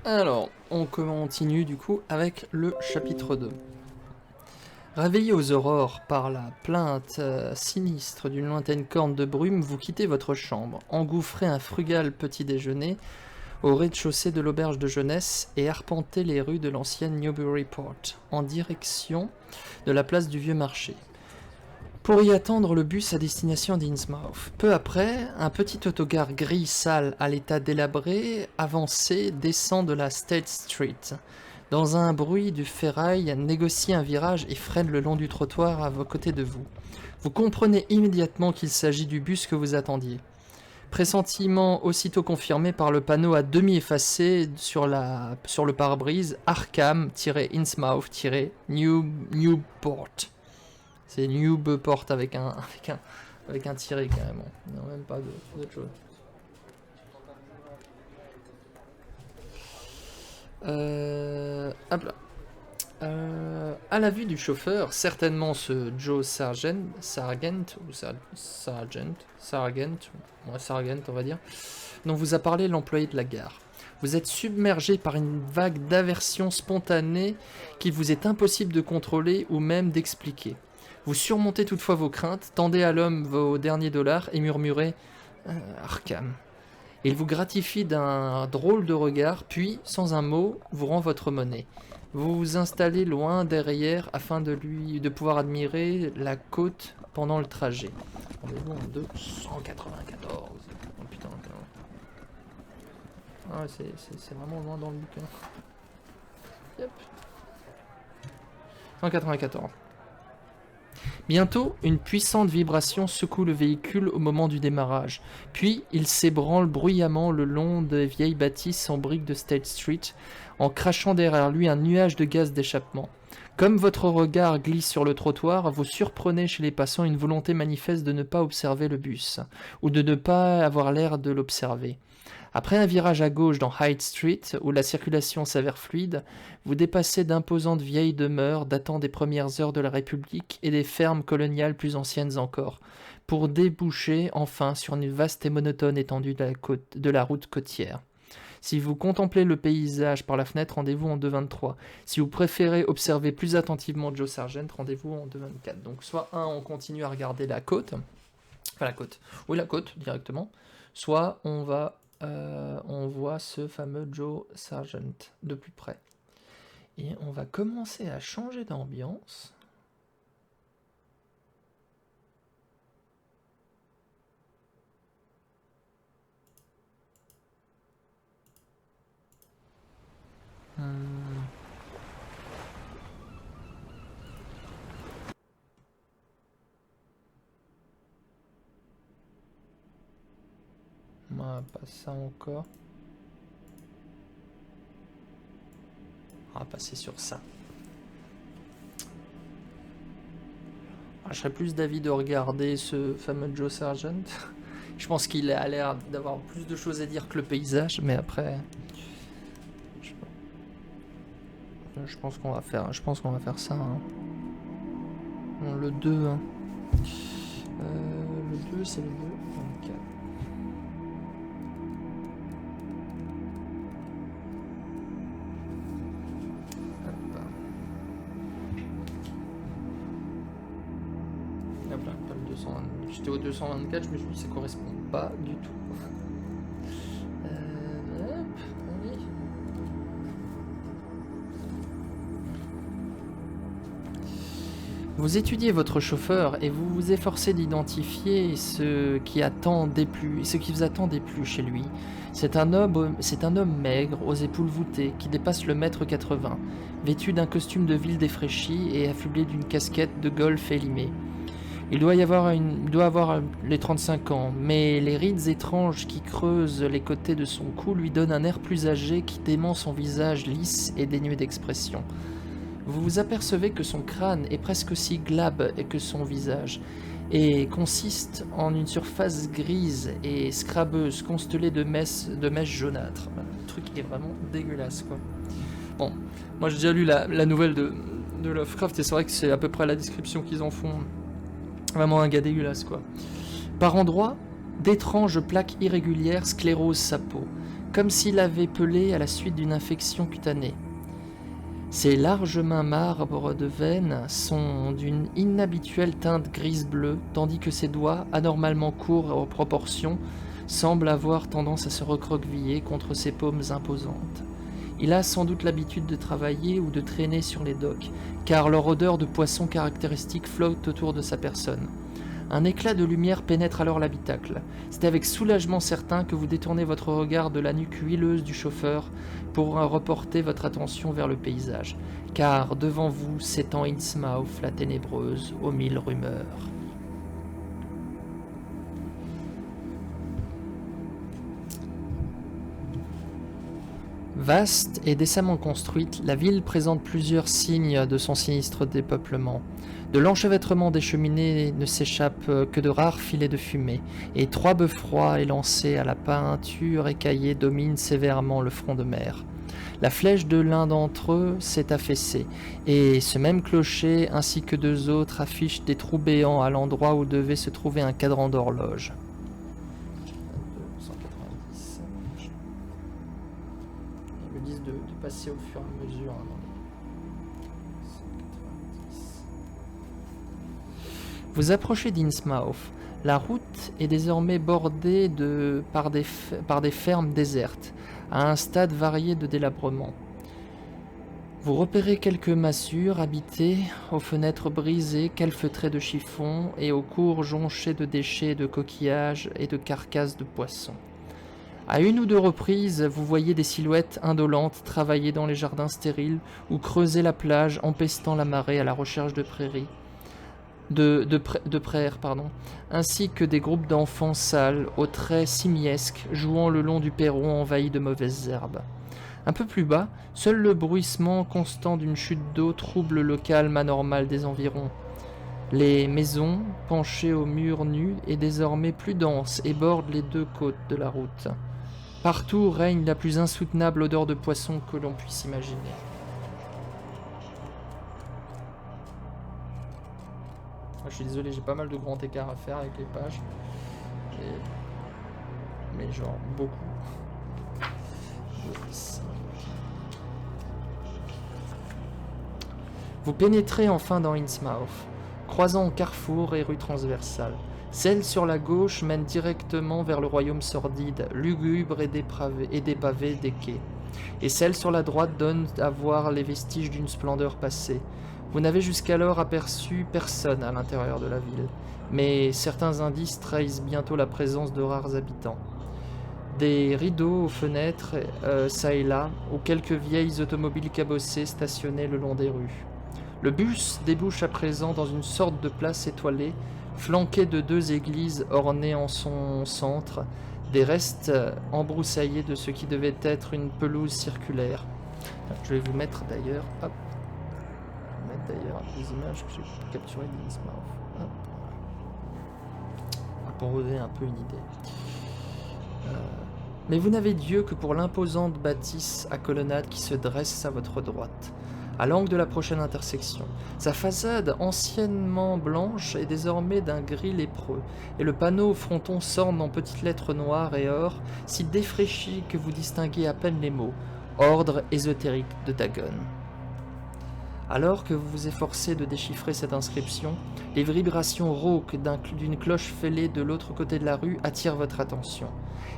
Alors, on continue du coup avec le chapitre 2. Réveillé aux aurores par la plainte sinistre d'une lointaine corne de brume, vous quittez votre chambre, engouffrez un frugal petit déjeuner au rez-de-chaussée de l'auberge de jeunesse et arpentez les rues de l'ancienne Newburyport en direction de la place du Vieux Marché, pour y attendre le bus à destination d'Innsmouth. Peu après, un petit autocar gris sale à l'état délabré, avancé, descend de la State Street. Dans un bruit du ferraille, négocie un virage et freine le long du trottoir à vos côtés de vous. Vous comprenez immédiatement qu'il s'agit du bus que vous attendiez. Pressentiment aussitôt confirmé par le panneau à demi effacé sur le pare-brise Arkham-Innsmouth-Newport. C'est Newport avec un tiré carrément. Non, même pas d'autre chose. Hop là. À la vue du chauffeur, certainement ce Joe Sargent, on va dire, dont vous a parlé l'employé de la gare. Vous êtes submergé par une vague d'aversion spontanée qu'il vous est impossible de contrôler ou même d'expliquer. Vous surmontez toutefois vos craintes, tendez à l'homme vos derniers dollars et murmurez Arkham. Il vous gratifie d'un drôle de regard, puis, sans un mot, vous rend votre monnaie. Vous vous installez loin derrière afin de pouvoir admirer la côte pendant le trajet. Rendez-vous en 294. Oh putain. Ah, c'est vraiment loin dans le bouquin. Yep. 194. Bientôt, une puissante vibration secoue le véhicule au moment du démarrage. Puis, il s'ébranle bruyamment le long des vieilles bâtisses en briques de State Street, en crachant derrière lui un nuage de gaz d'échappement. Comme votre regard glisse sur le trottoir, vous surprenez chez les passants une volonté manifeste de ne pas observer le bus, ou de ne pas avoir l'air de l'observer. Après un virage à gauche dans Hyde Street, où la circulation s'avère fluide, vous dépassez d'imposantes vieilles demeures datant des premières heures de la République et des fermes coloniales plus anciennes encore, pour déboucher enfin sur une vaste et monotone étendue de la route côtière. Si vous contemplez le paysage par la fenêtre, rendez-vous en 2,23. Si vous préférez observer plus attentivement Joe Sargent, rendez-vous en 2,24. Donc soit on continue à regarder la côte, enfin la côte, oui la côte directement, soit on voit ce fameux Joe Sargent de plus près. Et on va commencer à changer d'ambiance. Pas ça encore. On va passer sur ça. Je serais plus d'avis de regarder ce fameux Joe Sargent. Je pense qu'il a l'air d'avoir plus de choses à dire que le paysage, mais après, je pense qu'on va faire ça. Hein. Non, le 2. Hein. Le 2, c'est le 2. 24. J'étais au 224, je me suis dit ça correspond pas du tout. Oui. Vous étudiez votre chauffeur et vous vous efforcez d'identifier ce qui vous attend des plus chez lui. C'est un homme maigre, aux épaules voûtées, qui dépasse le mètre 80, vêtu d'un costume de ville défraîchi et affublé d'une casquette de golf élimée. Il doit avoir les 35 ans, mais les rides étranges qui creusent les côtés de son cou lui donnent un air plus âgé qui dément son visage lisse et dénué d'expression. Vous vous apercevez que son crâne est presque aussi glabre que son visage, et consiste en une surface grise et scrabeuse constellée de mèches jaunâtres. Le truc est vraiment dégueulasse, quoi. Bon, moi j'ai déjà lu la nouvelle de Lovecraft, et c'est vrai que c'est à peu près la description qu'ils en font. Vraiment un gars dégueulasse, quoi. Par endroits, d'étranges plaques irrégulières sclérosent sa peau. comme s'il avait pelé à la suite d'une infection cutanée. Ses larges mains marbres de veine sont d'une inhabituelle teinte grise-bleue, tandis que ses doigts, anormalement courts aux proportions, semblent avoir tendance à se recroqueviller contre ses paumes imposantes. Il a sans doute l'habitude de travailler ou de traîner sur les docks, car leur odeur de poisson caractéristique flotte autour de sa personne. Un éclat de lumière pénètre alors l'habitacle. C'est avec soulagement certain que vous détournez votre regard de la nuque huileuse du chauffeur pour reporter votre attention vers le paysage, car devant vous s'étend Innsmouth, la ténébreuse, aux mille rumeurs. Vaste et décemment construite, la ville présente plusieurs signes de son sinistre dépeuplement. De l'enchevêtrement des cheminées ne s'échappent que de rares filets de fumée, et 3 beffrois élancés à la peinture écaillée dominent sévèrement le front de mer. La flèche de l'un d'entre eux s'est affaissée, et ce même clocher ainsi que 2 autres affichent des trous béants à l'endroit où devait se trouver un cadran d'horloge. 190. Ils me disent de passer au fur et à mesure. Vous approchez d'Innsmouth. La route est désormais bordée par des fermes désertes, à un stade varié de délabrement. Vous repérez quelques massures habitées, aux fenêtres brisées, calfeutrées de chiffons et aux cours jonchés de déchets, de coquillages et de carcasses de poissons. À 1 ou 2 reprises, vous voyez des silhouettes indolentes travailler dans les jardins stériles ou creuser la plage, empestant la marée à la recherche de prairies. De praires, ainsi que des groupes d'enfants sales, aux traits simiesques, jouant le long du perron envahi de mauvaises herbes. Un peu plus bas, seul le bruissement constant d'une chute d'eau trouble le calme anormal des environs. Les maisons, penchées aux murs nus, est désormais plus denses et bordent les 2 côtes de la route. Partout règne la plus insoutenable odeur de poisson que l'on puisse imaginer. Je suis désolé, j'ai pas mal de grands écarts à faire avec les pages. Mais genre, beaucoup. Vous pénétrez enfin dans Innsmouth, croisant carrefour et rue transversale. Celle sur la gauche mène directement vers le royaume sordide, lugubre et dépavé des quais. Et celle sur la droite donne à voir les vestiges d'une splendeur passée. Vous n'avez jusqu'alors aperçu personne à l'intérieur de la ville, mais certains indices trahissent bientôt la présence de rares habitants. Des rideaux aux fenêtres, çà et là, où quelques vieilles automobiles cabossées stationnaient le long des rues. Le bus débouche à présent dans une sorte de place étoilée, flanquée de 2 églises ornées en son centre, des restes embroussaillés de ce qui devait être une pelouse circulaire. Je vais vous mettre d'ailleurs... Hop. D'ailleurs les images que j'ai capturées d'Innsmouth pour vous donner un peu une idée. Mais vous n'avez Dieu que pour l'imposante bâtisse à colonnade qui se dresse à votre droite, à l'angle de la prochaine intersection. Sa façade anciennement blanche est désormais d'un gris lépreux, et le panneau au fronton s'orne en petites lettres noires et or, si défraîchi que vous distinguez à peine les mots « Ordre ésotérique de Dagon ». Alors que vous vous efforcez de déchiffrer cette inscription, les vibrations rauques d'une cloche fêlée de l'autre côté de la rue attirent votre attention,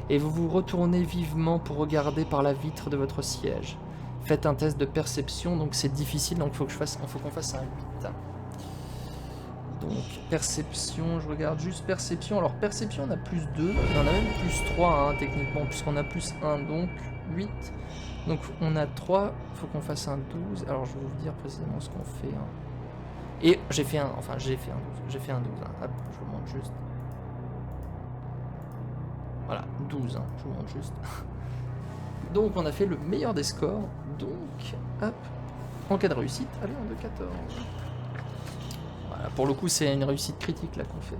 et vous vous retournez vivement pour regarder par la vitre de votre siège. Faites un test de perception, donc c'est difficile, donc il faut qu'on fasse un 8. Donc perception, je regarde juste perception. Alors perception, on a plus 2, on en a même plus 3 techniquement, puisqu'on a plus 1, donc 8. Donc on a 3, il faut qu'on fasse un 12. Alors je vais vous dire précisément ce qu'on fait. Et j'ai fait un 12. J'ai fait un 12. Hop, je vous montre juste. Voilà, 12, je vous montre juste. Donc on a fait le meilleur des scores. Donc, hop, en cas de réussite, allez, en 2-14. Voilà, pour le coup c'est une réussite critique là qu'on fait.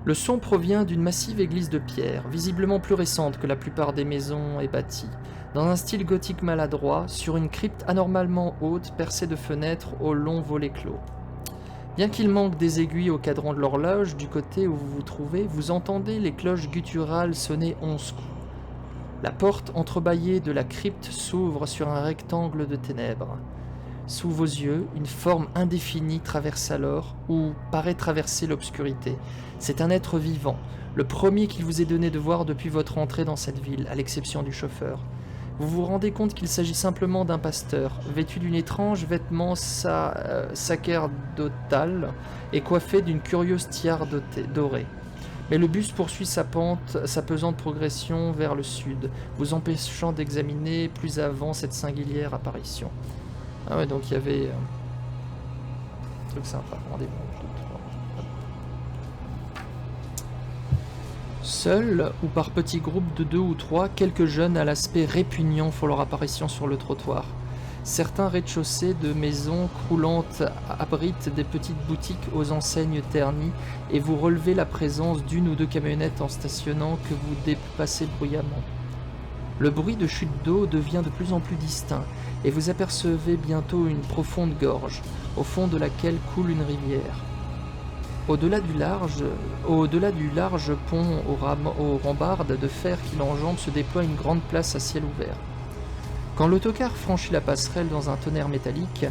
Le son provient d'une massive église de pierre, visiblement plus récente que la plupart des maisons et bâtis, dans un style gothique maladroit, sur une crypte anormalement haute percée de fenêtres aux longs volets clos. Bien qu'il manque des aiguilles au cadran de l'horloge, du côté où vous vous trouvez, vous entendez les cloches gutturales sonner 11 coups. La porte entrebâillée de la crypte s'ouvre sur un rectangle de ténèbres. Sous vos yeux, une forme indéfinie traverse alors, ou paraît traverser l'obscurité. C'est un être vivant, le premier qu'il vous est donné de voir depuis votre entrée dans cette ville, à l'exception du chauffeur. Vous vous rendez compte qu'il s'agit simplement d'un pasteur, vêtu d'une étrange vêtement sacerdotal et coiffé d'une curieuse tiare dorée. Mais le bus poursuit sa pesante progression vers le sud, vous empêchant d'examiner plus avant cette singulière apparition. Ah ouais, donc il y avait un truc sympa. Rendez-vous. Seuls ou par petits groupes de 2 ou 3, quelques jeunes à l'aspect répugnant font leur apparition sur le trottoir. Certains rez-de-chaussée de maisons croulantes abritent des petites boutiques aux enseignes ternies et vous relevez la présence d'une ou deux camionnettes en stationnant que vous dépassez bruyamment. Le bruit de chute d'eau devient de plus en plus distinct et vous apercevez bientôt une profonde gorge, au fond de laquelle coule une rivière. Au-delà du large pont aux rambardes de fer qui l'enjambe se déploie une grande place à ciel ouvert. Quand l'autocar franchit la passerelle dans un tonnerre métallique,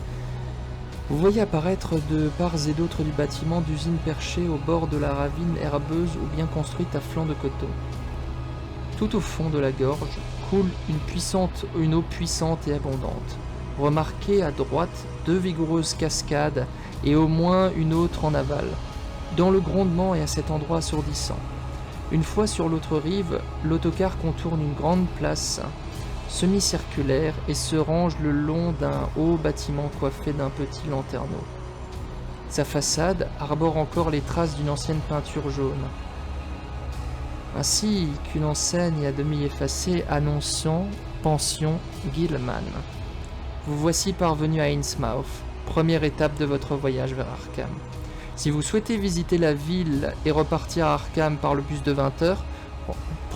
vous voyez apparaître de part et d'autre du bâtiment d'usine perché au bord de la ravine herbeuse ou bien construite à flanc de coteau. Tout au fond de la gorge coule une eau puissante et abondante. Remarquez à droite 2 vigoureuses cascades et au moins une autre en aval, dont le grondement est à cet endroit assourdissant. Une fois sur l'autre rive, l'autocar contourne une grande place semi-circulaire et se range le long d'un haut bâtiment coiffé d'un petit lanterneau. Sa façade arbore encore les traces d'une ancienne peinture jaune, ainsi qu'une enseigne à demi effacée annonçant « Pension Gilman ». Vous voici parvenu à Innsmouth, première étape de votre voyage vers Arkham. Si vous souhaitez visiter la ville et repartir à Arkham par le bus de 20h,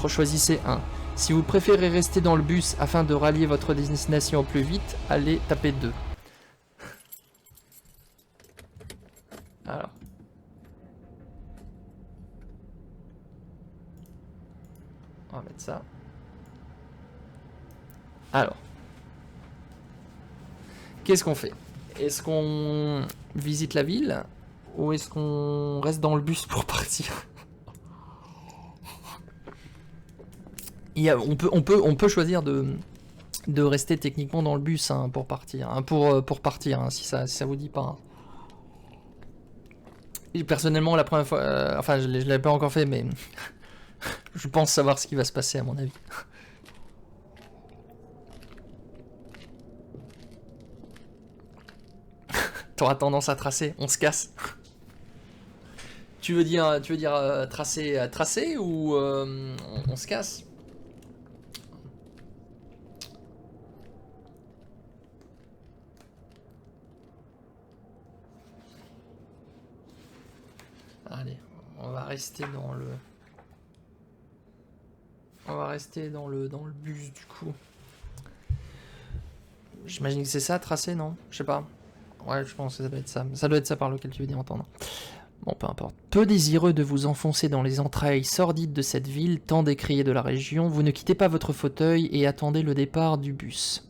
choisissez un. Si vous préférez rester dans le bus afin de rallier votre destination au plus vite, allez taper 2. Alors. On va mettre ça. Alors. Qu'est-ce qu'on fait? Est-ce qu'on visite la ville ou est-ce qu'on reste dans le bus pour partir? On peut choisir de rester techniquement dans le bus hein, pour partir, hein, pour partir hein, si ça vous dit pas. Hein. Et personnellement, la première fois, enfin je l'avais pas encore fait, mais je pense savoir ce qui va se passer à mon avis. T'auras tendance à tracer, on se casse. Tu veux dire tracer ou on se casse? Allez, on va rester dans le... On va rester dans le bus du coup. J'imagine que c'est ça, tracer, non? Je sais pas. Ouais, je pense que ça doit être ça. Ça doit être ça par lequel tu veux dire entendre. Bon, peu importe. Peu désireux de vous enfoncer dans les entrailles sordides de cette ville, tant décriée de la région, vous ne quittez pas votre fauteuil et attendez le départ du bus.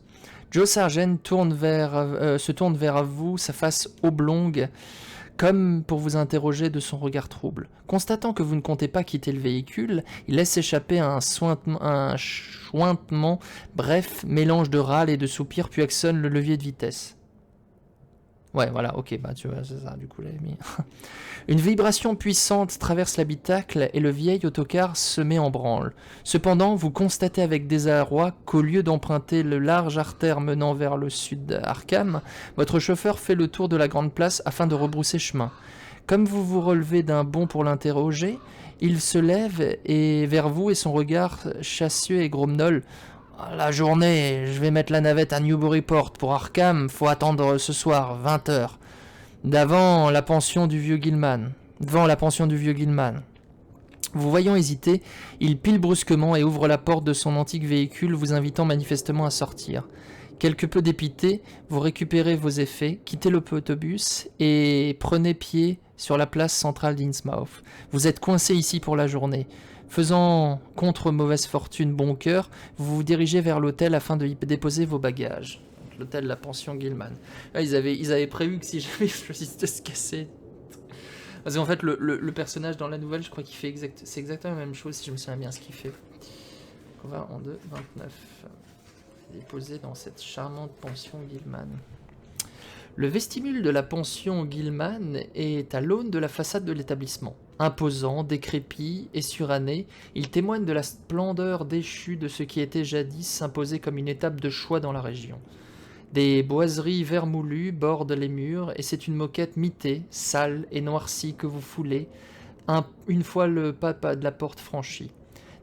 Joe Sargent se tourne vers vous, sa face oblongue, comme pour vous interroger de son regard trouble. Constatant que vous ne comptez pas quitter le véhicule, il laisse échapper un chointement, bref, mélange de râles et de soupirs, puis actionne le levier de vitesse. Ouais, voilà, ok, bah tu vois, c'est ça, du coup, l'avais mis. Une vibration puissante traverse l'habitacle et le vieil autocar se met en branle. Cependant, vous constatez avec désarroi qu'au lieu d'emprunter le large artère menant vers le sud d'Arkham, votre chauffeur fait le tour de la grande place afin de rebrousser chemin. Comme vous vous relevez d'un bond pour l'interroger, il se lève et vers vous et son regard chassieux et grommelle. La journée, je vais mettre la navette à Newburyport pour Arkham, faut attendre ce soir, 20h. Devant la pension du vieux Gilman. Vous voyant hésiter, il pile brusquement et ouvre la porte de son antique véhicule, vous invitant manifestement à sortir. Quelque peu dépité, vous récupérez vos effets, quittez l'autobus et prenez pied sur la place centrale d'Innsmouth. Vous êtes coincé ici pour la journée. Faisant contre mauvaise fortune bon cœur, vous vous dirigez vers l'hôtel afin de y déposer vos bagages. L'hôtel, la pension Gilman. Là, ils avaient prévu que si jamais je choisissais de se casser... Parce qu'en fait, le personnage dans la nouvelle, je crois qu'il fait c'est exactement la même chose, si je me souviens bien ce qu'il fait. On va en 2,29. Déposé dans cette charmante pension Gilman. Le vestibule de la pension Gilman est à l'aune de la façade de l'établissement. Imposant, décrépit et suranné, il témoigne de la splendeur déchue de ce qui était jadis imposé comme une étape de choix dans la région. Des boiseries vermoulues bordent les murs et c'est une moquette mitée, sale et noircie que vous foulez une fois le pas de la porte franchi.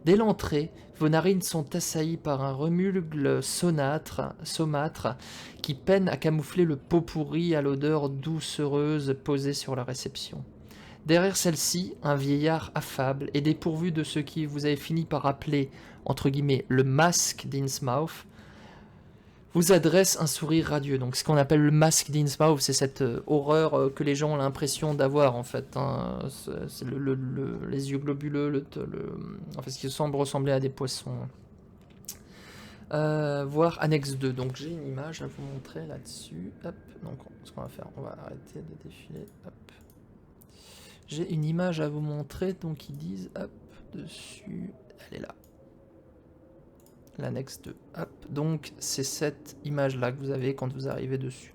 Dès l'entrée, vos narines sont assaillies par un remulgue saumâtre qui peine à camoufler le pot pourri à l'odeur doucereuse posée sur la réception. Derrière celle-ci, un vieillard affable et dépourvu de ce qui vous avez fini par appeler, entre guillemets, le masque d'Innsmouth, vous adresse un sourire radieux. Donc ce qu'on appelle le masque d'Innsmouth, c'est cette horreur que les gens ont l'impression d'avoir en fait. Hein. C'est les yeux globuleux, en fait, ce qui semble ressembler à des poissons. Voir annexe 2. Donc j'ai une image à vous montrer là-dessus. Hop. Donc ce qu'on va faire, on va arrêter de défiler. Hop. J'ai une image à vous montrer, donc ils disent, hop, dessus, elle est là. L'annexe 2. Hop. Donc c'est cette image-là que vous avez quand vous arrivez dessus.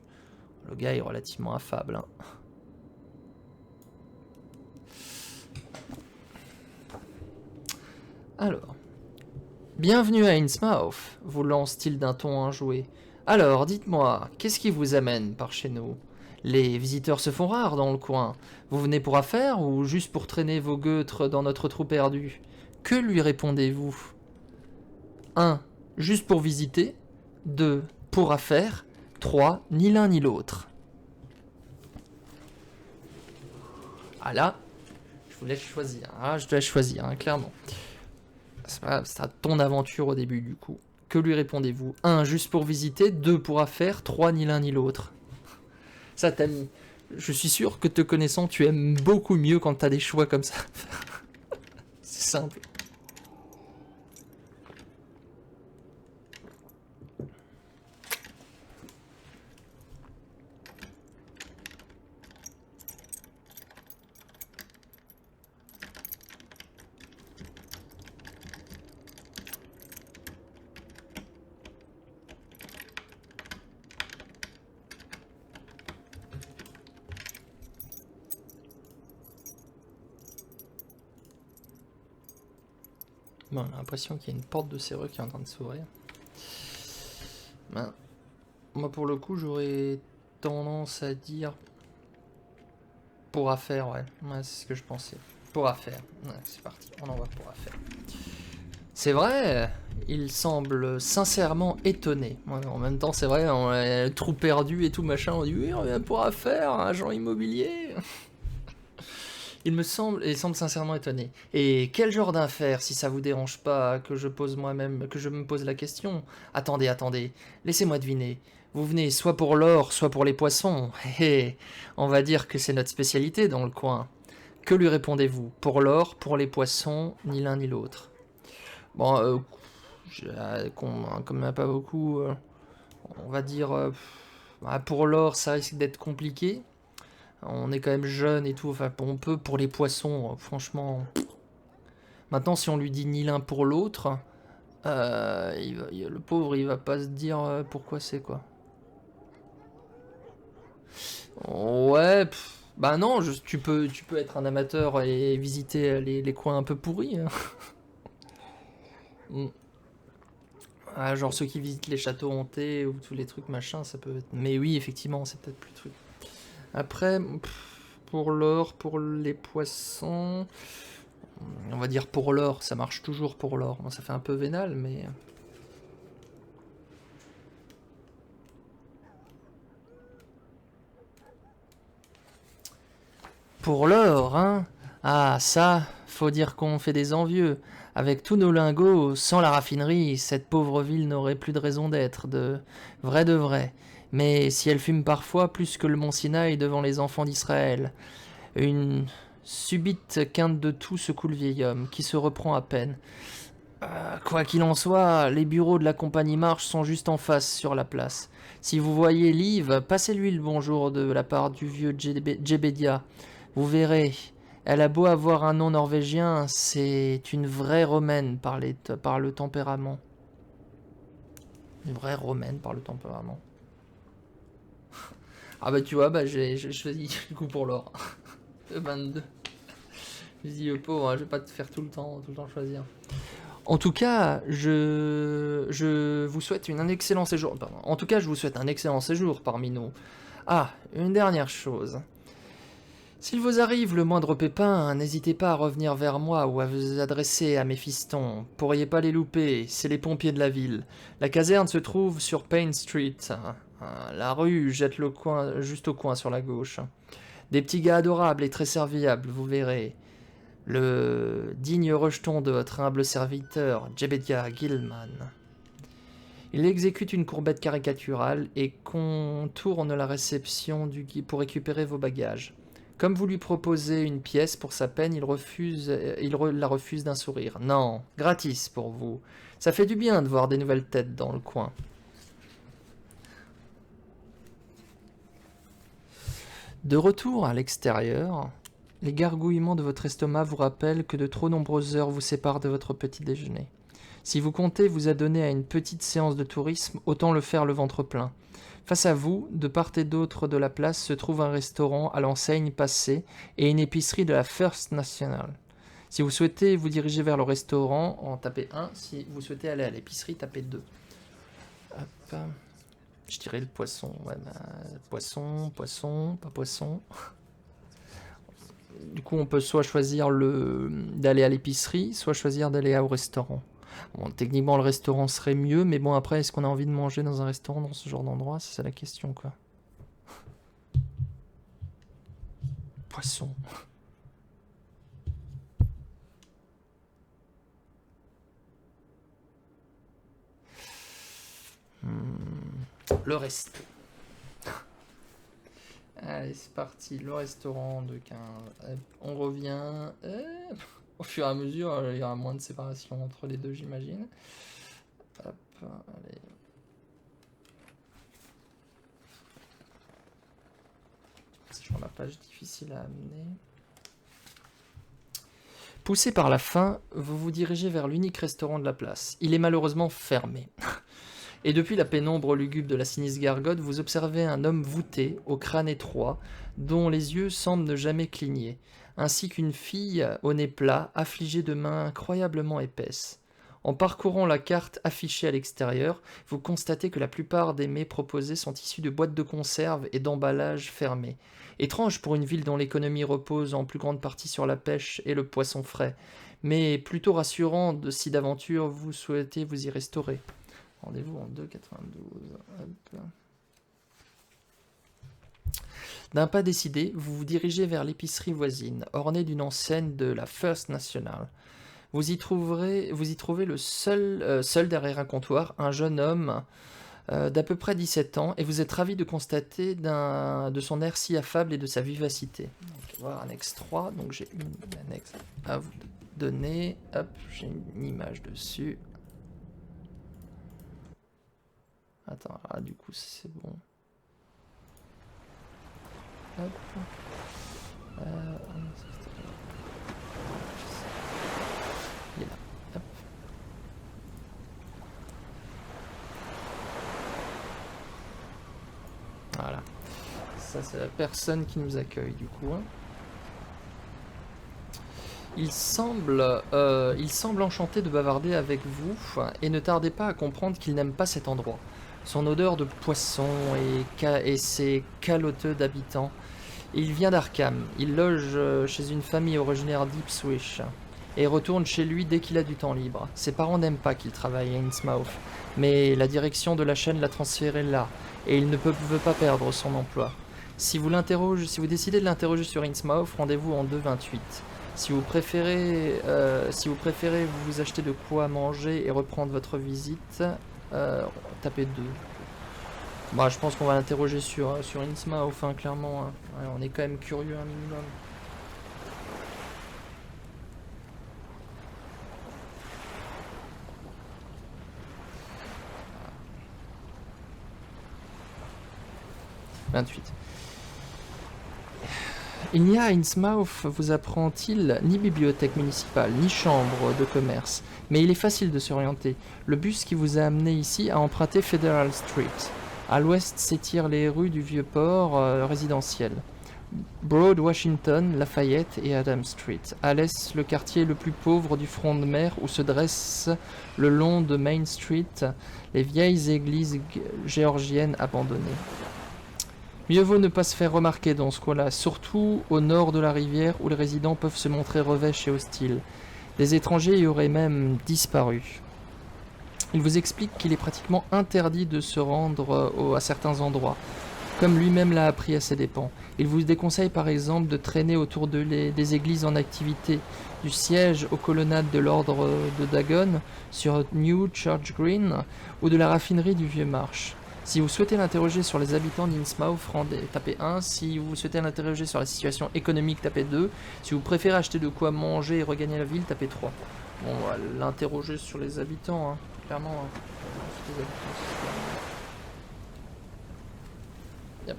Le gars est relativement affable. Hein. Alors. Bienvenue à Innsmouth, vous lance-t-il d'un ton enjoué. Alors, dites-moi, qu'est-ce qui vous amène par chez nous? Les visiteurs se font rares dans le coin. Vous venez pour affaires ou juste pour traîner vos gueutres dans notre trou perdu? Que lui répondez-vous? 1. Juste pour visiter. 2. Pour affaires. 3. Ni l'un ni l'autre. Ah là, je vous laisse choisir. Ah, je te laisse choisir, hein, clairement. C'est à ton aventure au début du coup. Que lui répondez-vous? 1. Juste pour visiter. 2. Pour affaires. 3. Ni l'un ni l'autre. Ça t'a mis. Je suis sûr que te connaissant, tu aimes beaucoup mieux quand t'as des choix comme ça. C'est simple. Bon, on a l'impression qu'il y a une porte de serrure qui est en train de s'ouvrir. Ben, moi, pour le coup, j'aurais tendance à dire pour affaire, ouais. Ouais, c'est ce que je pensais. Pour affaire. Ouais, c'est parti, on en va pour affaire. C'est vrai, il semble sincèrement étonné. Ouais, en même temps, c'est vrai, on a trou perdu et tout machin. On dit oui, on vient pour affaire, agent immobilier. Il semble sincèrement étonné. Et quel genre d'affaire, si ça vous dérange pas, que je me pose la question? Attendez, laissez-moi deviner. Vous venez soit pour l'or, soit pour les poissons. On va dire que c'est notre spécialité dans le coin. Que lui répondez-vous? Pour l'or, pour les poissons, ni l'un ni l'autre. Bon, comme il n'y en a pas beaucoup, on va dire... pour l'or, ça risque d'être compliqué. On est quand même jeune et tout, enfin on peut pour les poissons, franchement. Maintenant si on lui dit ni l'un pour l'autre, le pauvre il va pas se dire pourquoi c'est quoi. Ouais, bah non, tu peux être un amateur et visiter les coins un peu pourris. Hein. Ah, genre ceux qui visitent les châteaux hantés ou tous les trucs machin, ça peut être... Mais oui, effectivement, c'est peut-être plus le truc. Après, pour l'or, pour les poissons, on va dire pour l'or, ça marche toujours pour l'or. Bon, ça fait un peu vénal, mais... Pour l'or, hein? Ah, ça, faut dire qu'on fait des envieux. Avec tous nos lingots, sans la raffinerie, cette pauvre ville n'aurait plus de raison d'être, de vrai. Mais si elle fume parfois plus que le mont Sinaï devant les enfants d'Israël, Subite quinte de tout secoue le vieil homme, qui se reprend à peine. Quoi qu'il en soit, les bureaux de la compagnie Marche sont juste en face sur la place. Si vous voyez Liv, passez-lui le bonjour de la part du vieux Jebedia. Vous verrez, elle a beau avoir un nom norvégien, c'est une vraie romaine par le tempérament. Une vraie romaine par le tempérament. Ah bah tu vois, bah j'ai choisi du coup pour l'or. 22. Je dis pauvre, je vais pas te faire tout le temps choisir. En tout cas, je vous souhaite un excellent séjour. Pardon. En tout cas, je vous souhaite un excellent séjour parmi nous. Ah, une dernière chose. S'il vous arrive le moindre pépin, n'hésitez pas à revenir vers moi ou à vous adresser à mes fistons. Pourriez pas les louper, c'est les pompiers de la ville. La caserne se trouve sur Payne Street. La rue jette juste au coin sur la gauche. Des petits gars adorables et très serviables, vous verrez. Le digne rejeton de votre humble serviteur, Jebedia Gilman. Il exécute une courbette caricaturale et contourne la réception du guide pour récupérer vos bagages. Comme vous lui proposez une pièce pour sa peine, il la refuse d'un sourire. Non, gratis pour vous. Ça fait du bien de voir des nouvelles têtes dans le coin. De retour à l'extérieur, les gargouillements de votre estomac vous rappellent que de trop nombreuses heures vous séparent de votre petit déjeuner. Si vous comptez vous adonner à une petite séance de tourisme, autant le faire le ventre plein. Face à vous, de part et d'autre de la place, se trouve un restaurant à l'enseigne passée et une épicerie de la First National. Si vous souhaitez vous diriger vers le restaurant, en tapez 1. Si vous souhaitez aller à l'épicerie, tapez 2. Hop. Je dirais le poisson. Ouais, bah, poisson, pas poisson. Du coup, on peut soit choisir d'aller à l'épicerie, soit choisir d'aller au restaurant. Bon, techniquement, le restaurant serait mieux, mais bon, après, est-ce qu'on a envie de manger dans un restaurant dans ce genre d'endroit? C'est ça la question, quoi. Poisson. Le resto. Allez, c'est parti. Le restaurant de 15. On revient. Au fur et à mesure, il y aura moins de séparation entre les deux, j'imagine. Hop, allez. C'est toujours la page difficile à amener. Poussé par la faim, vous vous dirigez vers l'unique restaurant de la place. Il est malheureusement fermé. Et depuis la pénombre lugubre de la sinistre gargote, vous observez un homme voûté, au crâne étroit, dont les yeux semblent ne jamais cligner, ainsi qu'une fille au nez plat, affligée de mains incroyablement épaisses. En parcourant la carte affichée à l'extérieur, vous constatez que la plupart des mets proposés sont issus de boîtes de conserve et d'emballages fermés. Étrange pour une ville dont l'économie repose en plus grande partie sur la pêche et le poisson frais, mais plutôt rassurant si d'aventure vous souhaitez vous y restaurer. Rendez-vous en 2,92. Hop. D'un pas décidé, vous vous dirigez vers l'épicerie voisine, ornée d'une enseigne de la First National. Vous y trouvez le seul derrière un comptoir, un jeune homme d'à peu près 17 ans, et vous êtes ravi de constater de son air si affable et de sa vivacité. Donc, on va voir annexe 3, donc j'ai une annexe à vous donner. Hop, j'ai une image dessus. Attends, là, du coup, c'est bon. Hop. Il est là. Hop. Voilà. Ça, c'est la personne qui nous accueille, du coup. Hein. Il semble enchanté de bavarder avec vous et ne tardez pas à comprendre qu'il n'aime pas cet endroit. Son odeur de poisson et ses caloteux d'habitants. Il vient d'Arkham. Il loge chez une famille originaire d'Ipswich et retourne chez lui dès qu'il a du temps libre. Ses parents n'aiment pas qu'il travaille à Innsmouth, mais la direction de la chaîne l'a transféré là et il ne veut pas perdre son emploi. Si vous décidez de l'interroger sur Innsmouth, rendez-vous en 2,28. Si vous préférez vous acheter de quoi manger et reprendre votre visite, tapez 2. Bah, je pense qu'on va l'interroger sur Innsmouth, enfin, clairement. Hein. Ouais, on est quand même curieux un minimum. 28. Il n'y a à Innsmouth, vous apprend-il, ni bibliothèque municipale, ni chambre de commerce, mais il est facile de s'orienter. Le bus qui vous a amené ici a emprunté Federal Street. À l'ouest s'étirent les rues du Vieux-Port résidentiel. Broad Washington, Lafayette et Adam Street. À l'est, le quartier le plus pauvre du front de mer où se dressent le long de Main Street les vieilles églises géorgiennes abandonnées. Mieux vaut ne pas se faire remarquer dans ce coin-là, surtout au nord de la rivière où les résidents peuvent se montrer revêches et hostiles. Les étrangers y auraient même disparu. Il vous explique qu'il est pratiquement interdit de se rendre à certains endroits, comme lui-même l'a appris à ses dépens. Il vous déconseille par exemple de traîner autour des églises en activité, du siège aux colonnades de l'ordre de Dagon sur New Church Green ou de la raffinerie du Vieux Marche. Si vous souhaitez l'interroger sur les habitants d'Innsmouth, tapez 1. Si vous souhaitez l'interroger sur la situation économique, tapez 2. Si vous préférez acheter de quoi manger et regagner la ville, tapez 3. Bon, on va l'interroger sur les habitants, hein. Clairement. Hein. Les habitants, yep.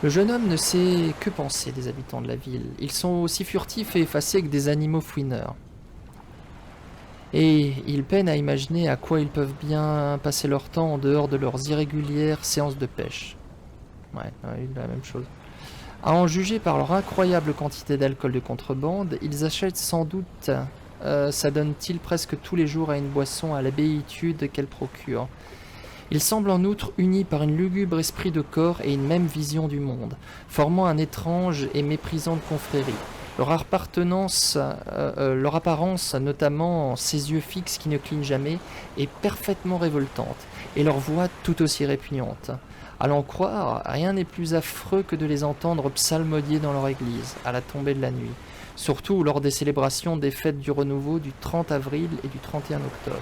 Le jeune homme ne sait que penser des habitants de la ville. Ils sont aussi furtifs et effacés que des animaux fouineurs. Et ils peinent à imaginer à quoi ils peuvent bien passer leur temps en dehors de leurs irrégulières séances de pêche. Ouais, la même chose. À en juger par leur incroyable quantité d'alcool de contrebande, ils achètent sans doute, s'adonnent-ils presque tous les jours à une boisson à la béatitude qu'elle procure. Ils semblent en outre unis par une lugubre esprit de corps et une même vision du monde, formant un étrange et méprisante confrérie. Leur apparence, notamment ses yeux fixes qui ne clignent jamais, est parfaitement révoltante, et leur voix tout aussi répugnante. À l'en croire, rien n'est plus affreux que de les entendre psalmodier dans leur église, à la tombée de la nuit, surtout lors des célébrations des fêtes du renouveau du 30 avril et du 31 octobre.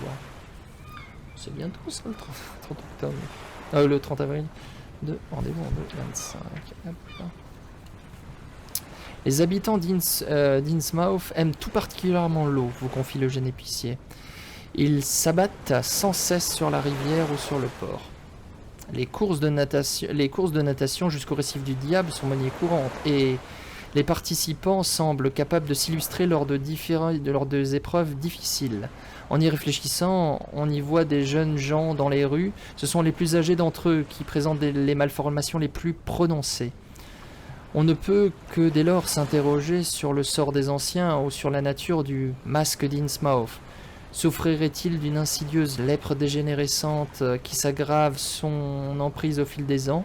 C'est bientôt ça, le 30 octobre. Le 30 avril. Rendez-vous en 25. Hop là. Les habitants d'Innsmouth aiment tout particulièrement l'eau, vous confie le jeune épicier. Ils s'abattent sans cesse sur la rivière ou sur le port. Les courses de natation jusqu'au récif du diable sont monnaie courante et les participants semblent capables de s'illustrer lors de épreuves difficiles. En y réfléchissant, on y voit des jeunes gens dans les rues. Ce sont les plus âgés d'entre eux qui présentent les malformations les plus prononcées. On ne peut que dès lors s'interroger sur le sort des anciens ou sur la nature du masque d'Innsmouth. Souffrirait-il d'une insidieuse lèpre dégénérescente qui s'aggrave son emprise au fil des ans?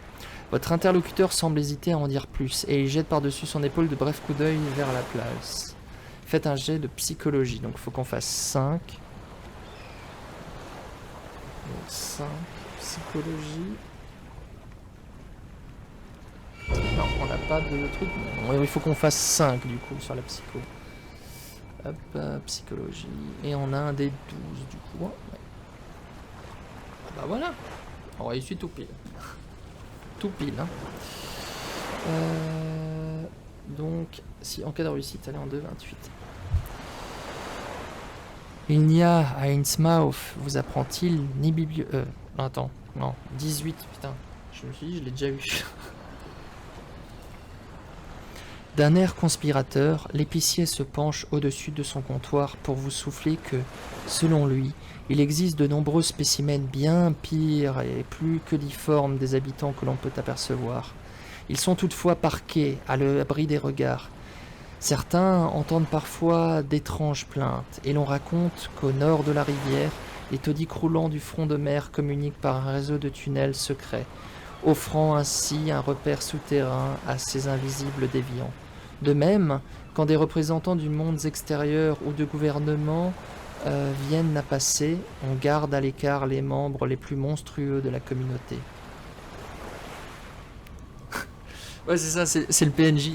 Votre interlocuteur semble hésiter à en dire plus et il jette par-dessus son épaule de brefs coups d'œil vers la place. Faites un jet de psychologie, donc il faut qu'on fasse 5. Donc 5, psychologie. Non, on n'a pas de truc. Bon, il faut qu'on fasse 5 du coup sur la psycho. Hop, psychologie. Et on a un des 12 du coup. Ouais. Bah voilà. On réussit tout pile. Tout pile. Hein. Donc, si en cas de réussite, allez en 2, 28. Il n'y a à Innsmouth, vous apprend-il, ni bibliothèque. Attends, non, 18, putain. Je me suis dit, je l'ai déjà eu. D'un air conspirateur, l'épicier se penche au-dessus de son comptoir pour vous souffler que, selon lui, il existe de nombreux spécimens bien pires et plus que difformes des habitants que l'on peut apercevoir. Ils sont toutefois parqués à l'abri des regards. Certains entendent parfois d'étranges plaintes, et l'on raconte qu'au nord de la rivière, les taudis croulants du front de mer communiquent par un réseau de tunnels secrets, offrant ainsi un repère souterrain à ces invisibles déviants. De même, quand des représentants du monde extérieur ou de gouvernements viennent à passer, on garde à l'écart les membres les plus monstrueux de la communauté. Ouais, c'est ça, c'est le PNJ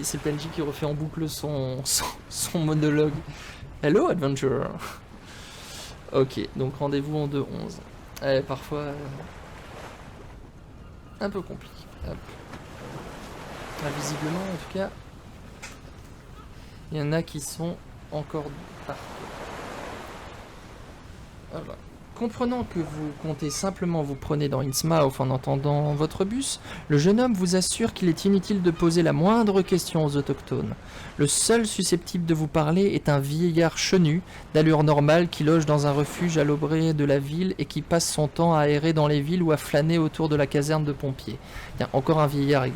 qui refait en boucle son monologue. Hello, adventurer. Ok, donc rendez-vous en 2-11. Parfois, un peu compliqué. Hop. Visiblement, en tout cas, il y en a qui sont encore partout. Voilà. Comprenant que vous comptez simplement vous promener dans Innsmouth en entendant votre bus, le jeune homme vous assure qu'il est inutile de poser la moindre question aux autochtones. Le seul susceptible de vous parler est un vieillard chenu, d'allure normale, qui loge dans un refuge à l'aubrée de la ville et qui passe son temps à errer dans les villes ou à flâner autour de la caserne de pompiers. Tiens, encore un vieillard.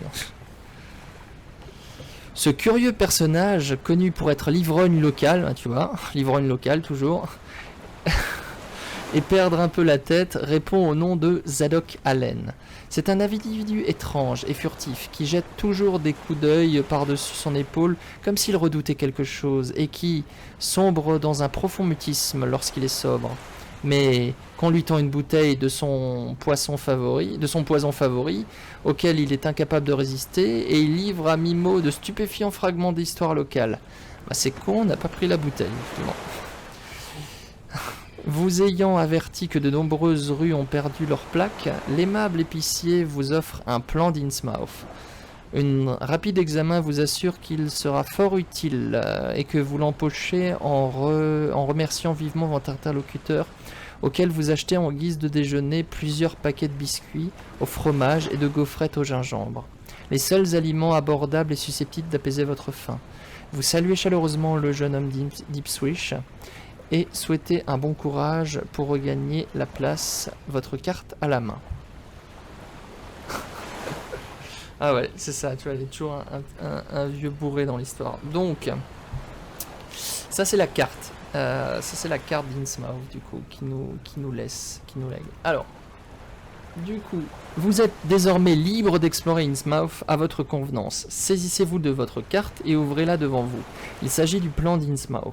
Ce curieux personnage, connu pour être l'ivrogne local, tu vois, l'ivrogne local toujours, et perdre un peu la tête, répond au nom de Zadok Allen. C'est un individu étrange et furtif qui jette toujours des coups d'œil par-dessus son épaule comme s'il redoutait quelque chose et qui sombre dans un profond mutisme lorsqu'il est sobre. Mais qu'on lui tend une bouteille de son poison favori, auquel il est incapable de résister, et il livre à mi-mot de stupéfiants fragments d'histoire locale. Bah, c'est con, on n'a pas pris la bouteille, justement. Vous ayant averti que de nombreuses rues ont perdu leurs plaques, l'aimable épicier vous offre un plan d'Innsmouth. Un rapide examen vous assure qu'il sera fort utile et que vous l'empochez en remerciant vivement votre interlocuteur, auquel vous achetez en guise de déjeuner plusieurs paquets de biscuits au fromage et de gaufrettes au gingembre. Les seuls aliments abordables et susceptibles d'apaiser votre faim. Vous saluez chaleureusement le jeune homme d'Ipswich et souhaitez un bon courage pour regagner la place, votre carte à la main. Ah ouais, c'est ça, tu vois, il y a toujours un vieux bourré dans l'histoire. Donc, ça c'est la carte. Ça c'est la carte d'Innsmouth, du coup, qui nous lègue. Alors, du coup, vous êtes désormais libre d'explorer Innsmouth à votre convenance. Saisissez-vous de votre carte et ouvrez-la devant vous. Il s'agit du plan d'Innsmouth.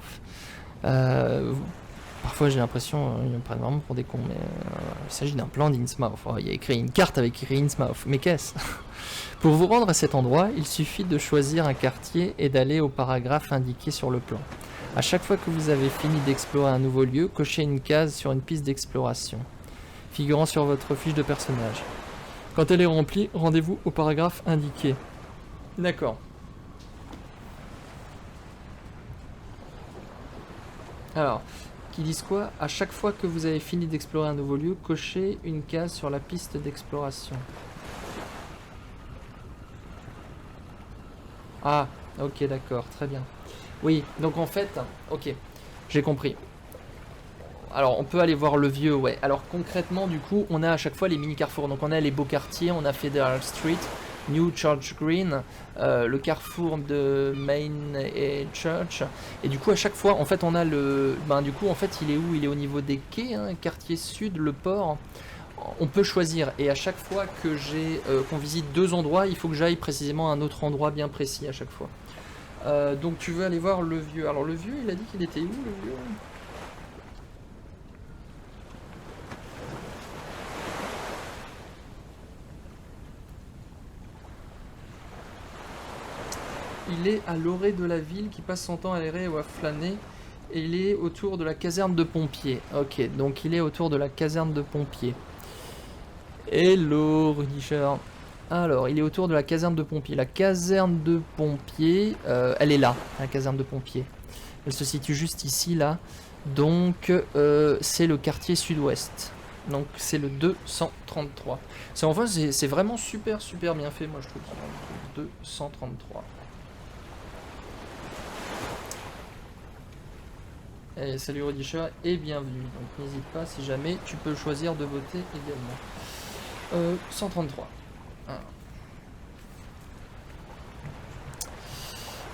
Parfois j'ai l'impression ils me prennent vraiment pour des cons, mais il s'agit d'un plan d'Innsmouth. Oh, il y a écrit une carte avec écrit Innsmouth, mais qu'est-ce? Pour vous rendre à cet endroit, il suffit de choisir un quartier et d'aller au paragraphe indiqué sur le plan. À chaque fois que vous avez fini d'explorer un nouveau lieu, cochez une case sur une piste d'exploration, figurant sur votre fiche de personnage. Quand elle est remplie, rendez-vous au paragraphe indiqué. D'accord. Alors, qui disent quoi? À chaque fois que vous avez fini d'explorer un nouveau lieu, cochez une case sur la piste d'exploration. Ah, ok, d'accord, très bien. Oui, donc en fait, ok, j'ai compris. Alors, on peut aller voir le vieux, ouais. Alors, concrètement, du coup, on a à chaque fois les mini-carrefours. Donc, on a les beaux quartiers, on a Federal Street, New Church Green, le carrefour de Main et Church. Et du coup, à chaque fois, en fait, on a le... Ben, du coup, en fait, il est où? Il est au niveau des quais, hein, quartier sud, le port. On peut choisir. Et à chaque fois que qu'on visite deux endroits, il faut que j'aille précisément à un autre endroit bien précis à chaque fois. Donc, tu veux aller voir le vieux. Alors, le vieux, il a dit qu'il était où, le vieux? Il est à l'orée de la ville qui passe son temps à errer ou à flâner. Et il est autour de la caserne de pompiers. Ok, donc il est autour de la caserne de pompiers. Hello, Rudisher. Alors, il est autour de la caserne de pompiers. La caserne de pompiers, elle est là, la caserne de pompiers. Elle se situe juste ici, là. Donc, c'est le quartier sud-ouest. Donc, c'est le 233. Enfin, c'est vraiment super bien fait, moi, je trouve. 233. Et salut Rudisher et bienvenue. Donc n'hésite pas si jamais tu peux choisir de voter également. 133. Ah.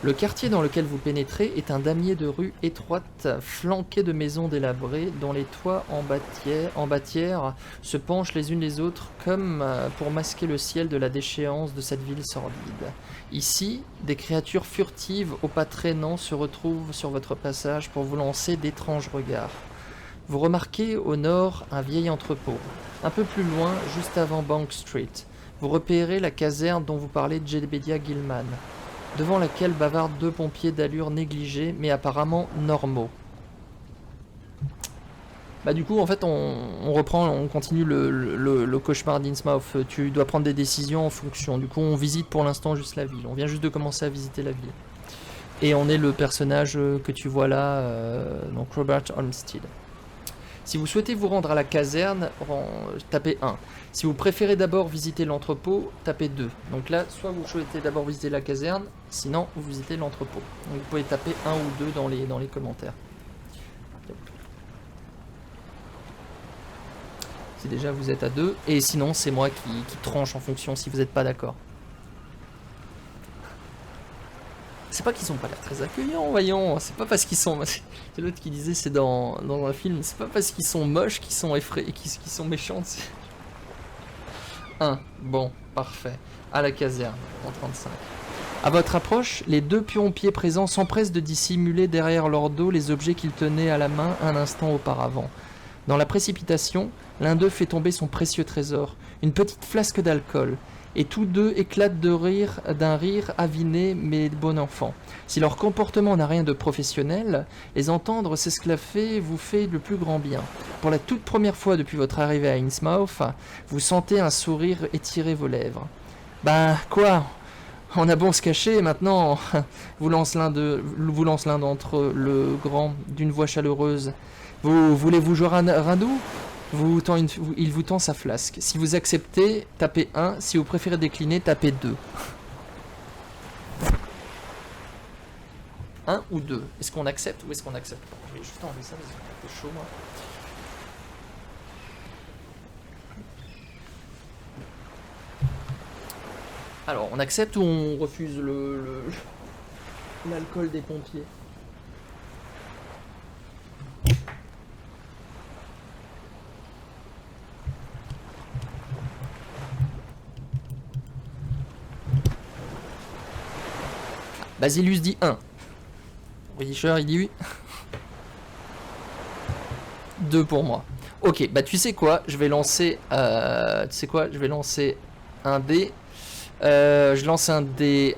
Le quartier dans lequel vous pénétrez est un damier de rues étroites, flanqué de maisons délabrées, dont les toits en bâtière se penchent les unes les autres, comme pour masquer le ciel de la déchéance de cette ville sordide. Ici, des créatures furtives aux pas traînants se retrouvent sur votre passage pour vous lancer d'étranges regards. Vous remarquez au nord un vieil entrepôt. Un peu plus loin, juste avant Bank Street, vous repérez la caserne dont vous parlait Jedediah Gilman, devant laquelle bavardent deux pompiers d'allure négligée, mais apparemment normaux. Bah du coup, en fait, on continue le cauchemar d'Innsmouth. Tu dois prendre des décisions en fonction. Du coup, on visite pour l'instant juste la ville. On vient juste de commencer à visiter la ville. Et on est le personnage que tu vois là, donc Robert Olmsted. Si vous souhaitez vous rendre à la caserne, tapez 1. Si vous préférez d'abord visiter l'entrepôt, tapez 2. Donc là, soit vous souhaitez d'abord visiter la caserne, sinon vous visitez l'entrepôt. Donc vous pouvez taper 1 ou 2 dans les commentaires. Si déjà vous êtes à 2, et sinon c'est moi qui tranche en fonction si vous n'êtes pas d'accord. C'est pas qu'ils ont pas l'air très accueillants, voyons. C'est pas parce qu'ils sont... C'est l'autre qui disait, c'est dans un film. C'est pas parce qu'ils sont moches qu'ils sont effrayés, qu'ils sont méchants. 1. Bon, parfait. À la caserne, en 35. À votre approche, les deux pompiers présents s'empressent de dissimuler derrière leur dos les objets qu'ils tenaient à la main un instant auparavant. Dans la précipitation, l'un d'eux fait tomber son précieux trésor, une petite flasque d'alcool. Et tous deux éclatent de rire, d'un rire aviné mais bon enfant. Si leur comportement n'a rien de professionnel, les entendre s'esclaffer vous fait le plus grand bien. Pour la toute première fois depuis votre arrivée à Innsmouth, vous sentez un sourire étirer vos lèvres. Ben quoi, on a bon se cacher maintenant, vous lance l'un d'entre eux, le grand, d'une voix chaleureuse. Vous voulez-vous jouer un rindeau ? Il vous tend sa flasque. Si vous acceptez, tapez 1. Si vous préférez décliner, tapez 2. 1 ou 2. Est-ce qu'on accepte ou est-ce qu'on accepte pas? Je vais juste enlever ça parce que c'est un peu chaud, moi. Alors, on accepte ou on refuse l'alcool des pompiers? Basilus dit 1. Richard, il dit oui. 2 pour moi. Ok, bah tu sais quoi, je vais lancer... je vais lancer un dé. Je lance un dé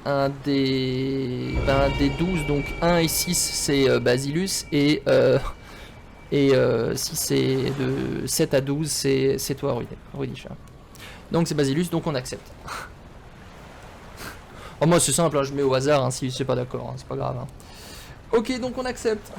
12, donc 1 et 6 c'est Basilus, et si c'est de 7 à 12 c'est toi, Rudy. Donc c'est Basilus, donc on accepte. Oh, moi c'est simple, hein, je mets au hasard hein, si c'est pas d'accord, hein, c'est pas grave. Hein. Ok, donc on accepte.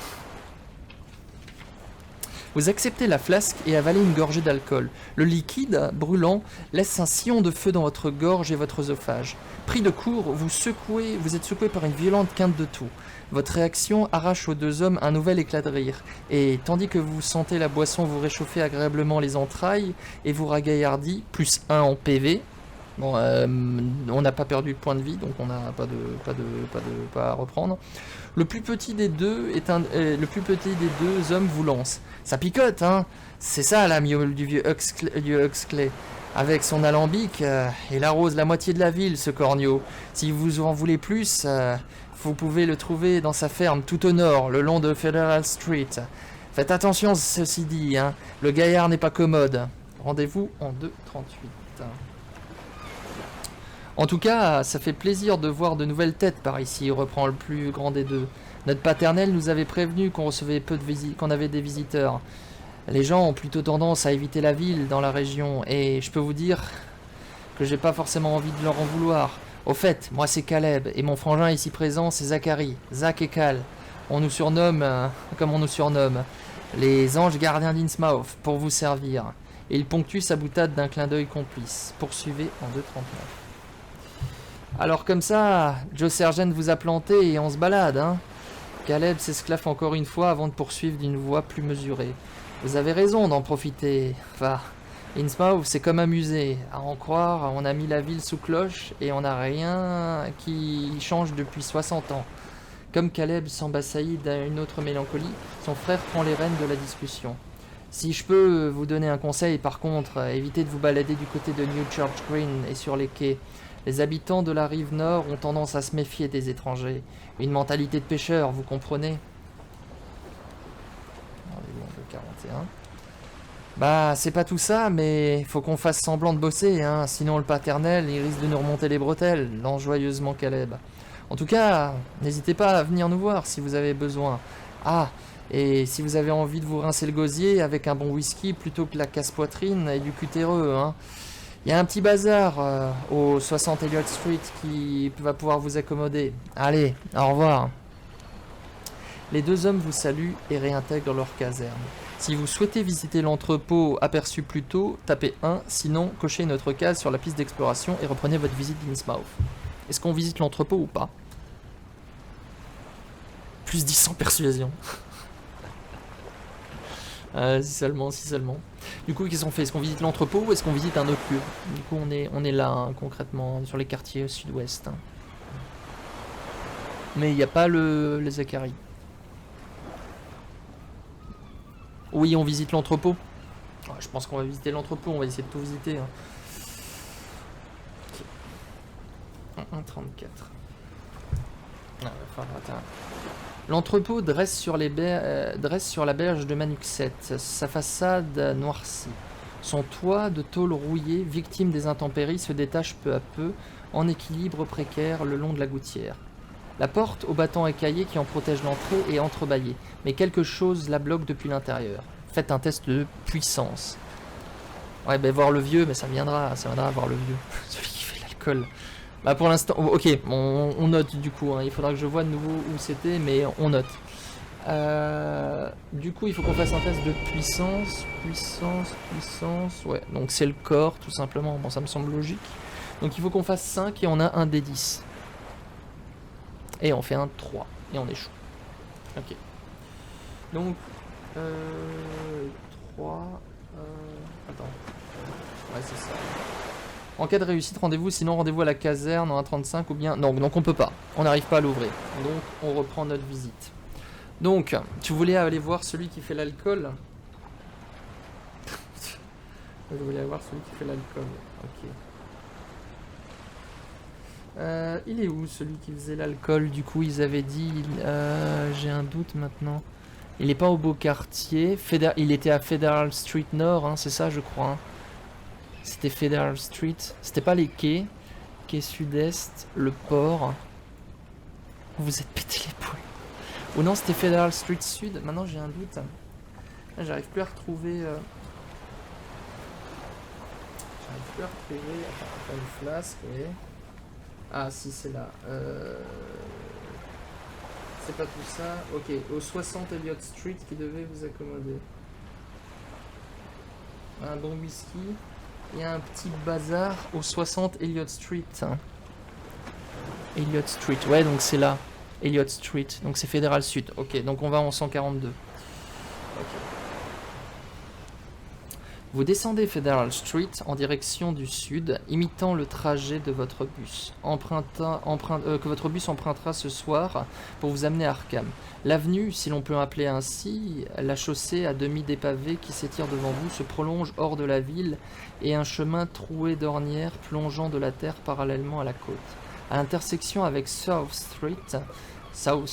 Vous acceptez la flasque et avalez une gorgée d'alcool. Le liquide, brûlant, laisse un sillon de feu dans votre gorge et votre œsophage. Pris de court, vous êtes secoué par une violente quinte de toux. Votre réaction arrache aux deux hommes un nouvel éclat de rire. Et tandis que vous sentez la boisson vous réchauffer agréablement les entrailles et vous ragaillardir, plus 1 en PV. Bon, on n'a pas perdu de point de vie, donc on n'a pas à reprendre. Le plus petit des deux hommes vous lance. Ça picote, hein. C'est ça la miaule du vieux Huxley. Avec son alambic, il arrose la moitié de la ville, ce corneau. Si vous en voulez plus, vous pouvez le trouver dans sa ferme tout au nord, le long de Federal Street. Faites attention, ceci dit, hein. Le gaillard n'est pas commode. Rendez-vous en 2:38. En tout cas, ça fait plaisir de voir de nouvelles têtes par ici, reprend le plus grand des deux. Notre paternel nous avait prévenu qu'on recevait qu'on avait des visiteurs. Les gens ont plutôt tendance à éviter la ville dans la région, et je peux vous dire que j'ai pas forcément envie de leur en vouloir. Au fait, moi c'est Caleb, et mon frangin ici présent c'est Zachary, Zach et Cal. On nous surnomme, comme on nous surnomme, les anges gardiens d'Innsmouth, pour vous servir. Et il ponctue sa boutade d'un clin d'œil complice. Poursuivez en 2:39. Alors comme ça, Joe Sergent vous a planté et on se balade, hein. Caleb s'esclaffe encore une fois avant de poursuivre d'une voix plus mesurée. Vous avez raison d'en profiter. Enfin, Innsmouth, c'est comme un musée. À en croire, on a mis la ville sous cloche et on n'a rien qui change depuis 60 ans. Comme Caleb s'embassaillit d'une autre mélancolie, son frère prend les rênes de la discussion. Si je peux vous donner un conseil, par contre, évitez de vous balader du côté de New Church Green et sur les quais. Les habitants de la rive nord ont tendance à se méfier des étrangers. Une mentalité de pêcheur, vous comprenez? Rendez-vous en 2:41. Bah, c'est pas tout ça, mais faut qu'on fasse semblant de bosser, hein. Sinon le paternel, il risque de nous remonter les bretelles, lance joyeusement Caleb. En tout cas, n'hésitez pas à venir nous voir si vous avez besoin. Ah, et si vous avez envie de vous rincer le gosier avec un bon whisky plutôt que la casse-poitrine et du cutéreux, hein. Il y a un petit bazar au 60 Elliott Street qui va pouvoir vous accommoder. Allez, au revoir. Les deux hommes vous saluent et réintègrent leur caserne. Si vous souhaitez visiter l'entrepôt aperçu plus tôt, tapez 1, sinon cochez une autre case sur la piste d'exploration et reprenez votre visite d'Innsmouth. Est-ce qu'on visite l'entrepôt ou pas? Plus 10 en persuasion. Si seulement, si seulement. Du coup, qu'est-ce qu'on fait? Est-ce qu'on visite l'entrepôt ou est-ce qu'on visite un autre lieu? Du coup, on est là, hein, concrètement, sur les quartiers sud-ouest. Hein. Mais il n'y a pas les Zachary. Oui, on visite l'entrepôt. Je pense qu'on va visiter l'entrepôt, on va essayer de tout visiter. Hein. Okay. 1,34. L'entrepôt dresse sur la berge de Manuxet, sa façade noircie. Son toit de tôle rouillée, victime des intempéries, se détache peu à peu, en équilibre précaire le long de la gouttière. La porte, au battant écaillé qui en protège l'entrée, est entrebâillée, mais quelque chose la bloque depuis l'intérieur. Faites un test de puissance. Ouais, ben voir le vieux, mais ça viendra à voir le vieux. Celui qui fait l'alcool. Bah pour l'instant, ok, on note du coup, hein. Il faudra que je vois de nouveau où c'était, mais on note. Du coup, il faut qu'on fasse un test de puissance, ouais, donc c'est le corps tout simplement, bon ça me semble logique. Donc il faut qu'on fasse 5 et on a un D10. Et on fait un 3, et on échoue. Ok. Donc, 3, attends, ouais c'est ça. En cas de réussite, rendez-vous, sinon rendez-vous à la caserne en 1,35 ou bien... Non, donc on peut pas. On n'arrive pas à l'ouvrir. Donc on reprend notre visite. Donc, tu voulais aller voir celui qui fait l'alcool? Je voulais aller voir celui qui fait l'alcool. Ok. Il est où celui qui faisait l'alcool? Du coup, ils avaient dit... J'ai un doute maintenant. Il n'est pas au beau quartier. Il était à Federal Street Nord, hein, c'est ça je crois. Hein. C'était Federal Street. C'était pas les quais. Quai sud-est, le port. Vous êtes pété les poules. Ou non, c'était Federal Street Sud. Maintenant, j'ai un doute. J'arrive plus à retrouver... J'arrive plus à retrouver... Attends, une flasque, oui. Ah, si, c'est là. C'est pas tout ça. Ok, au 60 Elliott Street qui devait vous accommoder. Un bon whisky. Il y a un petit bazar au 60 Elliott Street. Elliott Street, ouais, donc c'est là. Elliott Street, donc c'est Fédéral Sud. Ok, donc on va en 142. Ok. Vous descendez Federal Street en direction du sud, imitant le trajet de votre bus, que votre bus empruntera ce soir pour vous amener à Arkham. L'avenue, si l'on peut appeler ainsi, la chaussée à demi dépavée qui s'étire devant vous se prolonge hors de la ville et un chemin troué d'ornières plongeant de la terre parallèlement à la côte. À l'intersection avec South Street, en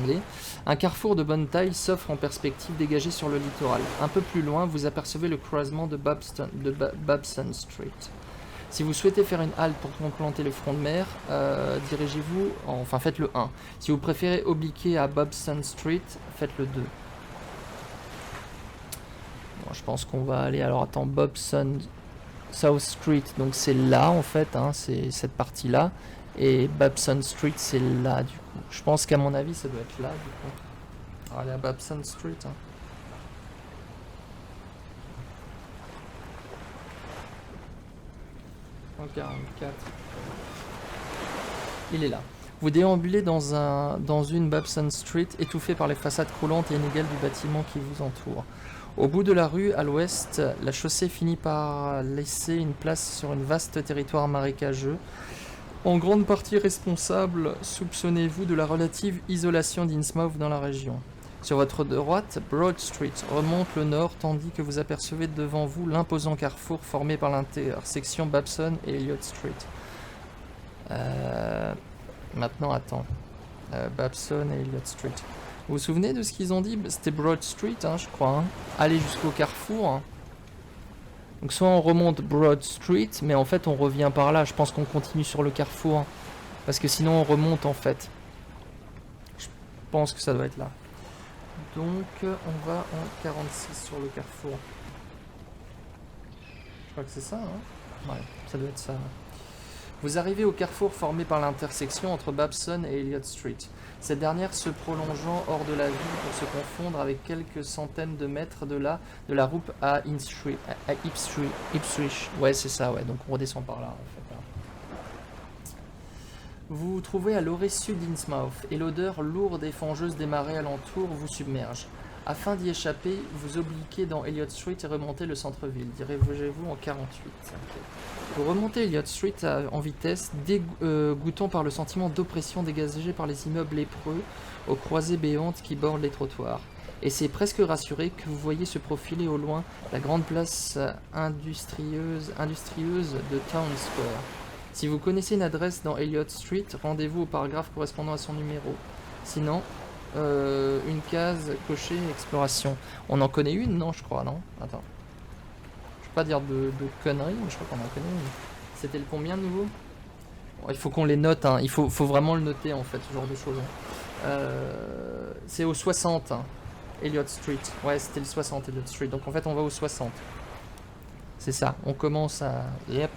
anglais, un carrefour de bonne taille s'offre en perspective dégagée sur le littoral. Un peu plus loin, vous apercevez le croisement de Babson Street. Si vous souhaitez faire une halte pour contempler le front de mer, dirigez-vous, enfin faites le 1. Si vous préférez obliquer à Babson Street, faites le 2. Bon, je pense qu'on va aller, alors attends, Babson South Street, donc c'est là en fait, hein, c'est cette partie-là. Et Babson Street, c'est là, du coup. Je pense qu'à mon avis, ça doit être là, du coup. Alors, allez à Babson Street. Hein. En 44. Il est là. Vous déambulez dans une Babson Street, étouffée par les façades croulantes et inégales du bâtiment qui vous entoure. Au bout de la rue, à l'ouest, la chaussée finit par laisser une place sur un vaste territoire marécageux. En grande partie responsable, soupçonnez-vous de la relative isolation d'Innsmouth dans la région. Sur votre droite, Broad Street remonte le nord tandis que vous apercevez devant vous l'imposant carrefour formé par l'intersection Babson et Elliott Street. Maintenant, attends. Babson et Elliott Street. Vous vous souvenez de ce qu'ils ont dit? C'était Broad Street, hein, je crois. Hein. Aller jusqu'au carrefour. Hein. Donc soit on remonte Broad Street, mais en fait on revient par là. Je pense qu'on continue sur le carrefour. Parce que sinon on remonte en fait. Je pense que ça doit être là. Donc on va en 46 sur le carrefour. Je crois que c'est ça, hein. Ouais, ça doit être ça. Vous arrivez au carrefour formé par l'intersection entre Babson et Elliott Street. Cette dernière se prolongeant hors de la ville pour se confondre avec quelques centaines de mètres de la route à Ipswich. Ouais, c'est ça, ouais, donc on redescend par là, en fait. Vous vous trouvez à l'orée sud d'Innsmouth, et l'odeur lourde et fangeuse des marais alentours vous submerge. Afin d'y échapper, vous obliquez dans Elliott Street et remontez le centre-ville. Dirigez-vous en 48. Okay. Vous remontez Elliott Street en vitesse, dégoûtant par le sentiment d'oppression dégagé par les immeubles lépreux aux croisées béantes qui bordent les trottoirs. Et c'est presque rassuré que vous voyez se profiler au loin la grande place industrieuse de Town Square. Si vous connaissez une adresse dans Elliott Street, rendez-vous au paragraphe correspondant à son numéro. Sinon, une case cochée exploration. On en connaît une, non, je crois, non? Attends. Je vais pas dire de conneries, mais je crois qu'on en connaît une. C'était le combien de nouveau? Bon, il faut qu'on les note, hein. Il faut vraiment le noter en fait, ce genre de choses. Hein. C'est au 60, hein. Elliott Street. Ouais, c'était le 60 Elliott Street. Donc en fait, on va au 60. C'est ça. On commence à. Yep.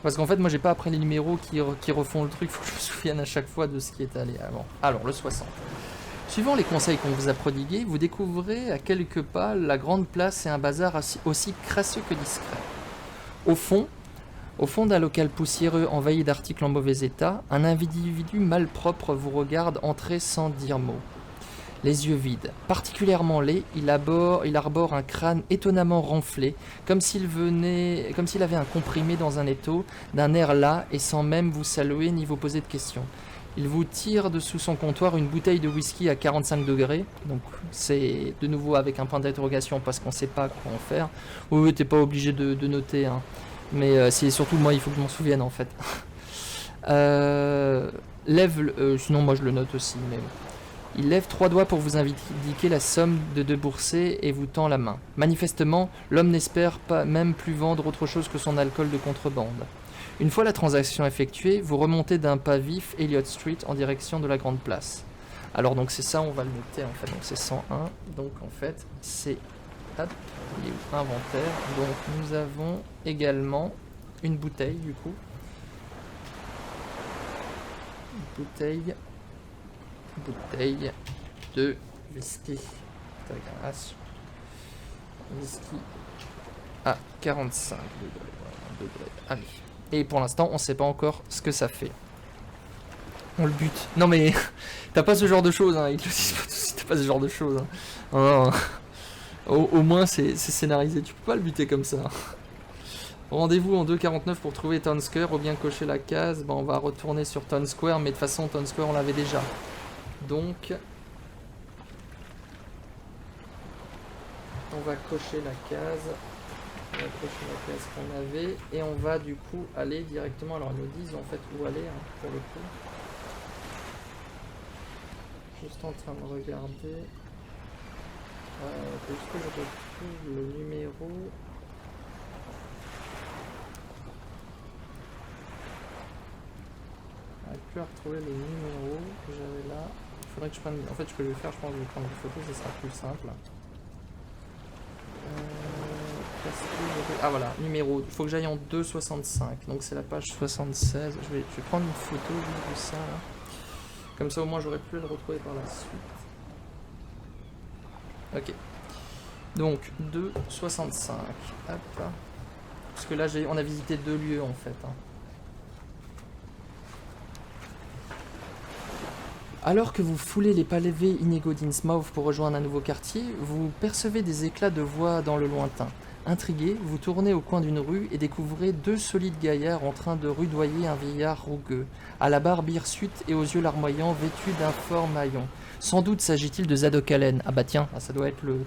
Parce qu'en fait, moi, j'ai pas appris les numéros qui refont le truc. Faut que je me souvienne à chaque fois de ce qui est allé avant. Alors, le 60. Suivant les conseils qu'on vous a prodigués, vous découvrez à quelques pas la grande place et un bazar aussi crasseux que discret. Au fond d'un local poussiéreux envahi d'articles en mauvais état, un individu malpropre vous regarde entrer sans dire mot. Les yeux vides, particulièrement laids, il arbore un crâne étonnamment renflé, comme s'il avait un comprimé dans un étau, d'un air las et sans même vous saluer ni vous poser de questions. Il vous tire de sous son comptoir une bouteille de whisky à 45 degrés, donc c'est de nouveau avec un point d'interrogation parce qu'on ne sait pas quoi en faire. Oui, t'es pas obligé de noter, hein. Mais c'est surtout moi, il faut que je m'en souvienne en fait. Sinon moi je le note aussi, mais... Il lève 3 doigts pour vous indiquer la somme de débourser et vous tend la main. Manifestement, l'homme n'espère pas même plus vendre autre chose que son alcool de contrebande. Une fois la transaction effectuée, vous remontez d'un pas vif Elliott Street en direction de la grande place. Alors donc c'est ça, on va le noter en fait, donc c'est 101, donc en fait c'est... Hop, il est où? Inventaire, donc nous avons également une bouteille du coup. Une bouteille de whisky. Whisky à 45 degrés. Allez. Et pour l'instant, on sait pas encore ce que ça fait. On le bute. Non mais, t'as pas ce genre de choses, hein. Ils te le disent pas tout de suite, t'as pas ce genre de choses. Hein. Non. Au moins, c'est scénarisé. Tu peux pas le buter comme ça. Rendez-vous en 2,49 pour trouver Town Square ou bien cocher la case. Ben, on va retourner sur Town Square, mais de toute façon, Town Square, on l'avait déjà. Donc, on va cocher la case. On va cocher la case qu'on avait. Et on va du coup aller directement. Alors, ils nous disent en fait où aller, hein, pour le coup. Juste en train de regarder. Est-ce que je retrouve le numéro? Je n'arrive plus à retrouver le numéro que j'avais là. Il faudrait que je prenne... En fait, ce que je vais faire, je pense que je vais prendre une photo, ce sera plus simple. Ah voilà, numéro. Il faut que j'aille en 2,65. Donc c'est la page 76. Je vais prendre une photo juste de ça là. Comme ça au moins j'aurai plus à le retrouver par la suite. Ok. Donc 2,65. Hop. Parce que là on a visité 2 lieux en fait. Hein. Alors que vous foulez les pavés inégaux d'Innsmouth pour rejoindre un nouveau quartier, vous percevez des éclats de voix dans le lointain. Intrigué, vous tournez au coin d'une rue et découvrez 2 solides gaillards en train de rudoyer un vieillard rougueux, à la barbe hirsute et aux yeux larmoyants, vêtu d'un fort maillot. Sans doute s'agit-il de Zadok Allen. Ah bah tiens, ça doit être le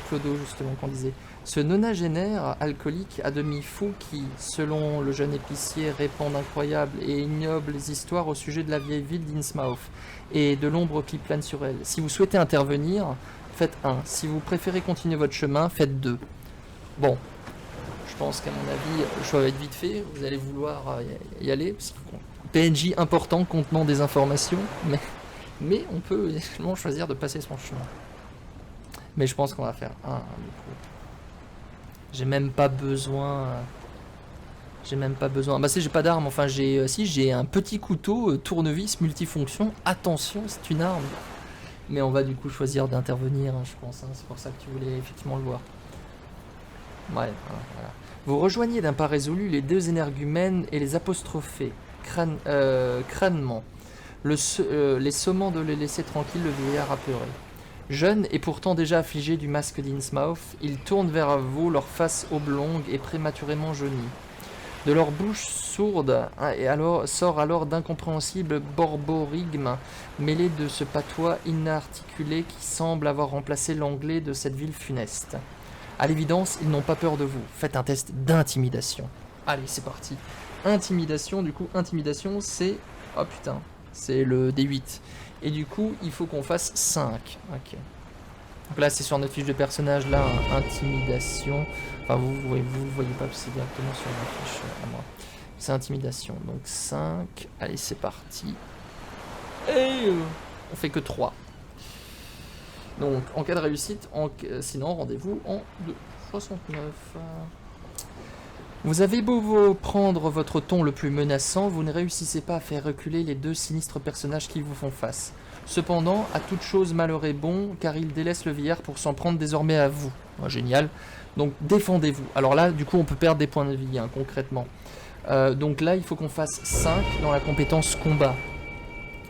clodo justement qu'on disait. Ce nonagénaire alcoolique à demi fou qui, selon le jeune épicier, répand d'incroyables et ignobles histoires au sujet de la vieille ville d'Innsmouth et de l'ombre qui plane sur elle. Si vous souhaitez intervenir, faites 1. Si vous préférez continuer votre chemin, faites 2. Bon, je pense qu'à mon avis, le choix va être vite fait. Vous allez vouloir y aller. Parce que, PNJ important contenant des informations, mais on peut également choisir de passer son chemin. Mais je pense qu'on va faire 1 du coup. J'ai même pas besoin... J'ai même pas besoin... Bah si j'ai pas d'arme, enfin j'ai... si j'ai un petit couteau tournevis multifonction. Attention, c'est une arme. Mais on va du coup choisir d'intervenir, hein, je pense. Hein. C'est pour ça que tu voulais effectivement le voir. Ouais, voilà. Vous rejoignez d'un pas résolu les deux énergumènes et les apostrophés, crânement, les sommant de les laisser tranquilles, le vieillard apeuré. Jeune et pourtant déjà affligé du masque d'Innsmouth, ils tournent vers vous, leur face oblongue et prématurément jaunie. De leur bouche sourde sort alors d'incompréhensibles borborigmes mêlés de ce patois inarticulé qui semble avoir remplacé l'anglais de cette ville funeste. À l'évidence, ils n'ont pas peur de vous. Faites un test d'intimidation. Allez, c'est parti. Intimidation, du coup, intimidation, c'est... Oh putain, c'est le D8. Et du coup, il faut qu'on fasse 5. Ok. Donc là, c'est sur notre fiche de personnage, là, intimidation. Enfin, vous le voyez pas, c'est directement sur ma fiche à moi. C'est intimidation. Donc 5. Allez, c'est parti. Et on fait que 3. Donc, en cas de réussite, sinon, rendez-vous en 69. Vous avez beau prendre votre ton le plus menaçant, vous ne réussissez pas à faire reculer les deux sinistres personnages qui vous font face. Cependant, à toute chose malheur est bon, car il délaisse le vieillard pour s'en prendre désormais à vous. Oh, génial. Donc, défendez-vous. Alors là, du coup, on peut perdre des points de vie, hein, concrètement. Donc là, il faut qu'on fasse 5 dans la compétence combat.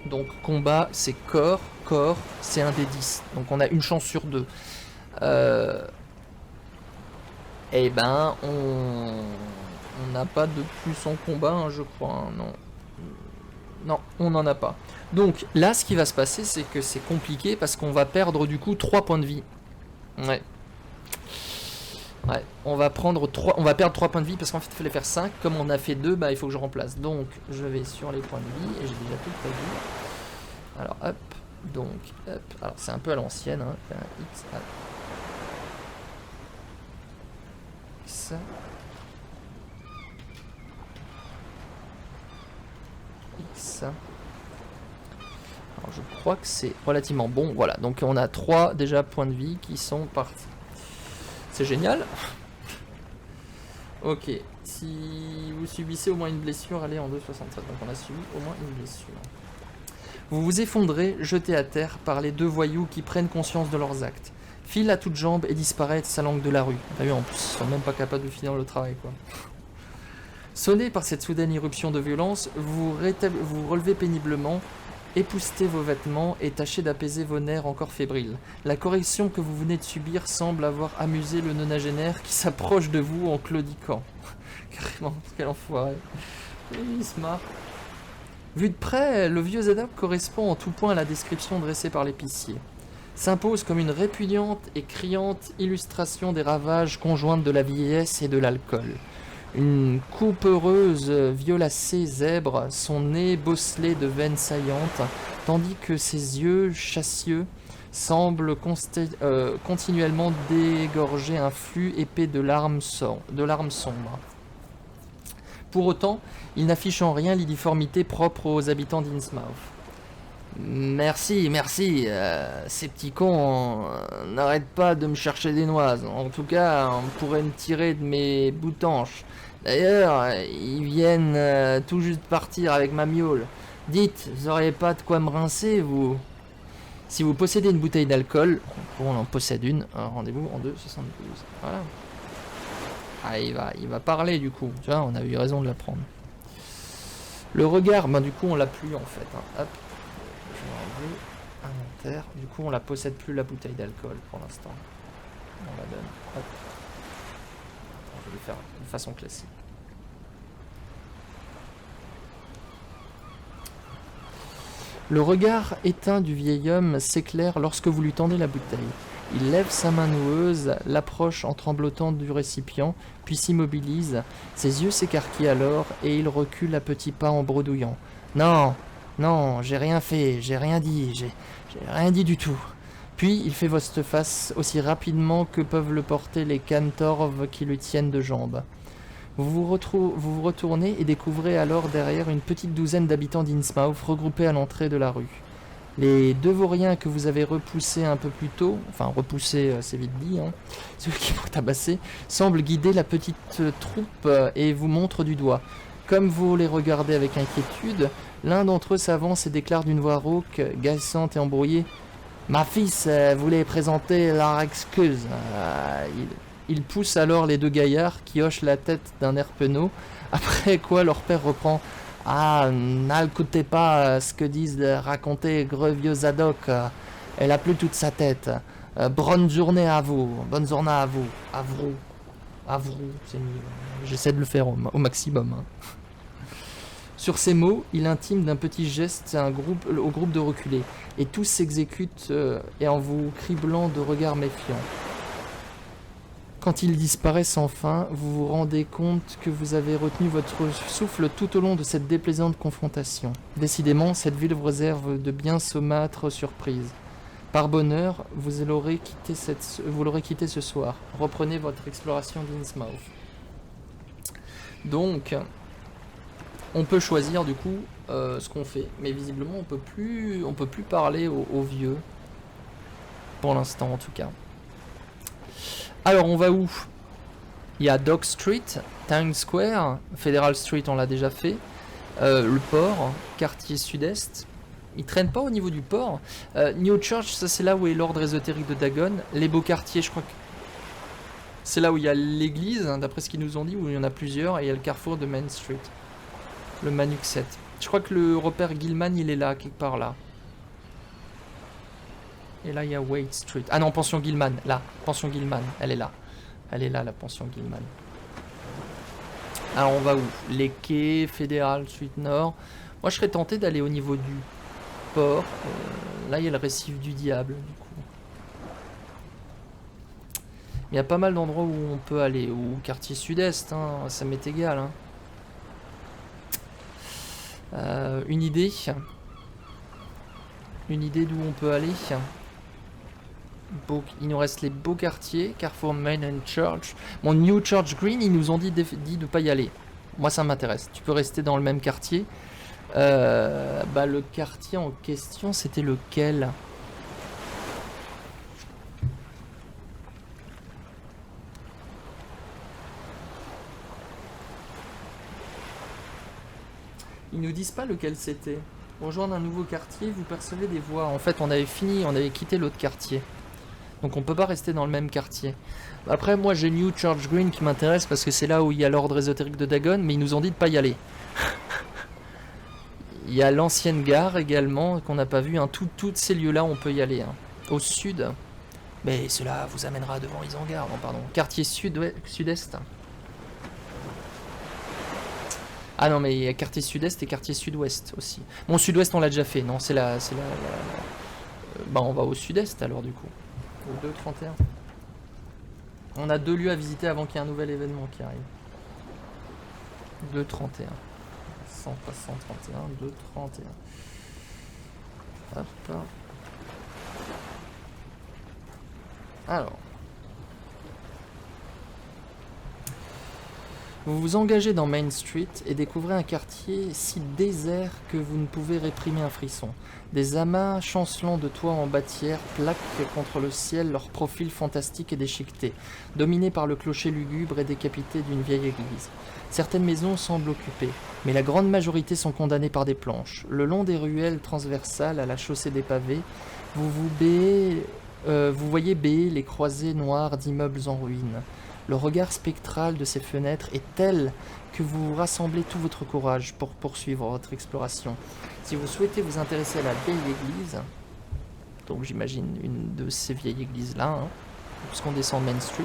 Donc, combat, c'est corps, c'est un des 10. Donc, on a une chance sur 2. Eh ben, on n'a pas de plus en combat, hein, je crois. Hein, non. Non, on n'en a pas. Donc, là, ce qui va se passer, c'est que c'est compliqué parce qu'on va perdre, du coup, 3 points de vie. Ouais. Ouais, on va perdre 3 points de vie parce qu'en fait, il fallait faire 5. Comme on a fait 2, bah, il faut que je remplace. Donc, je vais sur les points de vie et j'ai déjà tout prévu. Alors, hop. Donc, hop. Alors, c'est un peu à l'ancienne. Hein. X, hop. X. X. Alors, je crois que c'est relativement bon. Voilà, donc on a 3 déjà points de vie qui sont partis. C'est génial. Ok, si vous subissez au moins une blessure, allez en 2,67. Donc on a subi au moins une blessure. Vous vous effondrez, jeté à terre par les deux voyous qui prennent conscience de leurs actes. Filent à toutes jambes et disparaissent sa langue de la rue. T'as vu, en plus, ils sont même pas capables de finir le travail, quoi. Sonné par cette soudaine irruption de violence, vous relevez péniblement, époustez vos vêtements et tâchez d'apaiser vos nerfs encore fébriles. La correction que vous venez de subir semble avoir amusé le nonagénaire qui s'approche de vous en claudiquant. Carrément, quel enfoiré. Il se marre. Vu de près, le vieux Zadok correspond en tout point à la description dressée par l'épicier. S'impose comme une répugnante et criante illustration des ravages conjointes de la vieillesse et de l'alcool. Une coupereuse violacée zèbre, son nez bosselé de veines saillantes, tandis que ses yeux chassieux semblent continuellement dégorger un flux épais de larmes sombres. Pour autant, il n'affiche en rien l'uniformité propre aux habitants d'Innsmouth. Merci, ces petits cons n'arrêtent pas de me chercher des noises. En tout cas, on pourrait me tirer de mes boutanches. D'ailleurs, ils viennent tout juste partir avec ma miaule. Dites, vous auriez pas de quoi me rincer, vous? Si vous possédez une bouteille d'alcool, on en possède une, rendez-vous en 2,72. Voilà. Ah, il va parler du coup, tu vois, on a eu raison de la prendre. Le regard, ben du coup on l'a plus en fait. Hein. Hop, je vais enlever inventaire. Du coup on la possède plus la bouteille d'alcool pour l'instant. On la donne. Hop. Je vais le faire de façon classique. Le regard éteint du vieil homme s'éclaire lorsque vous lui tendez la bouteille. Il lève sa main noueuse, l'approche en tremblotant du récipient, puis s'immobilise. Ses yeux s'écarquillent alors et il recule à petits pas en bredouillant. Non, non, j'ai rien fait, j'ai rien dit, j'ai rien dit du tout. Puis il fait volte-face aussi rapidement que peuvent le porter les cantorves qui lui tiennent de jambes. Vous vous retournez et découvrez alors derrière une petite douzaine d'habitants d'Innsmouth regroupés à l'entrée de la rue. Les deux vauriens que vous avez repoussés un peu plus tôt, enfin repoussés c'est vite dit, hein, ceux qui vont tabasser, semblent guider la petite troupe et vous montrent du doigt. Comme vous les regardez avec inquiétude, l'un d'entre eux s'avance et déclare d'une voix rauque, agaçante et embrouillée: « Ma fils voulait présenter leur excuse. » Il pousse alors les deux gaillards qui hochent la tête d'un air penaud, après quoi leur père reprend: « Ah, n'écoutez pas ce que disent raconter Grevieux Zadok, elle a plus toute sa tête. Bonne journée à vous, bonne journée à vous, à vous, c'est mieux. J'essaie de le faire au maximum. Hein. » Sur ces mots, il intime d'un petit geste au groupe de reculer, et tous s'exécutent et en vous criblant de regards méfiants. Quand ils disparaissent enfin, vous vous rendez compte que vous avez retenu votre souffle tout au long de cette déplaisante confrontation. Décidément, cette ville vous réserve de bien saumâtres surprises. Par bonheur, vous l'aurez quitté ce soir. Reprenez votre exploration d'Innsmouth. Donc, on peut choisir du coup ce qu'on fait, mais visiblement on peut plus parler aux vieux, pour l'instant en tout cas. Alors on va où? Il y a Dock Street, Times Square, Federal Street on l'a déjà fait, le port, quartier sud-est. Ils traînent pas au niveau du port. New Church, ça c'est là où est l'ordre ésotérique de Dagon. Les beaux quartiers, je crois que c'est là où il y a l'église, hein, d'après ce qu'ils nous ont dit, où il y en a plusieurs, et il y a le carrefour de Main Street. Le Manuxet. Je crois que le repère Gilman, il est là, quelque part là. Et là, il y a Wade Street. Ah non, pension Gilman, là. Pension Gilman, elle est là. Elle est là, la pension Gilman. Alors, on va où? Les quais, Federal Street Nord. Moi, je serais tenté d'aller au niveau du port. Là, il y a le récif du diable, du coup. Il y a pas mal d'endroits où on peut aller. Ou quartier sud-est, hein, ça m'est égal. Hein. Une idée d'où on peut aller. Il nous reste les beaux quartiers, Carrefour Main and Church. Bon, New Church Green, ils nous ont dit de pas y aller. Moi, ça m'intéresse. Tu peux rester dans le même quartier. Le quartier en question, c'était lequel? Ils nous disent pas lequel c'était. Pour rejoindre un nouveau quartier, vous percevez des voix. En fait, on avait quitté l'autre quartier. Donc on peut pas rester dans le même quartier. Après, moi j'ai New Church Green qui m'intéresse parce que c'est là où il y a l'ordre ésotérique de Dagon, mais ils nous ont dit de pas y aller. Il y a l'ancienne gare également qu'on n'a pas vu. Hein. Tous ces lieux-là, on peut y aller. Hein. Au sud, mais cela vous amènera devant Isengard. Non, pardon. Quartier sud-est. Ah non, mais il y a quartier sud-est et quartier sud-ouest aussi. Bon, sud-ouest, on l'a déjà fait. Non, c'est la... on va au sud-est alors du coup. Au 2-31. On a 2 lieux à visiter avant qu'il y ait un nouvel événement qui arrive. 2-31. 131, 2-31. Hop, hop. Alors. Vous vous engagez dans Main Street et découvrez un quartier si désert que vous ne pouvez réprimer un frisson. Des amas chancelants de toits en bâtière plaquent contre le ciel leur profil fantastique et déchiqueté, dominés par le clocher lugubre et décapité d'une vieille église. Certaines maisons semblent occupées, mais la grande majorité sont condamnées par des planches. Le long des ruelles transversales à la chaussée des pavés, vous voyez béer les croisées noires d'immeubles en ruine. Le regard spectral de ces fenêtres est tel que vous rassemblez tout votre courage pour poursuivre votre exploration. Si vous souhaitez vous intéresser à la vieille église, donc j'imagine une de ces vieilles églises-là, hein, puisqu'on descend Main Street,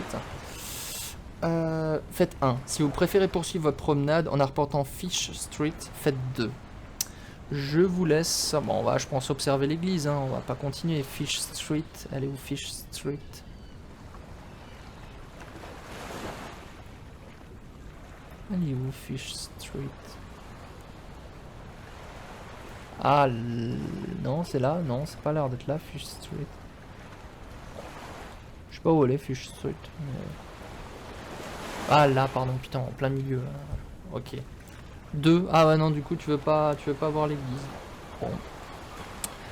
faites 1. Si vous préférez poursuivre votre promenade en arpentant Fish Street, faites 2. Je vous laisse... Bon, on va, je pense, observer l'église, hein, on va pas continuer. Fish Street, elle est où Fish Street? Elle est où Fish Street? Ah, non, c'est là. Non, c'est pas l'air d'être là, Fish Street. Je sais pas où elle est, Fish Street. Mais... Ah, là, pardon, putain, en plein milieu. Ok. 2. Ah ouais, non, du coup, tu veux pas voir l'église. Bon.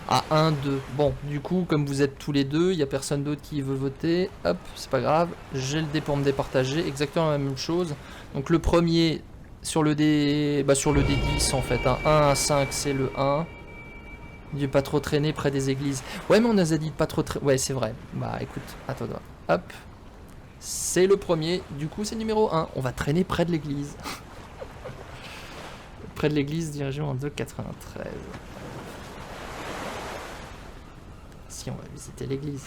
Ah, 1, 2. Bon, du coup, comme vous êtes tous les deux, il n'y a personne d'autre qui veut voter. Hop, c'est pas grave. J'ai le dé pour me départager. Exactement la même chose. Donc le premier sur le dé, sur le dé 10 en fait. Un 1 à 5, c'est le 1. De pas trop traîner près des églises. Ouais, mais on nous a dit de pas trop traîner. Ouais, c'est vrai. Bah écoute, attends. Hop. C'est le premier. Du coup, c'est numéro 1. On va traîner près de l'église. Près de l'église, dirigée en 2,93. Si, on va visiter l'église.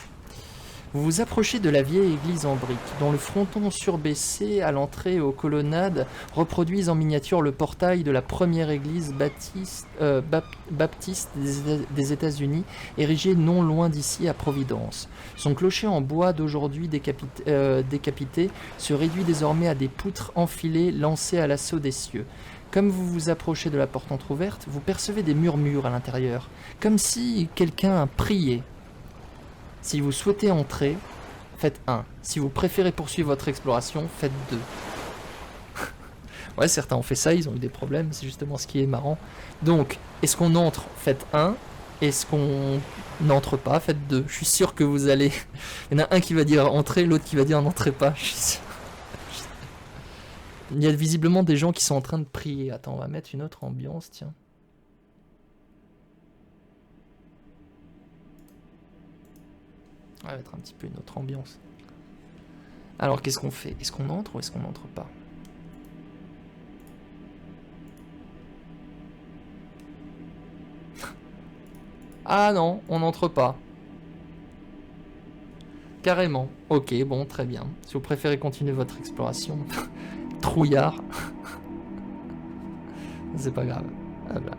Vous vous approchez de la vieille église en briques, dont le fronton surbaissé à l'entrée et aux colonnades reproduisent en miniature le portail de la première église baptiste des États-Unis, érigée non loin d'ici à Providence. Son clocher en bois d'aujourd'hui décapité se réduit désormais à des poutres enfilées lancées à l'assaut des cieux. Comme vous vous approchez de la porte entr'ouverte, vous percevez des murmures à l'intérieur, comme si quelqu'un priait. Si vous souhaitez entrer, faites 1. Si vous préférez poursuivre votre exploration, faites 2. Ouais, certains ont fait ça, ils ont eu des problèmes, c'est justement ce qui est marrant. Donc, est-ce qu'on entre? Faites 1. Est-ce qu'on n'entre pas? Faites 2. Je suis sûr que vous allez... Il y en a un qui va dire entrer, l'autre qui va dire n'entrez pas. Je suis sûr. Il y a visiblement des gens qui sont en train de prier. Attends, on va mettre une autre ambiance, tiens. On va mettre un petit peu une autre ambiance. Alors, qu'est-ce qu'on fait? Est-ce qu'on entre ou est-ce qu'on n'entre pas? Ah non, on n'entre pas. Carrément. Ok, bon, très bien. Si vous préférez continuer votre exploration... Trouillard. C'est pas grave. Voilà.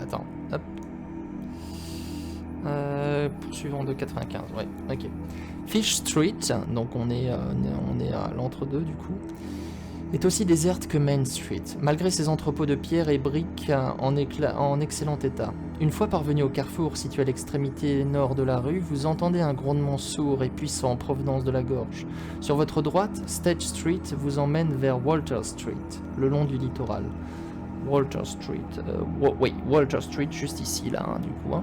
Attends, hop. Poursuivant de 95, ouais, ok. Fish Street, donc on est à l'entre-deux du coup, est aussi déserte que Main Street, malgré ses entrepôts de pierre et briques en excellent état. Une fois parvenu au carrefour situé à l'extrémité nord de la rue, vous entendez un grondement sourd et puissant en provenance de la gorge. Sur votre droite, State Street vous emmène vers Walter Street, le long du littoral. Walter Street, oui, Walter Street, juste ici, là, hein, du coup. Hein.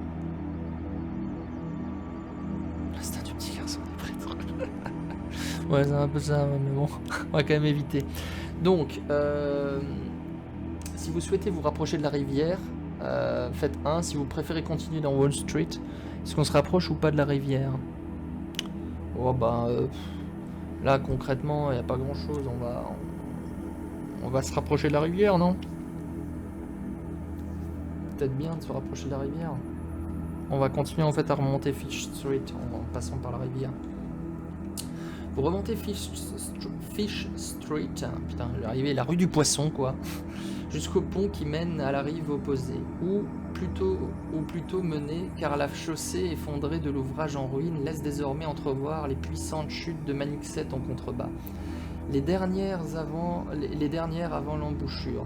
C'est un du petit garçon des prêtres. Ouais, c'est un peu ça, mais bon, on va quand même éviter. Donc, si vous souhaitez vous rapprocher de la rivière, faites 1. Si vous préférez continuer dans Wall Street, est-ce qu'on se rapproche ou pas de la rivière? Oh bah, là concrètement, il n'y a pas grand chose. On va se rapprocher de la rivière, non? Peut-être bien de se rapprocher de la rivière. On va continuer en fait à remonter Fish Street en passant par la rivière. Vous remontez Fish Street, putain, j'arrivais la rue du Poisson quoi, jusqu'au pont qui mène à la rive opposée, ou plutôt mené, car la chaussée effondrée de l'ouvrage en ruine laisse désormais entrevoir les puissantes chutes de Manixet en contrebas, les dernières avant l'embouchure.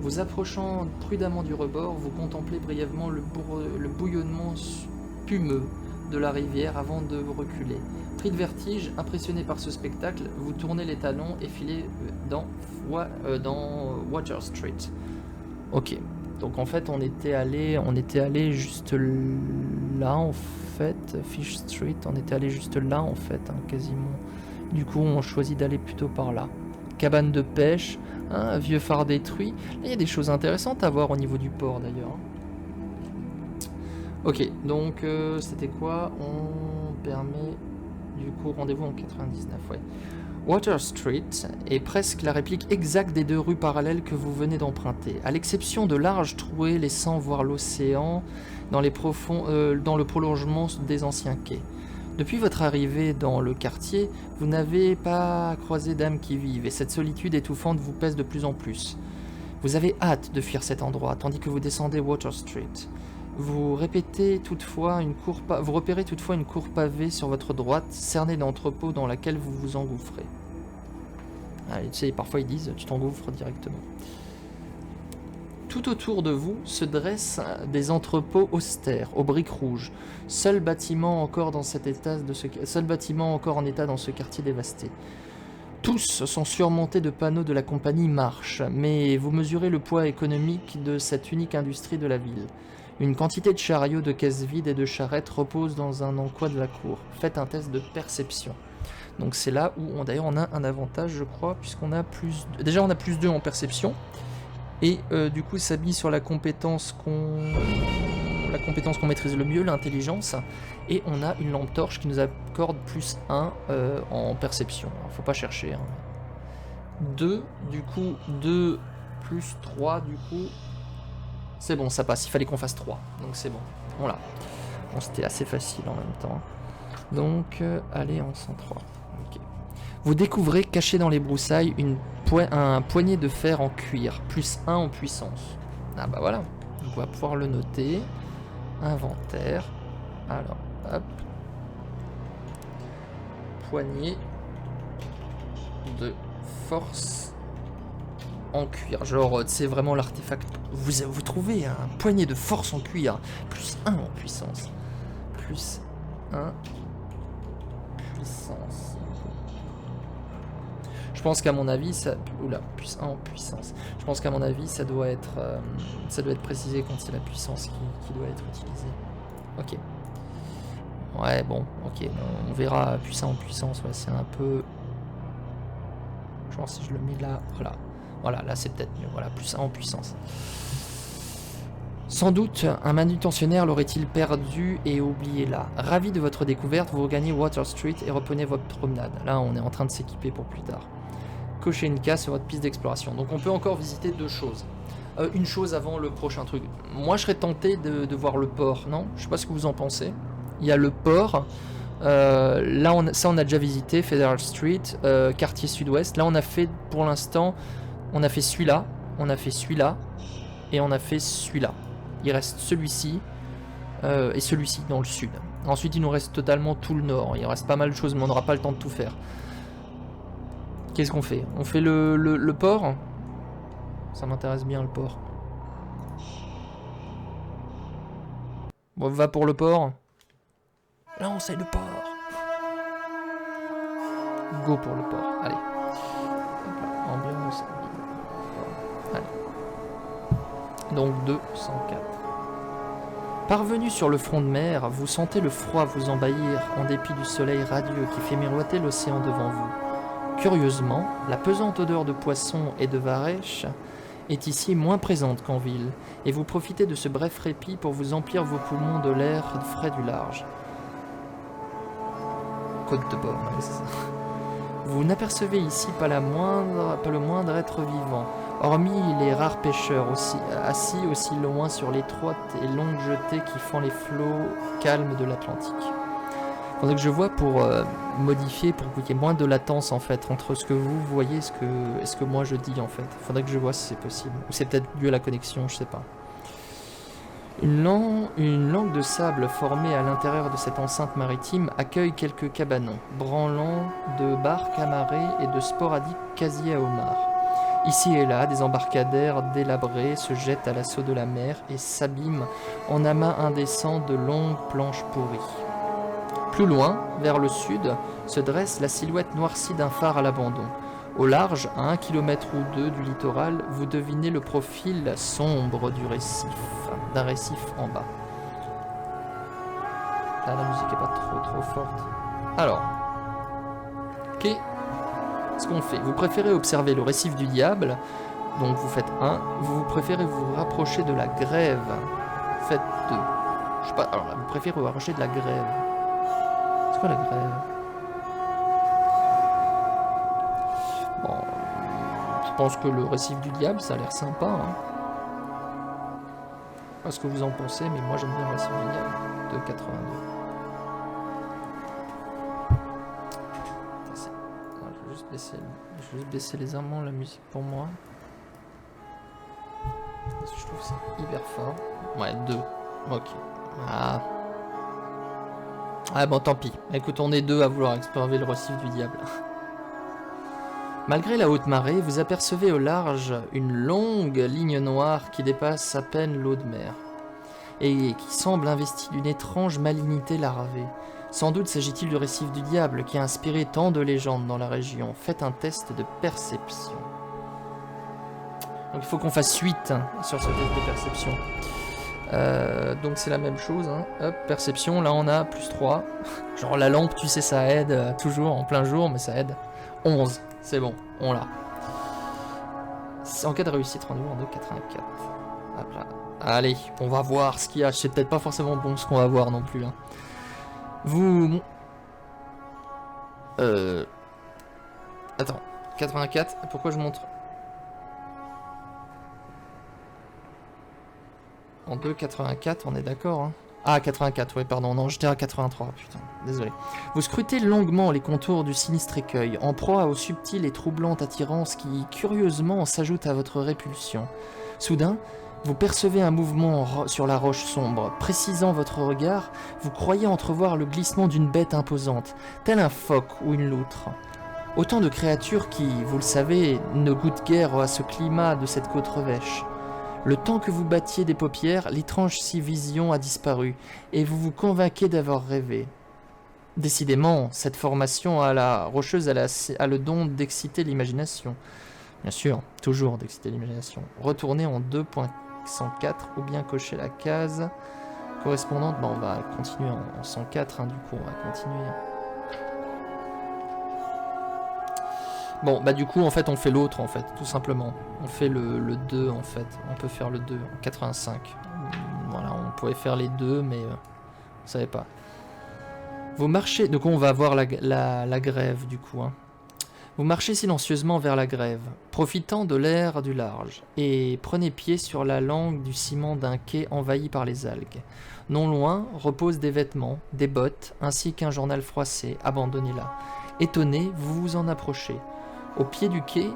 Vous approchant prudemment du rebord, vous contemplez brièvement le bouillonnement spumeux de la rivière avant de reculer. Pris de vertige, impressionné par ce spectacle, vous tournez les talons et filez dans Water Street. Ok, donc en fait on était allé juste là en fait, Fish Street, on était allé juste là en fait, hein, quasiment. Du coup on choisit d'aller plutôt par là. Cabane de pêche, hein, un vieux phare détruit. Là il y a des choses intéressantes à voir au niveau du port d'ailleurs. Ok, donc c'était quoi? On permet du coup rendez-vous en 99, ouais. Water Street est presque la réplique exacte des deux rues parallèles que vous venez d'emprunter, à l'exception de larges trouées laissant voir l'océan dans le prolongement des anciens quais. Depuis votre arrivée dans le quartier, vous n'avez pas croisé d'âmes qui vivent, et cette solitude étouffante vous pèse de plus en plus. Vous avez hâte de fuir cet endroit, tandis que vous descendez Water Street. Vous repérez toutefois une cour pavée sur votre droite, cernée d'entrepôts dans laquelle vous vous engouffrez. Allez, tu sais, parfois ils disent tu t'engouffres directement. Tout autour de vous se dressent des entrepôts austères, aux briques rouges, seul bâtiment encore en état dans ce quartier dévasté. Tous sont surmontés de panneaux de la compagnie Marche, mais vous mesurez le poids économique de cette unique industrie de la ville. Une quantité de chariots, de caisses vides et de charrettes repose dans un encoin de la cour. Faites un test de perception. Donc c'est là où, d'ailleurs, on a un avantage, je crois, puisqu'on a plus... Déjà, on a plus 2 en perception. Et du coup, ça mise sur la compétence qu'on maîtrise le mieux, l'intelligence. Et on a une lampe torche qui nous accorde plus 1 en perception. Alors, faut pas chercher. Hein. 2, du coup, 2 plus 3, du coup... C'est bon, ça passe. Il fallait qu'on fasse 3. Donc c'est bon. Voilà. Bon, c'était assez facile en même temps. Donc, allez, on s'en 3. Ok. Vous découvrez, caché dans les broussailles, un poignet de fer en cuir, plus 1 en puissance. Ah bah voilà. Donc on va pouvoir le noter. Inventaire. Alors, hop. Poignée de force en cuir. Genre, c'est vraiment l'artefact. Vous trouvez un poignet de force en cuir, plus 1 en puissance. Plus 1 puissance. Je pense qu'à mon avis, ça... Oula, plus 1 en puissance. Je pense qu'à mon avis, ça doit être précisé quand c'est la puissance qui doit être utilisée. Ok. Ouais, bon, ok. On verra plus 1 en puissance. Ouais, c'est un peu... Genre si je le mets là, voilà. Voilà, là c'est peut-être mieux. Voilà, plus 1 en puissance. Sans doute, un manutentionnaire l'aurait-il perdu et oublié là. Ravi de votre découverte, vous regagnez Water Street et reprenez votre promenade. Là, on est en train de s'équiper pour plus tard. Cochez une case sur votre piste d'exploration. Donc on peut encore visiter 2 choses. Une chose avant le prochain truc. Moi, je serais tenté de voir le port, non? Je sais pas ce que vous en pensez. Il y a le port. Là, ça, on a déjà visité. Federal Street, quartier sud-ouest. Là, on a fait, pour l'instant, on a fait celui-là. On a fait celui-là. Et on a fait celui-là. Il reste celui-ci. Et celui-ci, dans le sud. Ensuite, il nous reste totalement tout le nord. Il reste pas mal de choses, mais on n'aura pas le temps de tout faire. Qu'est-ce qu'on fait? On fait le port? Ça m'intéresse bien, le port. Bon, on va pour le port. Là, on sait le port. Go pour le port. Allez. Ambiance. Allez. Donc 204. Parvenu sur le front de mer, vous sentez le froid vous envahir en dépit du soleil radieux qui fait miroiter l'océan devant vous. Curieusement, la pesante odeur de poisson et de varech est ici moins présente qu'en ville, et vous profitez de ce bref répit pour vous emplir vos poumons de l'air frais du large. Côte de Baume, c'est ça. Vous n'apercevez ici pas le moindre être vivant, hormis les rares pêcheurs assis aussi loin sur l'étroite et longue jetée qui font les flots calmes de l'Atlantique. Faudrait que je vois pour modifier, pour qu'il y ait moins de latence en fait entre ce que vous voyez et ce que moi je dis en fait. Faudrait que je vois si c'est possible. Ou c'est peut-être dû à la connexion, je sais pas. Une langue de sable formée à l'intérieur de cette enceinte maritime accueille quelques cabanons, branlants de barques amarrées et de sporadiques casiers à homards. Ici et là, des embarcadères délabrés se jettent à l'assaut de la mer et s'abîment en amas indécents de longues planches pourries. Plus loin, vers le sud, se dresse la silhouette noircie d'un phare à l'abandon. Au large, à 1 km ou 2 du littoral, vous devinez le profil sombre d'un récif en bas. Là, la musique n'est pas trop forte. Alors, qu'est-ce qu'on fait? Vous préférez observer le récif du diable, donc vous faites 1. Vous préférez vous rapprocher de la grève, faites 2. Je sais pas, alors là, vous préférez vous rapprocher de la grève. C'est quoi la grève? Bon, je pense que le récif du diable, ça a l'air sympa. Hein. Je sais pas ce que vous en pensez, mais moi j'aime bien le récif du diable de 82. Je vais juste baisser légèrement la musique pour moi. Parce que je trouve ça hyper fort. Ouais, 2. Ok. Ah bon, tant pis. Écoute, on est 2 à vouloir explorer le récif du diable. Malgré la haute marée, vous apercevez au large une longue ligne noire qui dépasse à peine l'eau de mer et qui semble investie d'une étrange malignité larvée. Sans doute s'agit-il du récif du diable qui a inspiré tant de légendes dans la région. Faites un test de perception. Donc il faut qu'on fasse 8 sur ce test de perception. Donc c'est la même chose. Hein. Hop, perception, là on a plus 3. Genre la lampe, tu sais, ça aide toujours en plein jour, mais ça aide. 11, c'est bon, on l'a. En cas de réussite, rendez-vous en 2,84. Hop là. Allez, on va voir ce qu'il y a. C'est peut-être pas forcément bon ce qu'on va voir non plus. Hein. Vous... Attends, 84, pourquoi je montre en 2,84, on est d'accord hein. Ah, 84, oui, pardon, non, j'étais à 83, putain, désolé. Vous scrutez longuement les contours du sinistre écueil, en proie aux subtiles et troublantes attirances qui, curieusement, s'ajoutent à votre répulsion. Soudain, vous percevez un mouvement sur la roche sombre. Précisant votre regard, vous croyez entrevoir le glissement d'une bête imposante, tel un phoque ou une loutre. Autant de créatures qui, vous le savez, ne goûtent guère à ce climat de cette côte revêche. Le temps que vous battiez des paupières, l'étrange vision a disparu, et vous vous convainquez d'avoir rêvé. Décidément, cette formation à la rocheuse a le don d'exciter l'imagination. Bien sûr, toujours d'exciter l'imagination. Retournez en 2.104 ou bien cocher la case correspondante. Bon, on va continuer en 104, hein, du coup, on va continuer. Bon, bah du coup, en fait, on fait l'autre, en fait, tout simplement. On fait le 2, en fait. On peut faire le 2 en 85. Voilà, on pourrait faire les deux, mais on savait pas. Vous marchez... Donc on va voir la grève, du coup. Hein. Vous marchez silencieusement vers la grève, profitant de l'air du large, et prenez pied sur la langue du ciment d'un quai envahi par les algues. Non loin reposent des vêtements, des bottes, ainsi qu'un journal froissé, abandonné là. Étonné, vous vous en approchez. Au pied du quai,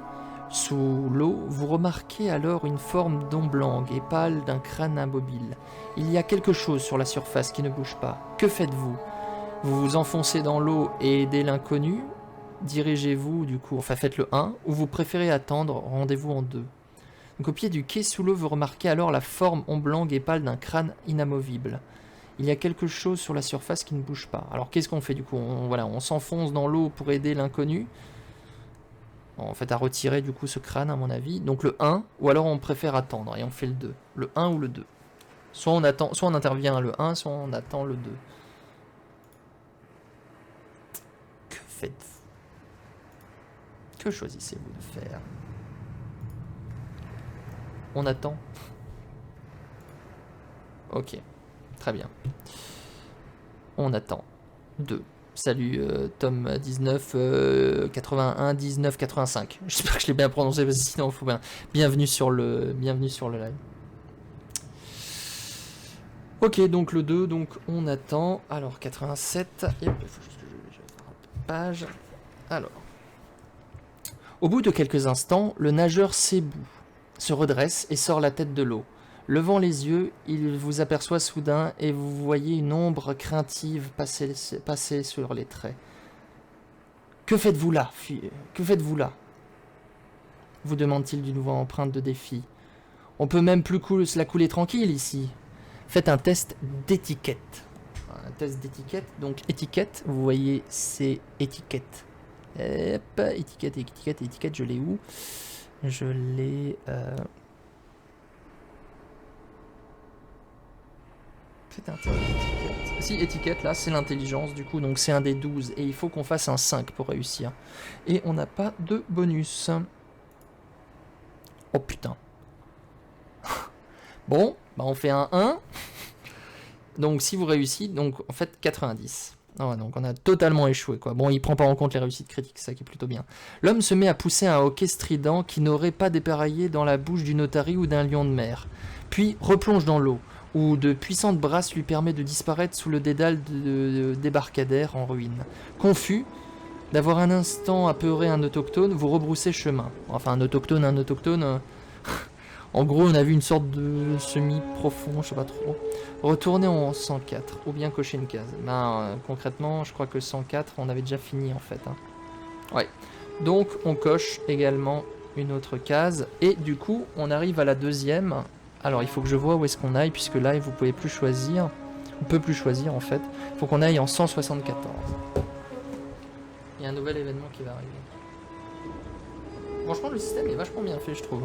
sous l'eau, vous remarquez alors une forme d'omblangue et pâle d'un crâne immobile. Il y a quelque chose sur la surface qui ne bouge pas. Que faites-vous? Vous vous enfoncez dans l'eau et aidez l'inconnu? Dirigez-vous, du coup, enfin faites le 1, ou vous préférez attendre, rendez-vous en 2. Donc au pied du quai, sous l'eau, vous remarquez alors la forme omblangue et pâle d'un crâne inamovible. Il y a quelque chose sur la surface qui ne bouge pas. Alors qu'est-ce qu'on fait du coup? Voilà, on s'enfonce dans l'eau pour aider l'inconnu. En fait, à retirer du coup ce crâne à mon avis. Donc le 1, ou alors on préfère attendre et on fait le 2. Le 1 ou le 2. Soit on attend, soit on intervient le 1, soit on attend le 2. Que faites-vous? Que choisissez-vous de faire? On attend. Ok, très bien. On attend. 2. Salut Tom 19 81 19 85. J'espère que je l'ai bien prononcé parce que sinon il faut bien. Bienvenue sur le live. Ok, donc le 2, donc on attend. Alors 87. Et il faut juste que je page. Alors. Au bout de quelques instants, le nageur s'ébout, se redresse et sort la tête de l'eau. Levant les yeux, il vous aperçoit soudain et vous voyez une ombre craintive passer sur les traits. « Que faites-vous là, que faites-vous là ?» vous demande-t-il d'une voix empreinte de défi. « On peut même plus la couler tranquille ici. Faites un test d'étiquette. » Un test d'étiquette, donc étiquette, vous voyez c'est étiquette. Hop, étiquette, je l'ai où? Je l'ai... C'est un test d'étiquette. Si, étiquette, là, c'est l'intelligence, du coup, donc c'est un des 12. Et il faut qu'on fasse un 5 pour réussir. Et on n'a pas de bonus. Oh putain. Bon, bah on fait un 1. Donc si vous réussissez, donc en fait 90. Oh, donc on a totalement échoué, quoi. Bon, il prend pas en compte les réussites critiques, c'est ça qui est plutôt bien. L'homme se met à pousser un hoquet strident qui n'aurait pas dépareillé dans la bouche d'une otarie ou d'un lion de mer. Puis replonge dans l'eau, où de puissantes brasses lui permettent de disparaître sous le dédale de débarcadère en ruine. Confus d'avoir un instant apeuré un autochtone, vous rebroussez chemin. Enfin, un autochtone... En gros, on a vu une sorte de semi-profond, je sais pas trop. Retournez en 104, ou bien cocher une case. Ben, concrètement, je crois que 104, on avait déjà fini en fait. Hein. Ouais. Donc, on coche également une autre case. Et du coup, on arrive à la deuxième. Alors, il faut que je vois où est-ce qu'on aille, puisque là, vous pouvez plus choisir. On peut plus choisir en fait. Faut qu'on aille en 174. Il y a un nouvel événement qui va arriver. Franchement, le système est vachement bien fait, je trouve.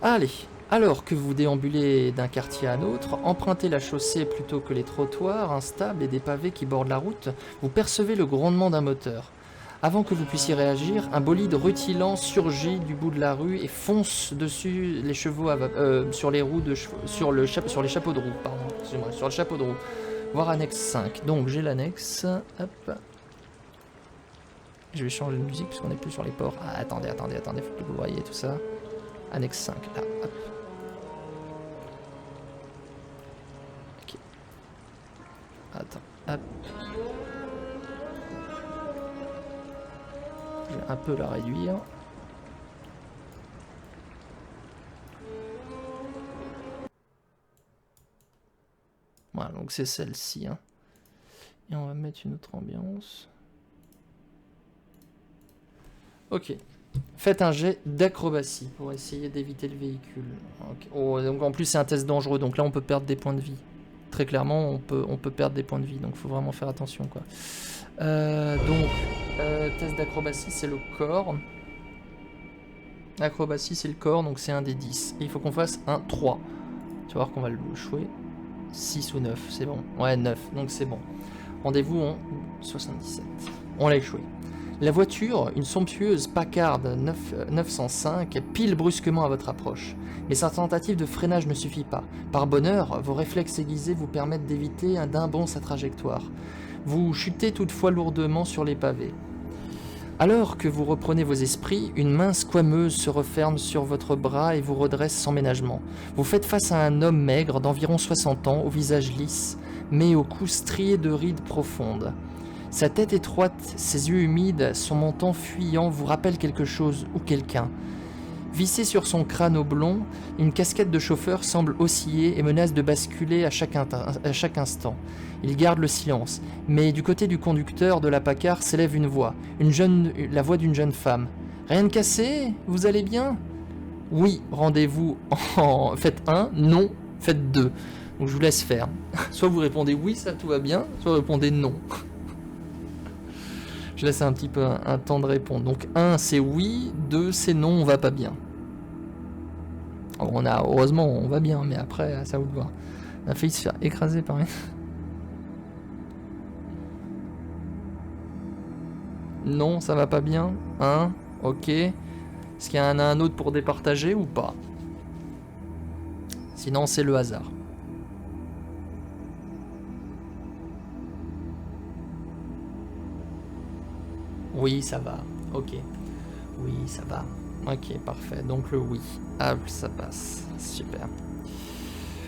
Allez, alors que vous déambulez d'un quartier à un autre, empruntez la chaussée plutôt que les trottoirs instables et des pavés qui bordent la route, vous percevez le grondement d'un moteur. Avant que vous puissiez réagir, un bolide rutilant surgit du bout de la rue et fonce dessus les chevaux sur les roues de sur les chapeaux de roue, pardon, excusez-moi, sur le chapeau de roue. Voir annexe 5. Donc j'ai l'annexe. Hop. Je vais changer de musique puisqu'on n'est plus sur les ports. Ah, attendez, faut que vous voyez tout ça. Annexe 5, là, hop. Ok. Attends, hop. Je vais un peu la réduire. Voilà, donc c'est celle-ci. Hein. Et on va mettre une autre ambiance. Ok. Faites un jet d'acrobatie pour essayer d'éviter le véhicule. Okay. Oh, donc en plus c'est un test dangereux, donc là on peut perdre des points de vie. Très clairement on peut perdre des points de vie, donc il faut vraiment faire attention quoi. Test d'acrobatie c'est le corps. Acrobatie c'est le corps, donc c'est un des 10. Et il faut qu'on fasse un 3. Tu vas voir qu'on va le échouer. 6 ou 9, c'est bon. Ouais 9, donc c'est bon. Rendez-vous en 77. On l'a échoué. La voiture, une somptueuse Packard 905, pile brusquement à votre approche. Mais sa tentative de freinage ne suffit pas. Par bonheur, vos réflexes aiguisés vous permettent d'éviter d'un bond sa trajectoire. Vous chutez toutefois lourdement sur les pavés. Alors que vous reprenez vos esprits, une main squameuse se referme sur votre bras et vous redresse sans ménagement. Vous faites face à un homme maigre d'environ 60 ans, au visage lisse, mais au cou strié de rides profondes. Sa tête étroite, ses yeux humides, son menton fuyant vous rappellent quelque chose ou quelqu'un. Vissé sur son crâne oblong, une casquette de chauffeur semble osciller et menace de basculer à chaque instant. Il garde le silence, mais du côté du conducteur de la Packard s'élève une voix, la voix d'une jeune femme. « Rien de cassé? Vous allez bien ?»« Oui, rendez-vous en... Faites 1, non, faites 2. » Donc je vous laisse faire. Soit vous répondez « oui, ça tout va bien », soit vous répondez « non ». Je laisse un petit peu un temps de répondre. Donc 1 c'est oui, 2 c'est non, on va pas bien. Alors, heureusement on va bien, mais après ça vous de voir. On a failli se faire écraser par une... Non, ça va pas bien. 1, ok. Est-ce qu'il y en a un autre pour départager ou pas? Sinon c'est le hasard. Oui, ça va. Ok. Oui, ça va. Ok, parfait. Donc le oui. Ah, ça passe. Super.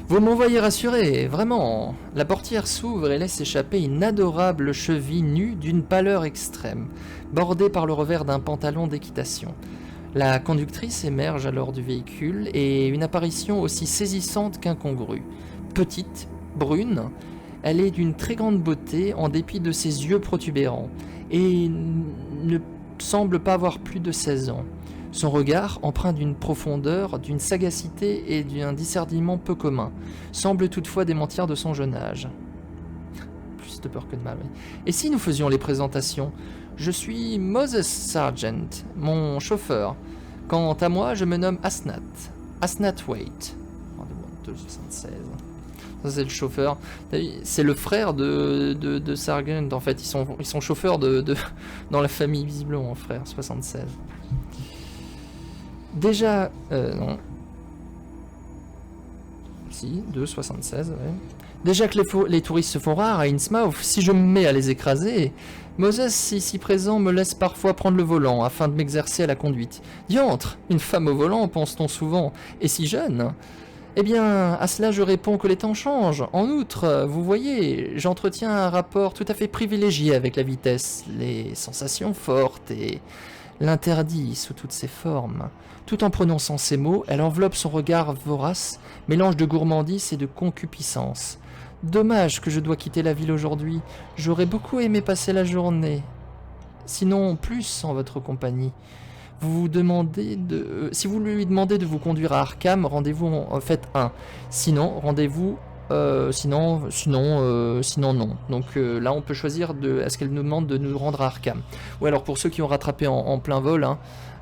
Vous m'envoyez rassuré, vraiment. La portière s'ouvre et laisse échapper une adorable cheville nue d'une pâleur extrême, bordée par le revers d'un pantalon d'équitation. La conductrice émerge alors du véhicule et une apparition aussi saisissante qu'incongrue. Petite, brune, elle est d'une très grande beauté en dépit de ses yeux protubérants et ne semble pas avoir plus de 16 ans. Son regard, empreint d'une profondeur, d'une sagacité et d'un discernement peu commun, semble toutefois démentir de son jeune âge. Plus de peur que de mal, oui. Et si nous faisions les présentations? Je suis Moses Sargent, mon chauffeur. Quant à moi, je me nomme Asnat. Asnat Waite. Rendez-vous 276. Ça, c'est le chauffeur. C'est le frère de Sargent, en fait. Ils sont chauffeurs dans la famille, visiblement, frère, 76. Déjà... non. Si, 276, ouais. Déjà que les touristes se font rares à Innsmouth, si je me mets à les écraser... Moses, ici présent, me laisse parfois prendre le volant, afin de m'exercer à la conduite. Diantre, une femme au volant, pense-t-on souvent, et si jeune? Eh bien, à cela je réponds que les temps changent. En outre, vous voyez, j'entretiens un rapport tout à fait privilégié avec la vitesse, les sensations fortes et l'interdit sous toutes ses formes. Tout en prononçant ces mots, elle enveloppe son regard vorace, mélange de gourmandise et de concupiscence. Dommage que je dois quitter la ville aujourd'hui. J'aurais beaucoup aimé passer la journée. Sinon, plus en votre compagnie. Si vous lui demandez de vous conduire à Arkham, rendez-vous faites 1. Sinon, rendez-vous Sinon non. Donc là, on peut choisir est-ce qu'elle nous demande de nous rendre à Arkham. Ou alors pour ceux qui ont rattrapé en plein vol, hein,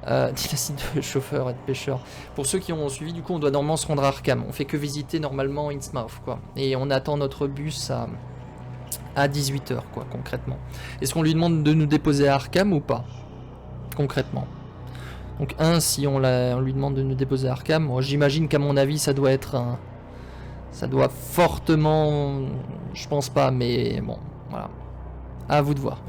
dynastie de chauffeurs et de pêcheurs. Pour ceux qui ont suivi, du coup, on doit normalement se rendre à Arkham. On fait que visiter normalement Innsmouth, quoi. Et on attend notre bus à 18h, quoi, concrètement. Est-ce qu'on lui demande de nous déposer à Arkham ou pas, concrètement? Donc si on lui demande de nous déposer à Arkham, moi j'imagine qu'à mon avis ça doit être un... Ça doit fortement... Je pense pas, mais bon, voilà. À vous de voir.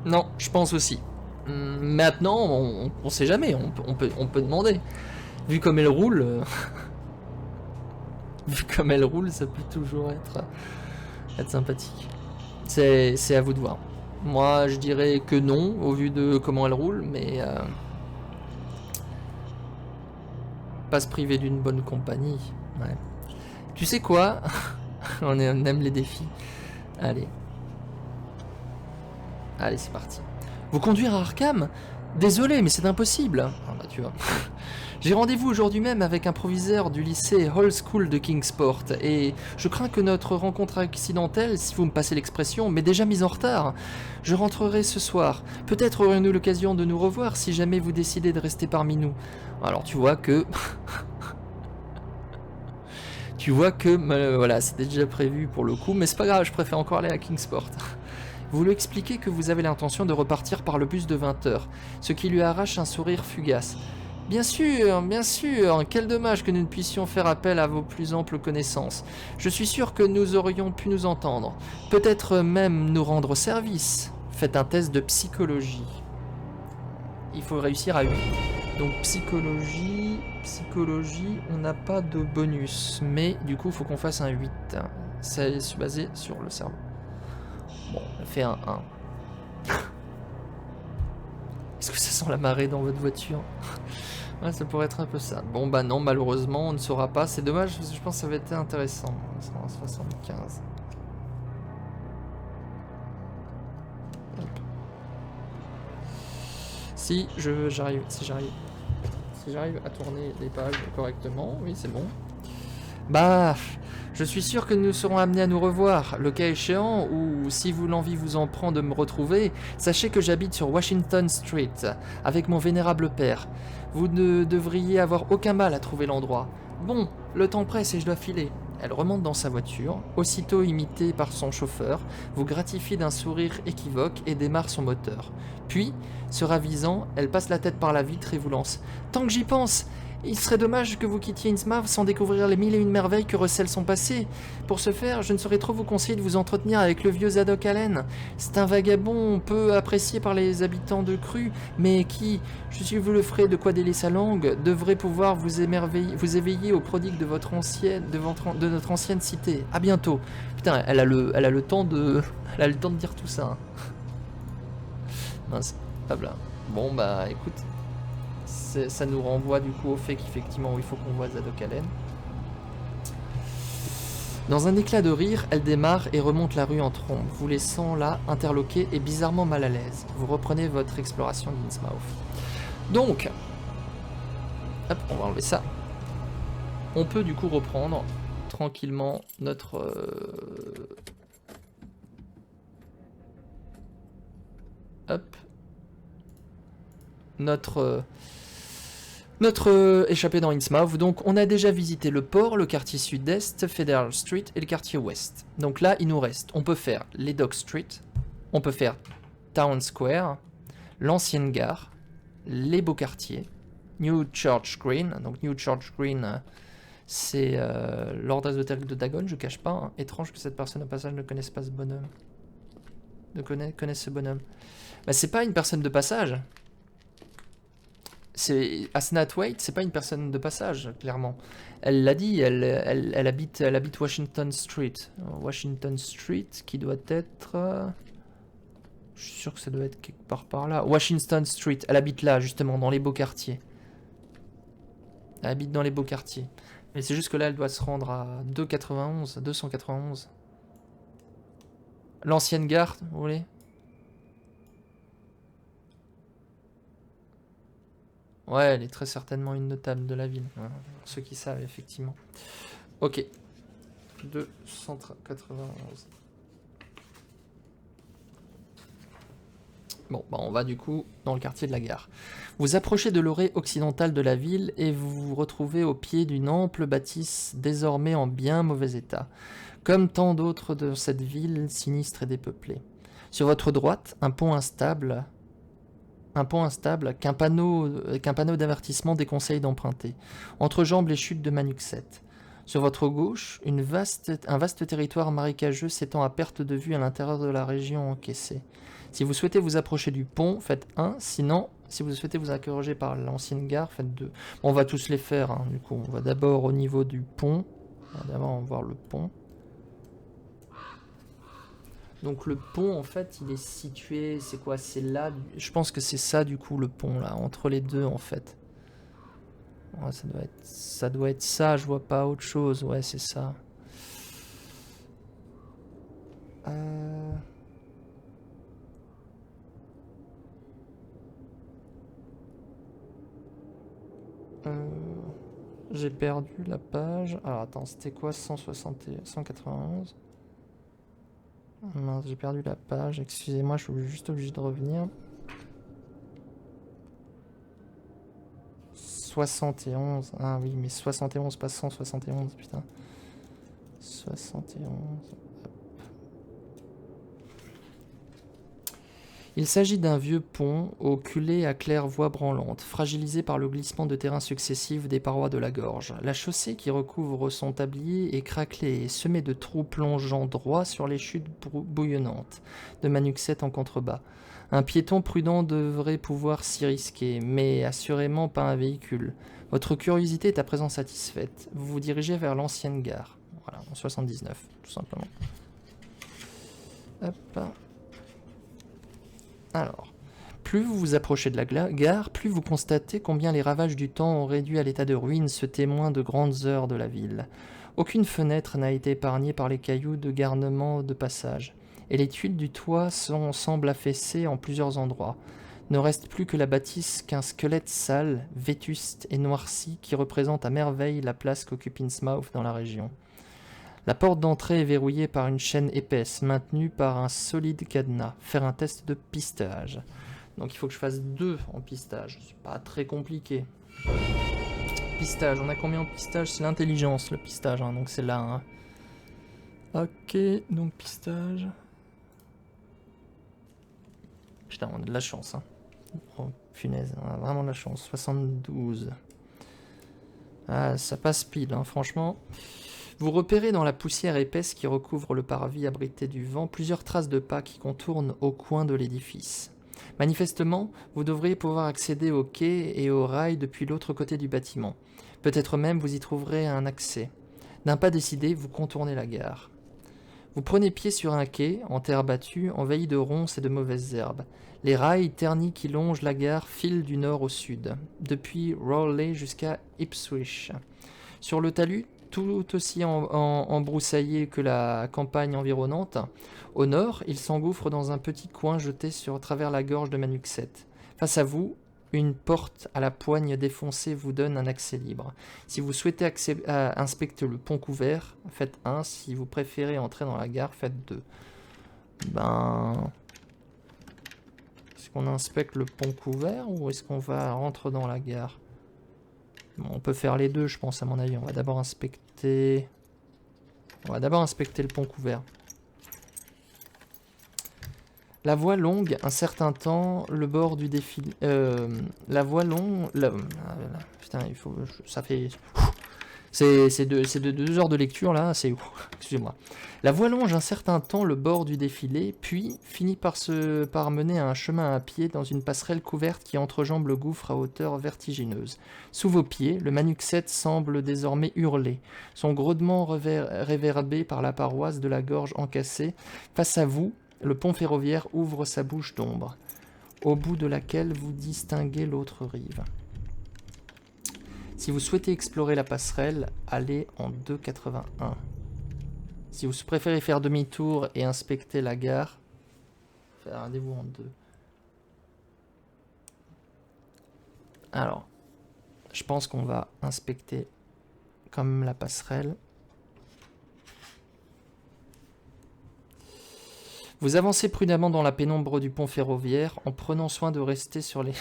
Non, je pense aussi. Maintenant, on sait jamais, on peut demander. Vu comme elle roule... vu comme elle roule, ça peut toujours être sympathique. C'est à vous de voir. Moi, je dirais que non, au vu de comment elle roule, mais... pas se priver d'une bonne compagnie. Ouais. Tu sais quoi? on aime les défis. Allez. Allez, c'est parti. Vous conduire à Arkham? Désolé, mais c'est impossible. Ah bah tu vois. J'ai rendez-vous aujourd'hui même avec un proviseur du lycée Hall School de Kingsport, et je crains que notre rencontre accidentelle, si vous me passez l'expression, m'ait déjà mise en retard. Je rentrerai ce soir. Peut-être aurons-nous l'occasion de nous revoir si jamais vous décidez de rester parmi nous. Alors tu vois que... voilà, c'était déjà prévu pour le coup, mais c'est pas grave, je préfère encore aller à Kingsport. Vous lui expliquez que vous avez l'intention de repartir par le bus de 20h, ce qui lui arrache un sourire fugace. Bien sûr, quel dommage que nous ne puissions faire appel à vos plus amples connaissances. Je suis sûr que nous aurions pu nous entendre, peut-être même nous rendre service. Faites un test de psychologie. Il faut réussir à 8. Donc psychologie, on n'a pas de bonus, mais du coup il faut qu'on fasse un 8. C'est basé sur le cerveau. Bon, on fait un 1. Est-ce que ça sent la marée dans votre voiture? Ouais, ça pourrait être un peu ça. Bon bah non, malheureusement, on ne saura pas. C'est dommage, parce que je pense que ça va être intéressant. 175. Hop. Si j'arrive à tourner les pages correctement, oui c'est bon. Bah, je suis sûr que nous serons amenés à nous revoir, le cas échéant, ou si l'envie vous en prend de me retrouver, sachez que j'habite sur Washington Street, avec mon vénérable père. Vous ne devriez avoir aucun mal à trouver l'endroit. Bon, le temps presse et je dois filer. Elle remonte dans sa voiture, aussitôt imitée par son chauffeur, vous gratifie d'un sourire équivoque et démarre son moteur. Puis, se ravisant, elle passe la tête par la vitre et vous lance « Tant que j'y pense ! Il serait dommage que vous quittiez Innsmouth sans découvrir les 1001 merveilles que recèle son passé. Pour ce faire, je ne saurais trop vous conseiller de vous entretenir avec le vieux Zadok Allen. C'est un vagabond peu apprécié par les habitants de Cru, mais qui, si vous le ferez de quoi délier sa langue, devrait pouvoir vous éveiller au prodigue de notre ancienne cité. À bientôt. Putain, elle a le temps de dire tout ça. Hein. Mince, hop là. Bon bah écoute. Ça nous renvoie du coup au fait qu'effectivement il faut qu'on voit Zadok Allen. Dans un éclat de rire, elle démarre et remonte la rue en trombe, vous laissant là interloqué et bizarrement mal à l'aise. Vous reprenez votre exploration d'Innsmouth. Donc, hop, on va enlever ça. On peut du coup reprendre tranquillement notre... hop. Notre échappée dans Innsmouth. Donc on a déjà visité le port, le quartier sud-est, Federal Street et le quartier ouest. Donc là il nous reste, on peut faire les Dock Street, on peut faire Town Square, l'ancienne gare, les beaux quartiers, New Church Green. Donc New Church Green c'est l'ordre hôtel de Dagon, je cache pas. Hein. Étrange que cette personne au passage ne connaisse pas ce bonhomme. Connaisse ce bonhomme. Bah c'est pas une personne de passage. Asnat Waite, c'est pas une personne de passage, clairement. Elle l'a dit, elle habite Washington Street. Washington Street, qui doit être... je suis sûr que ça doit être quelque part par là. Washington Street, elle habite là, justement, dans les beaux quartiers. Elle habite dans les beaux quartiers. Mais c'est juste que là, elle doit se rendre à 291. L'ancienne gare, vous voulez? Ouais, elle est très certainement une notable de la ville. Hein, pour ceux qui savent, effectivement. Ok. 291. Bon, bah on va du coup dans le quartier de la gare. Vous approchez de l'orée occidentale de la ville et vous vous retrouvez au pied d'une ample bâtisse désormais en bien mauvais état, comme tant d'autres de cette ville sinistre et dépeuplée. Sur votre droite, un pont instable qu'un panneau d'avertissement déconseille d'emprunter, entrejambe les chutes de Manuxet. Sur votre gauche, un vaste territoire marécageux s'étend à perte de vue à l'intérieur de la région encaissée. Si vous souhaitez vous approcher du pont, faites 1, sinon, si vous souhaitez vous interroger par l'ancienne gare, faites 2. Bon, on va tous les faire, hein, du coup. On va d'abord au niveau du pont. On va d'abord voir le pont. Donc le pont, en fait, il est situé, c'est quoi? C'est là, je pense que c'est ça, du coup, le pont, là, entre les deux, en fait. Ouais, ça doit être ça, je vois pas autre chose. Ouais, c'est ça. Euh... euh, J'ai perdu la page. Alors attends, c'était quoi 160 191? Mince, j'ai perdu la page. Excusez-moi, je suis juste obligé de revenir. 71. Ah oui, mais 71, pas 171, putain. 71. Il s'agit d'un vieux pont aux culées à claire-voie branlante, fragilisé par le glissement de terrain successif des parois de la gorge. La chaussée qui recouvre son tablier est craquelée et semée de trous plongeant droit sur les chutes bouillonnantes de Manuxet en contrebas. Un piéton prudent devrait pouvoir s'y risquer, mais assurément pas un véhicule. Votre curiosité est à présent satisfaite. Vous vous dirigez vers l'ancienne gare. Voilà, en 79, tout simplement. Hop. Alors, plus vous vous approchez de la gare, plus vous constatez combien les ravages du temps ont réduit à l'état de ruine ce témoin de grandes heures de la ville. Aucune fenêtre n'a été épargnée par les cailloux de garnement de passage, et les tuiles du toit semblent affaissées en plusieurs endroits. Ne reste plus que la bâtisse qu'un squelette sale, vétuste et noirci qui représente à merveille la place qu'occupe Innsmouth dans la région. La porte d'entrée est verrouillée par une chaîne épaisse, maintenue par un solide cadenas. Faire un test de pistage. Donc il faut que je fasse 2 en pistage. C'est pas très compliqué. Pistage, on a combien en pistage? C'est l'intelligence, le pistage, hein, donc c'est là. Hein. Ok, donc pistage. Putain, on a de la chance. Hein. Oh, punaise, on a vraiment de la chance. 72. Ah, ça passe pile, hein, franchement. Vous repérez dans la poussière épaisse qui recouvre le parvis abrité du vent plusieurs traces de pas qui contournent au coin de l'édifice. Manifestement, vous devriez pouvoir accéder au quai et au rail depuis l'autre côté du bâtiment. Peut-être même vous y trouverez un accès. D'un pas décidé, vous contournez la gare. Vous prenez pied sur un quai, en terre battue, envahi de ronces et de mauvaises herbes. Les rails ternis qui longent la gare filent du nord au sud, depuis Rowley jusqu'à Ipswich. Sur le talus, tout aussi embroussaillé que la campagne environnante, au nord, il s'engouffre dans un petit coin jeté sur travers la gorge de Manuxet. Face à vous, une porte à la poigne défoncée vous donne un accès libre. Si vous souhaitez inspecter le pont couvert, faites 1. Si vous préférez entrer dans la gare, faites 2. Est-ce qu'on inspecte le pont couvert ou est-ce qu'on va rentrer dans la gare? Bon, on peut faire les deux, je pense, à mon avis. On va d'abord inspecter le pont couvert. La voie longue, un certain temps, le bord du défilé. La voie longue. Putain, il faut. Ça fait. C'est de 2 heures de lecture là, c'est. Excusez-moi. La voie longe un certain temps le bord du défilé, puis finit par mener à un chemin à pied dans une passerelle couverte qui entrejambe le gouffre à hauteur vertigineuse. Sous vos pieds, le Manuxet semble désormais hurler, son grondement réverbé par la paroisse de la gorge encassée. Face à vous, le pont ferroviaire ouvre sa bouche d'ombre, au bout de laquelle vous distinguez l'autre rive. Si vous souhaitez explorer la passerelle, allez en 2,81. Si vous préférez faire demi-tour et inspecter la gare, rendez-vous en 2. Alors, Je pense qu'on va inspecter comme la passerelle. Vous avancez prudemment dans la pénombre du pont ferroviaire en prenant soin de rester sur les...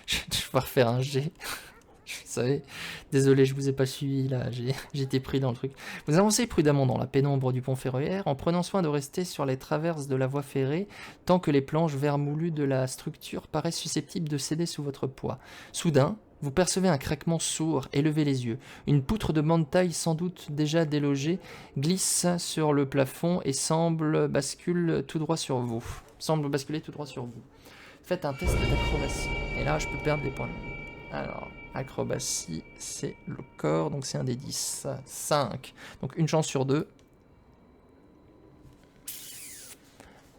Je vais devoir faire un G. Vous savez, désolé, je vous ai pas suivi là, j'ai été pris dans le truc. Vous avancez prudemment dans la pénombre du pont ferroviaire en prenant soin de rester sur les traverses de la voie ferrée tant que les planches vermoulues de la structure paraissent susceptibles de céder sous votre poids. Soudain, vous percevez un craquement sourd et levez les yeux. Une poutre de mantaille sans doute déjà délogée glisse sur le plafond et semble basculer tout droit sur vous. Faites un test d'acrobatie. Et là, je peux perdre des points. Alors, acrobatie, c'est le corps, donc c'est un des 10. 5. Donc une chance sur 2.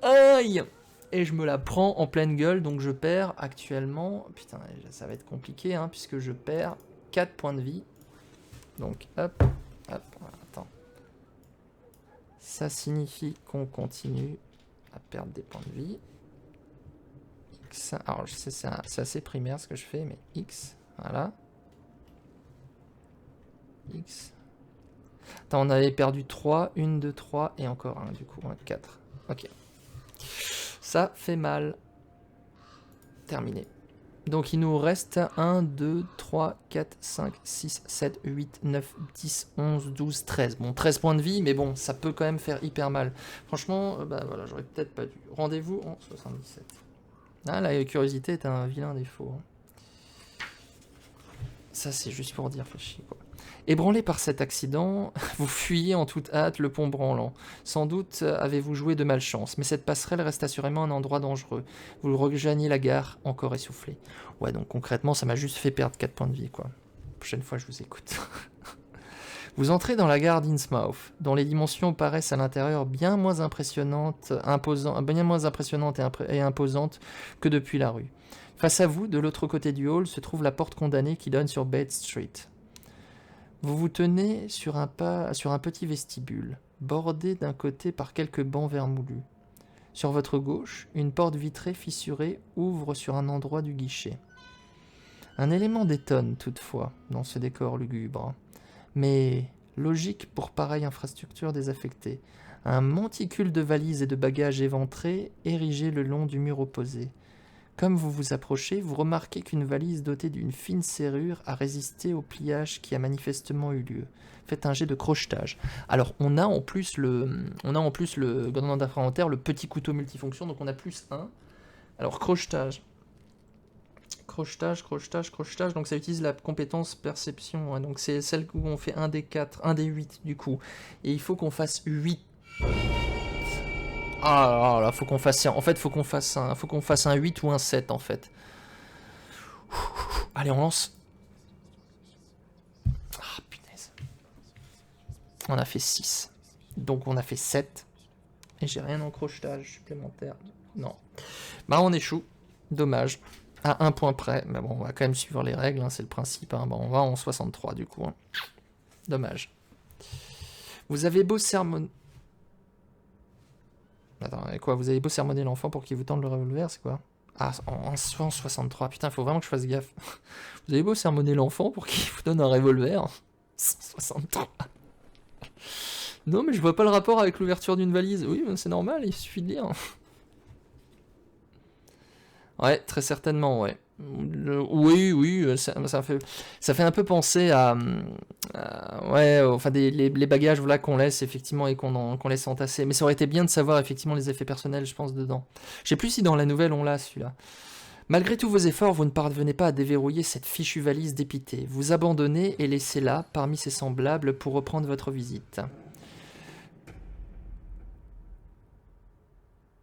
Aïe! Et je me la prends en pleine gueule, donc je perds actuellement... Putain, ça va être compliqué, hein, puisque je perds 4 points de vie. Donc, hop, hop, attends. Ça signifie qu'on continue à perdre des points de vie. X, alors je sais, c'est assez primaire ce que je fais, mais X, voilà. X. Attends, on avait perdu 3, 1, 2, 3, et encore un, du coup, 4. Ok. Ça fait mal. Terminé. Donc il nous reste 1, 2, 3, 4, 5, 6, 7, 8, 9, 10, 11, 12, 13. Bon, 13 points de vie, mais bon, ça peut quand même faire hyper mal. Franchement, bah voilà, j'aurais peut-être pas dû. Rendez-vous en 77. Ah, la curiosité est un vilain défaut. Ça, c'est juste pour dire, fait chier, quoi. Ébranlé par cet accident, vous fuyez en toute hâte le pont branlant. Sans doute avez-vous joué de malchance, mais cette passerelle reste assurément un endroit dangereux. Vous rejoignez la gare, encore essoufflé. Ouais, donc concrètement, ça m'a juste fait perdre 4 points de vie, quoi. Prochaine fois, je vous écoute. Vous entrez dans la gare d'Innsmouth, dont les dimensions paraissent à l'intérieur bien moins impressionnantes et imposantes que depuis la rue. Face à vous, de l'autre côté du hall, se trouve la porte condamnée qui donne sur Bates Street. Vous vous tenez sur un petit vestibule, bordé d'un côté par quelques bancs vermoulus. Sur votre gauche, une porte vitrée fissurée ouvre sur un endroit du guichet. Un élément détonne toutefois dans ce décor lugubre, mais logique pour pareille infrastructure désaffectée. Un monticule de valises et de bagages éventrés érigés le long du mur opposé. Comme vous vous approchez, vous remarquez qu'une valise dotée d'une fine serrure a résisté au pliage qui a manifestement eu lieu. Faites un jet de crochetage. Alors, on a en plus le gouvernement d'inventaire, le petit couteau multifonction, donc on a plus 1. Alors, crochetage. Crochetage, donc ça utilise la compétence perception, hein, donc c'est celle où on fait 1 des 4, 1 des 8 du coup. Et il faut qu'on fasse 8. Ah là, faut qu'on fasse un 8 ou un 7 en fait. Allez, on lance. Ah punaise. On a fait 6. Donc on a fait 7. Et j'ai rien en crochetage supplémentaire. Non. Bah on échoue. Dommage. À un point près. Mais bon, on va quand même suivre les règles, hein, c'est le principe. Hein. Bon, on va en 63 du coup. Hein. Dommage. Vous avez beau sermonner... Attends, quoi, vous avez beau sermonner l'enfant pour qu'il vous tende le revolver, c'est quoi? Ah, en 63, putain, faut vraiment que je fasse gaffe. Vous avez beau sermonner l'enfant pour qu'il vous donne un revolver. 163. Non, mais je vois pas le rapport avec l'ouverture d'une valise. Oui, c'est normal, il suffit de lire. Ouais, très certainement, ouais. Oui, ça fait un peu penser à ouais, enfin les bagages voilà qu'on laisse effectivement et qu'on laisse entasser. Mais ça aurait été bien de savoir effectivement les effets personnels, je pense, dedans. Je sais plus si dans la nouvelle on l'a celui-là. Malgré tous vos efforts, vous ne parvenez pas à déverrouiller cette fichue valise dépitée. Vous abandonnez et laissez là, parmi ses semblables, pour reprendre votre visite.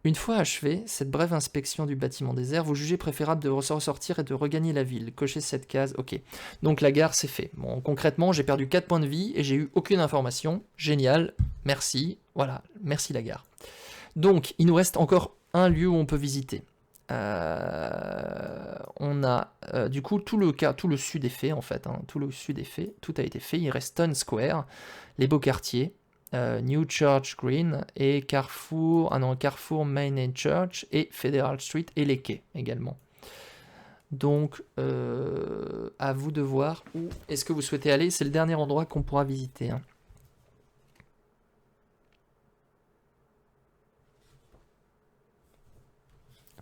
Une fois achevée, cette brève inspection du bâtiment désert, vous jugez préférable de ressortir et de regagner la ville. Cochez cette case, ok. Donc la gare, c'est fait. Bon, concrètement, j'ai perdu 4 points de vie et j'ai eu aucune information. Génial, merci. Voilà, merci la gare. Donc, il nous reste encore un lieu où on peut visiter. On a, du coup, tout le sud est fait, en fait. Hein, tout le sud est fait, tout a été fait. Il reste Stone Square, les beaux quartiers. New Church Green et Carrefour Main and Church et Federal Street et les quais également. Donc, à vous de voir où est-ce que vous souhaitez aller. C'est le dernier endroit qu'on pourra visiter. Hein.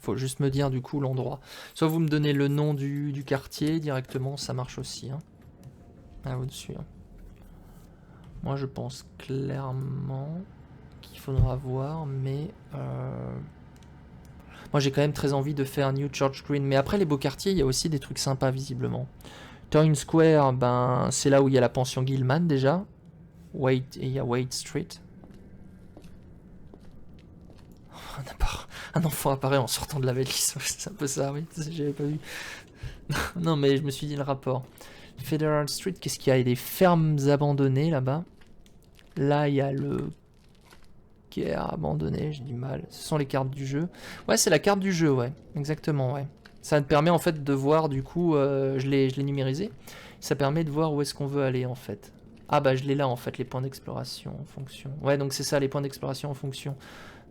Faut juste me dire du coup l'endroit. Soit vous me donnez le nom du quartier directement, ça marche aussi. Hein. À vous dessus. Hein. Moi je pense clairement qu'il faudra voir, mais moi j'ai quand même très envie de faire New Church Green. Mais après les beaux quartiers, il y a aussi des trucs sympas visiblement. Times Square, ben c'est là où il y a la pension Gilman déjà. Et il y a Wade Street. Un enfant apparaît en sortant de la valise. C'est un peu ça, oui. J'avais pas vu. Non, mais je me suis dit le rapport. Federal Street, qu'est-ce qu'il y a? Il y a des fermes abandonnées là-bas. Là, il y a le quai abandonné. J'ai du mal. Ce sont les cartes du jeu. Ouais, c'est la carte du jeu, ouais. Exactement, ouais. Ça te permet en fait de voir, du coup, je l'ai numérisé. Ça permet de voir où est-ce qu'on veut aller en fait. Ah bah je l'ai là en fait, les points d'exploration en fonction. Ouais, donc c'est ça, les points d'exploration en fonction.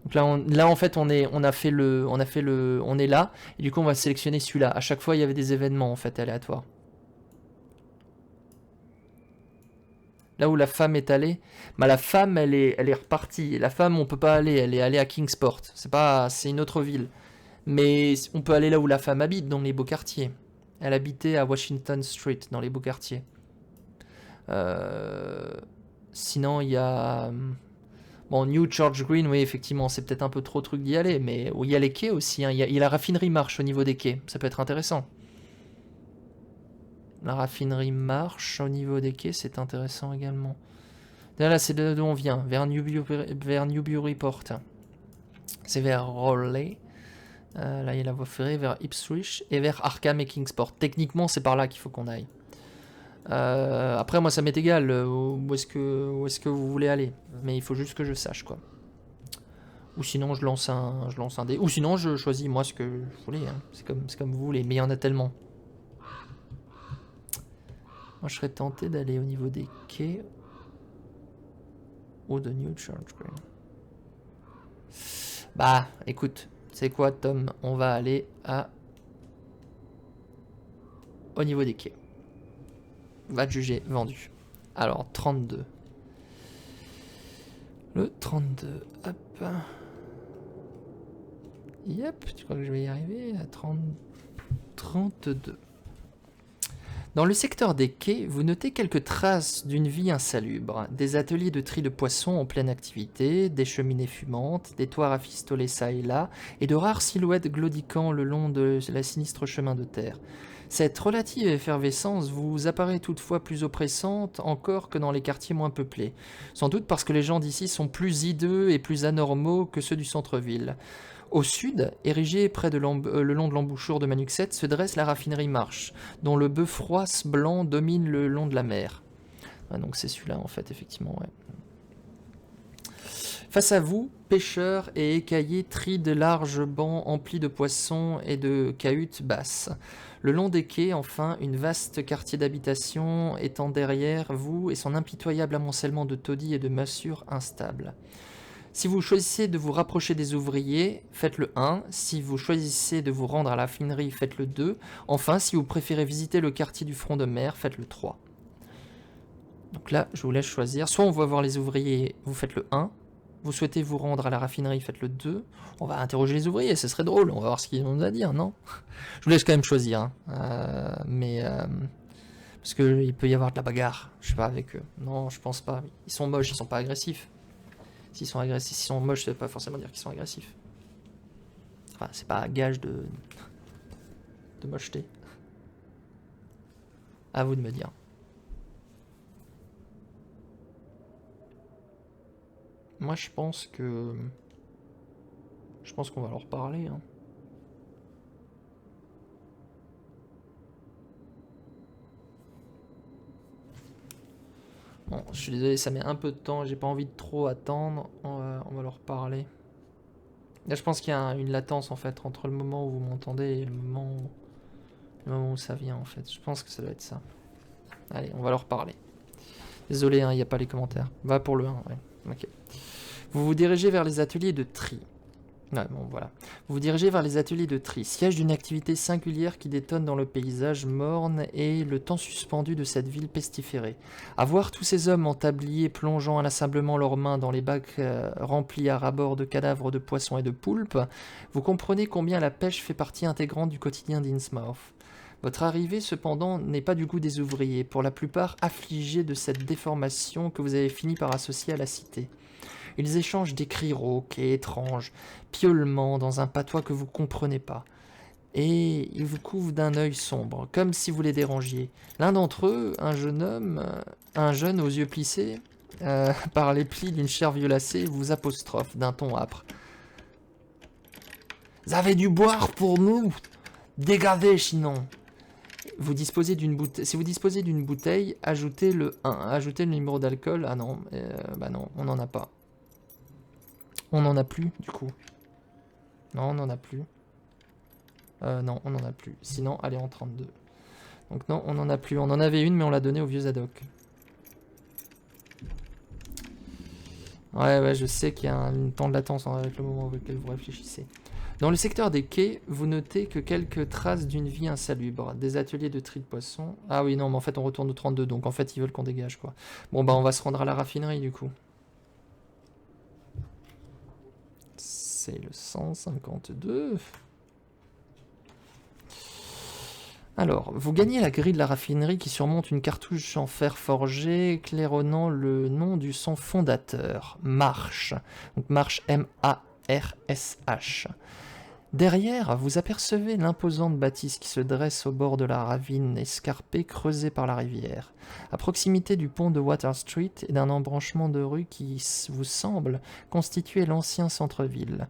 Donc là, en fait, on est là, et du coup, on va sélectionner celui-là. À chaque fois, il y avait des événements, en fait, aléatoires. Là où la femme est allée, bah, la femme, elle est repartie. La femme, on peut pas aller, elle est allée à Kingsport. C'est une autre ville. Mais on peut aller là où la femme habite, dans les beaux quartiers. Elle habitait à Washington Street, dans les beaux quartiers. Euh, Sinon, il y a... Bon, New Church Green, oui, effectivement, c'est peut-être un peu trop truc d'y aller, mais il y a les quais aussi. Hein. Il y a la raffinerie marche au niveau des quais. Ça peut être intéressant. La raffinerie marche au niveau des quais, c'est intéressant également. Là, c'est d'où on vient, vers Newburyport. C'est vers Raleigh. Là, il y a la voie ferrée vers Ipswich et vers Arkham et Kingsport. Techniquement, c'est par là qu'il faut qu'on aille. Après, moi, ça m'est égal où est-ce que vous voulez aller. Mais il faut juste que je sache, quoi. Ou sinon, je lance un dé. Ou sinon, je choisis, moi, ce que vous voulez. Hein. C'est comme vous voulez. Mais il y en a tellement. Moi, je serais tenté d'aller au niveau des quais. Ou de New Church Green. Bah, écoute. C'est quoi, Tom? On va aller au niveau des quais. Va te juger, vendu. Alors, 32. Le 32. Hop. Yep, tu crois que je vais y arriver à 32. Dans le secteur des quais, vous notez quelques traces d'une vie insalubre. Des ateliers de tri de poissons en pleine activité, des cheminées fumantes, des toits rafistolés ça et là, et de rares silhouettes glodiquant le long de la sinistre chemin de terre. Cette relative effervescence vous apparaît toutefois plus oppressante encore que dans les quartiers moins peuplés. Sans doute parce que les gens d'ici sont plus hideux et plus anormaux que ceux du centre-ville. Au sud, érigé près de le long de l'embouchure de Manuxet, se dresse la raffinerie Marche, dont le bœuf froisse blanc domine le long de la mer. Ah, donc c'est celui-là en fait, effectivement, ouais. Face à vous, pêcheurs et écaillers trient de larges bancs emplis de poissons et de cahutes basses. Le long des quais, enfin, une vaste quartier d'habitation étend derrière vous et son impitoyable amoncellement de taudis et de massures instables. Si vous choisissez de vous rapprocher des ouvriers, faites le 1. Si vous choisissez de vous rendre à la raffinerie, faites le 2. Enfin, si vous préférez visiter le quartier du front de mer, faites le 3. Donc là, je vous laisse choisir. Soit on va voir les ouvriers, vous faites le 1. Vous souhaitez vous rendre à la raffinerie, faites le 2. On va interroger les ouvriers, ce serait drôle. On va voir ce qu'ils ont à dire, non? Je vous laisse quand même choisir. Hein. Parce qu'il peut y avoir de la bagarre, je sais pas, avec eux. Non, je pense pas. Ils sont moches, ils sont pas agressifs. S'ils sont agressifs, s'ils sont moches, ça veut pas forcément dire qu'ils sont agressifs. Enfin, c'est pas un gage de mocheté. À vous de me dire. Moi, je pense qu'on va leur parler. Hein. Bon, je suis désolé, ça met un peu de temps. J'ai pas envie de trop attendre. On va leur parler. Là, je pense qu'il y a une latence en fait entre le moment où vous m'entendez et le moment où ça vient en fait. Je pense que ça doit être ça. Allez, on va leur parler. Désolé, il n'y a pas les commentaires. Va pour le 1, ouais. Ok. Vous vous dirigez vers les ateliers de tri. Ouais, bon, voilà. Vous vous dirigez vers les ateliers de tri, siège d'une activité singulière qui détonne dans le paysage morne et le temps suspendu de cette ville pestiférée. À voir tous ces hommes en tablier plongeant inlassablement leurs mains dans les bacs remplis à ras-bord de cadavres de poissons et de poulpes, vous comprenez combien la pêche fait partie intégrante du quotidien d'Innsmouth. Votre arrivée, cependant, n'est pas du goût des ouvriers, pour la plupart affligés de cette déformation que vous avez fini par associer à la cité. Ils échangent des cris rauques et étranges, piaulements dans un patois que vous comprenez pas. Et ils vous couvrent d'un œil sombre, comme si vous les dérangiez. L'un d'entre eux, un jeune homme, un jeune aux yeux plissés, par les plis d'une chair violacée, vous apostrophe d'un ton âpre. Vous avez du boire pour nous? Dégagez, sinon. Vous disposez d'une bouteille. Si vous disposez d'une bouteille, ajoutez le 1. Ajoutez le numéro d'alcool. Ah non, bah non, on n'en a pas. On n'en a plus, du coup. Non, on n'en a plus. Non, on n'en a plus. Sinon, allez en 32. Donc non, on n'en a plus. On en avait une, mais on l'a donnée au vieux Zadok. Ouais, je sais qu'il y a un temps de latence avec le moment auquel vous réfléchissez. Dans le secteur des quais, vous notez que quelques traces d'une vie insalubre. Des ateliers de tri de poissons. Ah oui, non, mais en fait, on retourne au 32, donc en fait, ils veulent qu'on dégage, quoi. Bon, bah, on va se rendre à la raffinerie, du coup. C'est le 152. Alors, vous gagnez la grille de la raffinerie qui surmonte une cartouche en fer forgé claironnant le nom du son fondateur, Marsh. Donc Marsh, M-A-R-S-H. Derrière, vous apercevez l'imposante bâtisse qui se dresse au bord de la ravine escarpée creusée par la rivière, à proximité du pont de Water Street et d'un embranchement de rue qui vous semble constituer l'ancien centre-ville,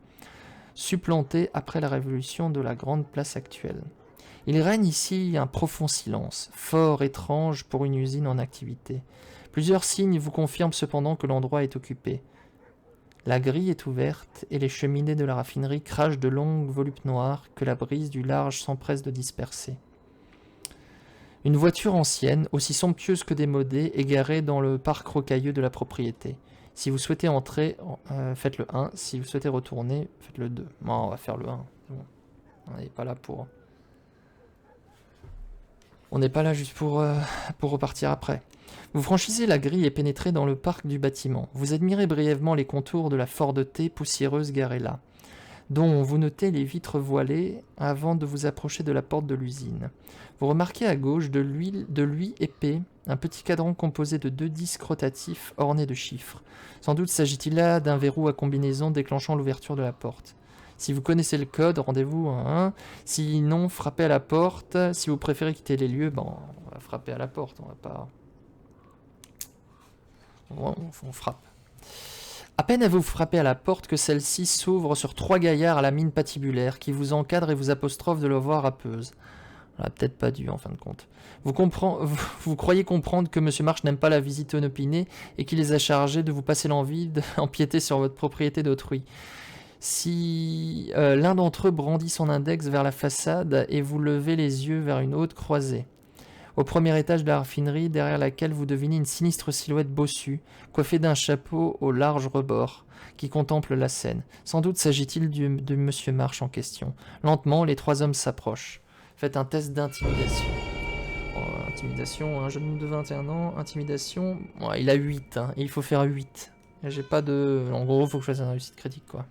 supplanté après la révolution de la grande place actuelle. Il règne ici un profond silence, fort étrange pour une usine en activité. Plusieurs signes vous confirment cependant que l'endroit est occupé. La grille est ouverte et les cheminées de la raffinerie crachent de longues volupes noires que la brise du large s'empresse de disperser. Une voiture ancienne, aussi somptueuse que démodée, est garée dans le parc rocailleux de la propriété. Si vous souhaitez entrer, faites le 1. Si vous souhaitez retourner, faites le 2. Bon, on va faire le 1. C'est bon. On n'est pas là pour... On n'est pas là juste pour repartir après. Vous franchissez la grille et pénétrez dans le parc du bâtiment. Vous admirez brièvement les contours de la Ford T poussiéreuse garée là, dont vous notez les vitres voilées avant de vous approcher de la porte de l'usine. Vous remarquez à gauche de lui épais un petit cadran composé de 2 disques rotatifs ornés de chiffres. Sans doute s'agit-il là d'un verrou à combinaison déclenchant l'ouverture de la porte. Si vous connaissez le code, rendez-vous à 1. Sinon, frappez à la porte. Si vous préférez quitter les lieux, bon, on va frapper à la porte. On va pas... On frappe. À peine avez-vous frappé à la porte que celle-ci s'ouvre sur 3 gaillards à la mine patibulaire qui vous encadrent et vous apostrophent de leur voix rappeuse. On n'a peut-être pas dû en fin de compte. Vous croyez comprendre que M. Marsh n'aime pas la visite inopinée et qu'il les a chargés de vous passer l'envie d'empiéter sur votre propriété d'autrui. Si l'un d'entre eux brandit son index vers la façade et vous levez les yeux vers une haute croisée, au premier étage de la raffinerie, derrière laquelle vous devinez une sinistre silhouette bossue, coiffée d'un chapeau au large rebord, qui contemple la scène. Sans doute s'agit-il de Monsieur Marsh en question. Lentement, les 3 hommes s'approchent. Faites un test d'intimidation. Intimidation, un jeune homme de 21 ans, intimidation... Ouais, il a 8, hein, et il faut faire 8. J'ai pas de... En gros, il faut que je fasse une réussite critique, quoi.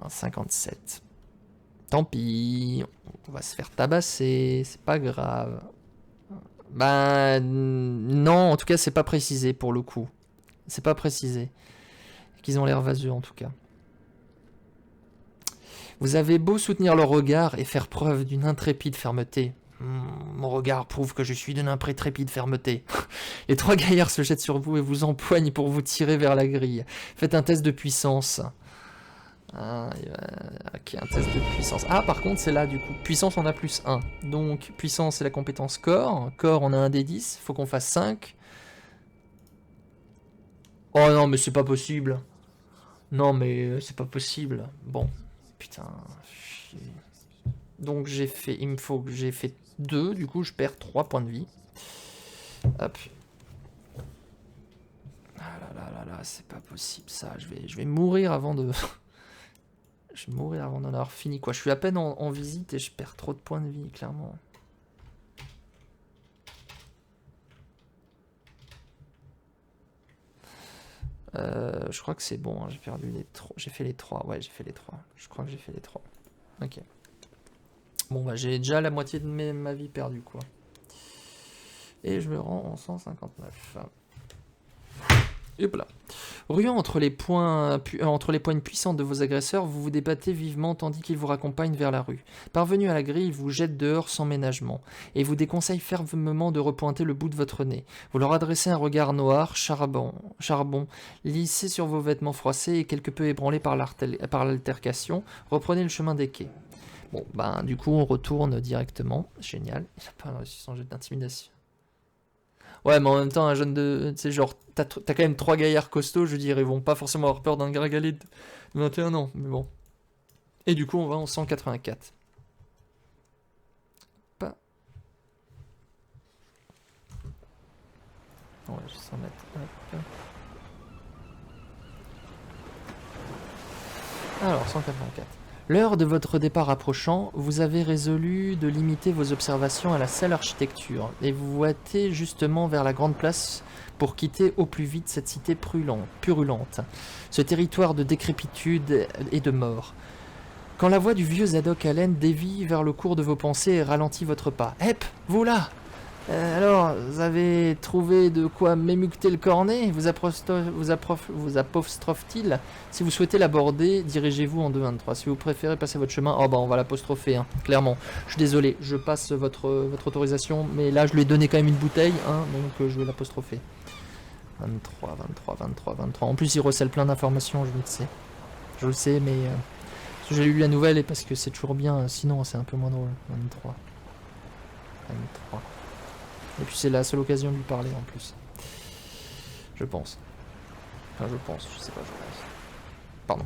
57. Tant pis, on va se faire tabasser, c'est pas grave. Ben non, en tout cas c'est pas précisé pour le coup. C'est pas précisé. Qu'ils ont l'air vaseux en tout cas. Vous avez beau soutenir leur regard et faire preuve d'une intrépide fermeté. Mon regard prouve que je suis d'une intrépide fermeté. Les 3 gaillards se jettent sur vous et vous empoignent pour vous tirer vers la grille. Faites un test de puissance. Ok, un test de puissance. Ah, par contre, c'est là, du coup. Puissance, on a plus 1. Donc, puissance, c'est la compétence corps. Corps, on a un des 10. Faut qu'on fasse 5. Oh non, mais c'est pas possible. Non, mais c'est pas possible. Bon, putain. Donc, j'ai fait... Il me faut que j'ai fait 2. Du coup, je perds 3 points de vie. Hop. Ah là là là là, c'est pas possible ça. Je vais mourir avant de... je vais mourir avant d'en avoir fini, quoi. Je suis à peine en visite et je perds trop de points de vie, clairement. Je crois que c'est bon, hein. J'ai perdu les 3. J'ai fait les 3, ouais, j'ai fait les 3. Je crois que j'ai fait les 3. Ok. Bon, bah j'ai déjà la moitié de ma vie perdue, quoi. Et je me rends en 159. Hop là. Ruant entre les poignes puissantes de vos agresseurs, vous vous débattez vivement tandis qu'ils vous raccompagnent vers la rue. Parvenu à la grille, ils vous jettent dehors sans ménagement, et vous déconseillent fermement de repointer le bout de votre nez. Vous leur adressez un regard noir, charbon, lissé sur vos vêtements froissés et quelque peu ébranlés par l'altercation, reprenez le chemin des quais. Bon, ben du coup on retourne directement, génial, il n'a pas réussi son jet d'intimidation. Ouais, mais en même temps, un jeune de. Tu sais, genre, t'as quand même 3 gaillards costauds, je veux dire, ils vont pas forcément avoir peur d'un gargalet de 21 ans, mais bon. Et du coup, on va en 184. Pas. Ouais, je vais s'en mettre. Hop. Alors, 184. L'heure de votre départ approchant, vous avez résolu de limiter vos observations à la seule architecture, et vous vous hâtez justement vers la grande place pour quitter au plus vite cette cité purulente, ce territoire de décrépitude et de mort. Quand la voix du vieux Zadok Allen dévie vers le cours de vos pensées et ralentit votre pas. « Hep, vous là ! Alors, vous avez trouvé de quoi m'émucter le cornet ? Vous apostrophe-t-il ? Si vous souhaitez l'aborder, dirigez-vous en 2-23. Si vous préférez passer votre chemin, oh bah on va l'apostropher, hein, clairement. Je suis désolé, je passe votre autorisation, mais là je lui ai donné quand même une bouteille, hein, donc je vais l'apostropher. 23, 23, 23, 23. En plus il recèle plein d'informations, je le sais. Je le sais, mais j'ai lu la nouvelle et parce que c'est toujours bien, sinon c'est un peu moins drôle. 23. 23. Et puis c'est la seule occasion de lui parler en plus. Je pense. Enfin je sais pas, je pense. Pardon.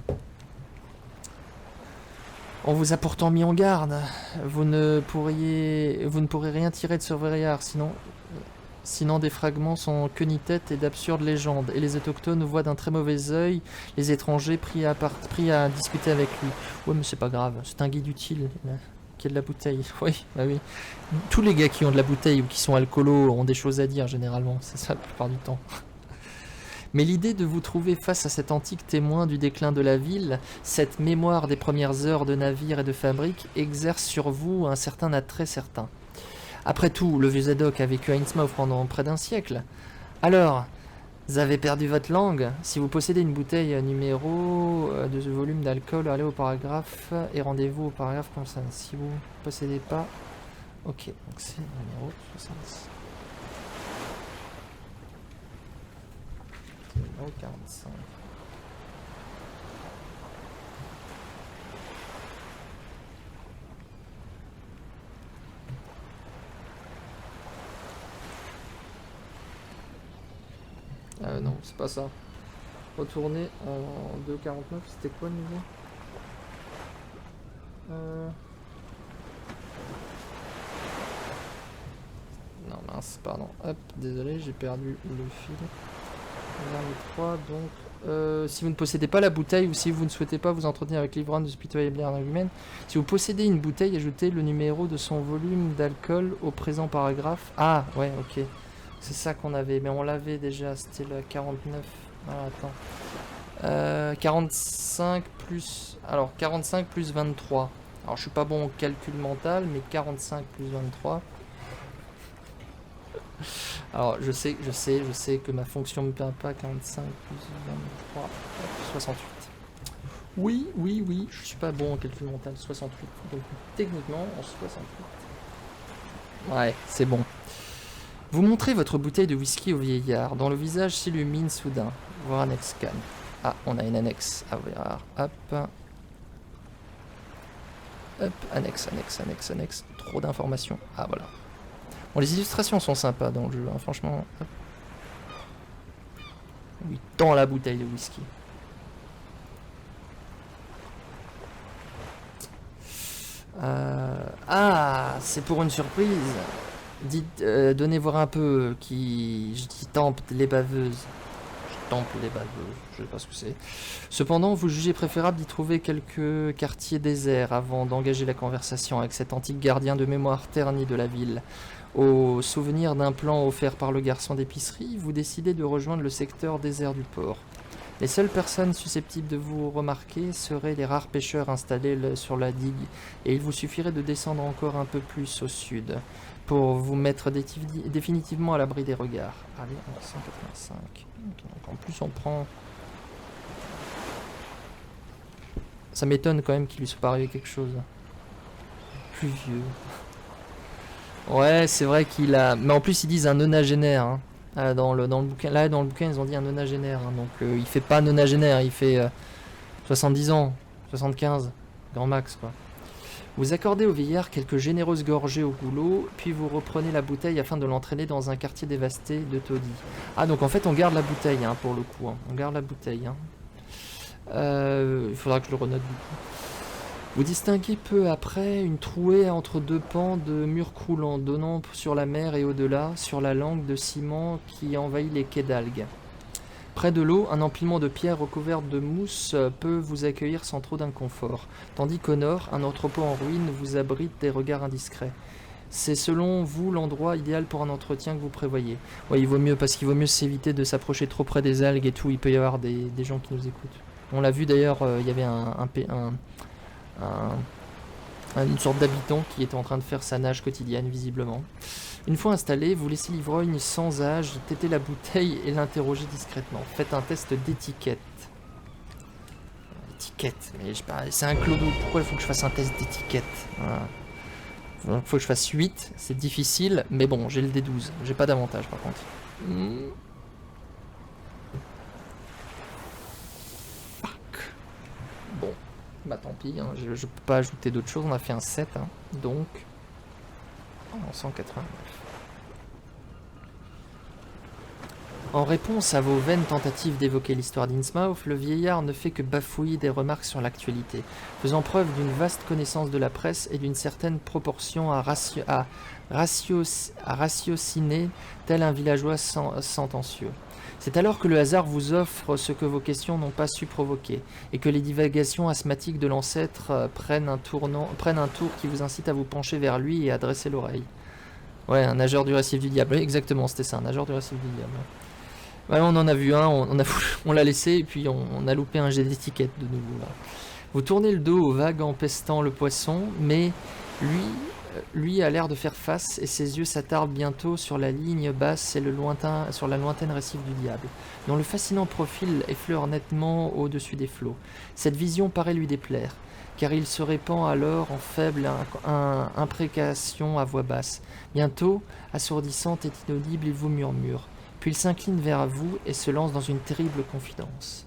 On vous a pourtant mis en garde. Vous ne pourrez rien tirer de ce vieillard, sinon des fragments sans queue ni tête et d'absurdes légendes. Et les autochtones voient d'un très mauvais œil les étrangers pris à discuter avec lui. Ouais mais c'est pas grave, c'est un guide utile. Qui a de la bouteille, oui, bah oui. Tous les gars qui ont de la bouteille ou qui sont alcoolos ont des choses à dire généralement, c'est ça la plupart du temps. Mais l'idée de vous trouver face à cet antique témoin du déclin de la ville, cette mémoire des premières heures de navires et de fabriques, exerce sur vous un certain attrait certain. Après tout, le vieux Zadok a vécu à Innsmouth pendant près d'un siècle. Alors, vous avez perdu votre langue. Si vous possédez une bouteille numéro de ce volume d'alcool, allez au paragraphe et rendez-vous au paragraphe comme ça. Si vous ne possédez pas... Ok, donc c'est numéro 66. C'est numéro 45. Non, c'est pas ça. Retourner en 2.49, c'était quoi le niveau Non, mince, pardon. Hop, désolé, j'ai perdu le fil. 3, donc... si vous ne possédez pas la bouteille ou si vous ne souhaitez pas vous entretenir avec l'ivrogne de ce pitoyable argument, si vous possédez une bouteille, ajoutez le numéro de son volume d'alcool au présent paragraphe. Ah, ouais, ok. C'est ça qu'on avait, mais on l'avait déjà, c'était le 49. Ah, attends. 45 plus... Alors, 45 plus 23. Alors, je suis pas bon au calcul mental, mais 45 plus 23... Alors, je sais que ma fonction me permet pas 45 plus 23, 68. Oui, je suis pas bon en calcul mental, 68. Donc, techniquement, en 68. Ouais, c'est bon. Vous montrez votre bouteille de whisky au vieillard, dont le visage s'illumine soudain. Voir annexe scan. Ah, on a une annexe à voir. Hop. Hop, annexe. Trop d'informations. Ah, voilà. Bon, les illustrations sont sympas dans le jeu, hein, franchement. Hop. Il tend la bouteille de whisky. Ah, c'est pour une surprise. Dites, donnez voir un peu qui tempe les baveuses. temple des balles, je sais pas ce que c'est. Cependant, vous jugez préférable d'y trouver quelques quartiers déserts avant d'engager la conversation avec cet antique gardien de mémoire terni de la ville. Au souvenir d'un plan offert par le garçon d'épicerie, vous décidez de rejoindre le secteur désert du port. Les seules personnes susceptibles de vous remarquer seraient les rares pêcheurs installés sur la digue, et il vous suffirait de descendre encore un peu plus au sud pour vous mettre définitivement à l'abri des regards. Allez, on va 185. Donc en plus on prend... Ça m'étonne quand même qu'il lui soit pas arrivé quelque chose. Plus vieux. Ouais, c'est vrai qu'il a... Mais en plus ils disent un nonagénaire, hein. Dans le bouquin, là, dans le bouquin, ils ont dit un nonagénaire. Hein, donc, il fait pas nonagénaire, il fait 70 ans, 75, grand max, quoi. Vous accordez au vieillard quelques généreuses gorgées au goulot, puis vous reprenez la bouteille afin de l'entraîner dans un quartier dévasté de taudis. Ah, donc en fait, on garde la bouteille, hein, pour le coup. Hein. On garde la bouteille. Hein. Il faudra que je le renote, du coup. Vous distinguez peu après une trouée entre deux pans de murs croulants donnant sur la mer et au-delà, sur la langue de ciment qui envahit les quais d'algues. Près de l'eau, un empilement de pierres recouvertes de mousse peut vous accueillir sans trop d'inconfort, tandis qu'au nord, un entrepôt en ruine vous abrite des regards indiscrets. C'est selon vous l'endroit idéal pour un entretien que vous prévoyez. Ouais, il vaut mieux, parce qu'il vaut mieux s'éviter de s'approcher trop près des algues et tout, il peut y avoir des gens qui nous écoutent. On l'a vu d'ailleurs, il y avait une sorte d'habitant qui était en train de faire sa nage quotidienne visiblement. Une fois installé, vous laissez l'ivrogne sans âge têter la bouteille et l'interroger discrètement. Faites un test d'étiquette. Étiquette, mais je sais pas, c'est un clodo, pourquoi il faut que je fasse un test d'étiquette? Voilà. Il faut que je fasse 8, c'est difficile, mais bon, j'ai le D12, j'ai pas d'avantage par contre. Bon. Bah tant pis, hein, je peux pas ajouter d'autres choses, on a fait un 7, hein, donc en 189. En réponse à vos vaines tentatives d'évoquer l'histoire d'Innsmouth, le vieillard ne fait que bafouiller des remarques sur l'actualité, faisant preuve d'une vaste connaissance de la presse et d'une certaine proportion à ratiociner tel un villageois sentencieux. C'est alors que le hasard vous offre ce que vos questions n'ont pas su provoquer, et que les divagations asthmatiques de l'ancêtre prennent un tour qui vous incite à vous pencher vers lui et à dresser l'oreille. Ouais, un nageur du récif du diable, oui, exactement, c'était ça, un nageur du récif du diable. Ouais, on en a vu un, on l'a laissé, et puis on a loupé un jet d'étiquette de nouveau. Là. Vous tournez le dos aux vagues empestant le poisson, mais lui a l'air de faire face, et ses yeux s'attardent bientôt sur la ligne basse et sur la lointaine récif du diable, dont le fascinant profil effleure nettement au-dessus des flots. Cette vision paraît lui déplaire, car il se répand alors en faible imprécation à voix basse. Bientôt, assourdissante et inaudible, il vous murmure. Puis il s'incline vers vous et se lance dans une terrible confidence.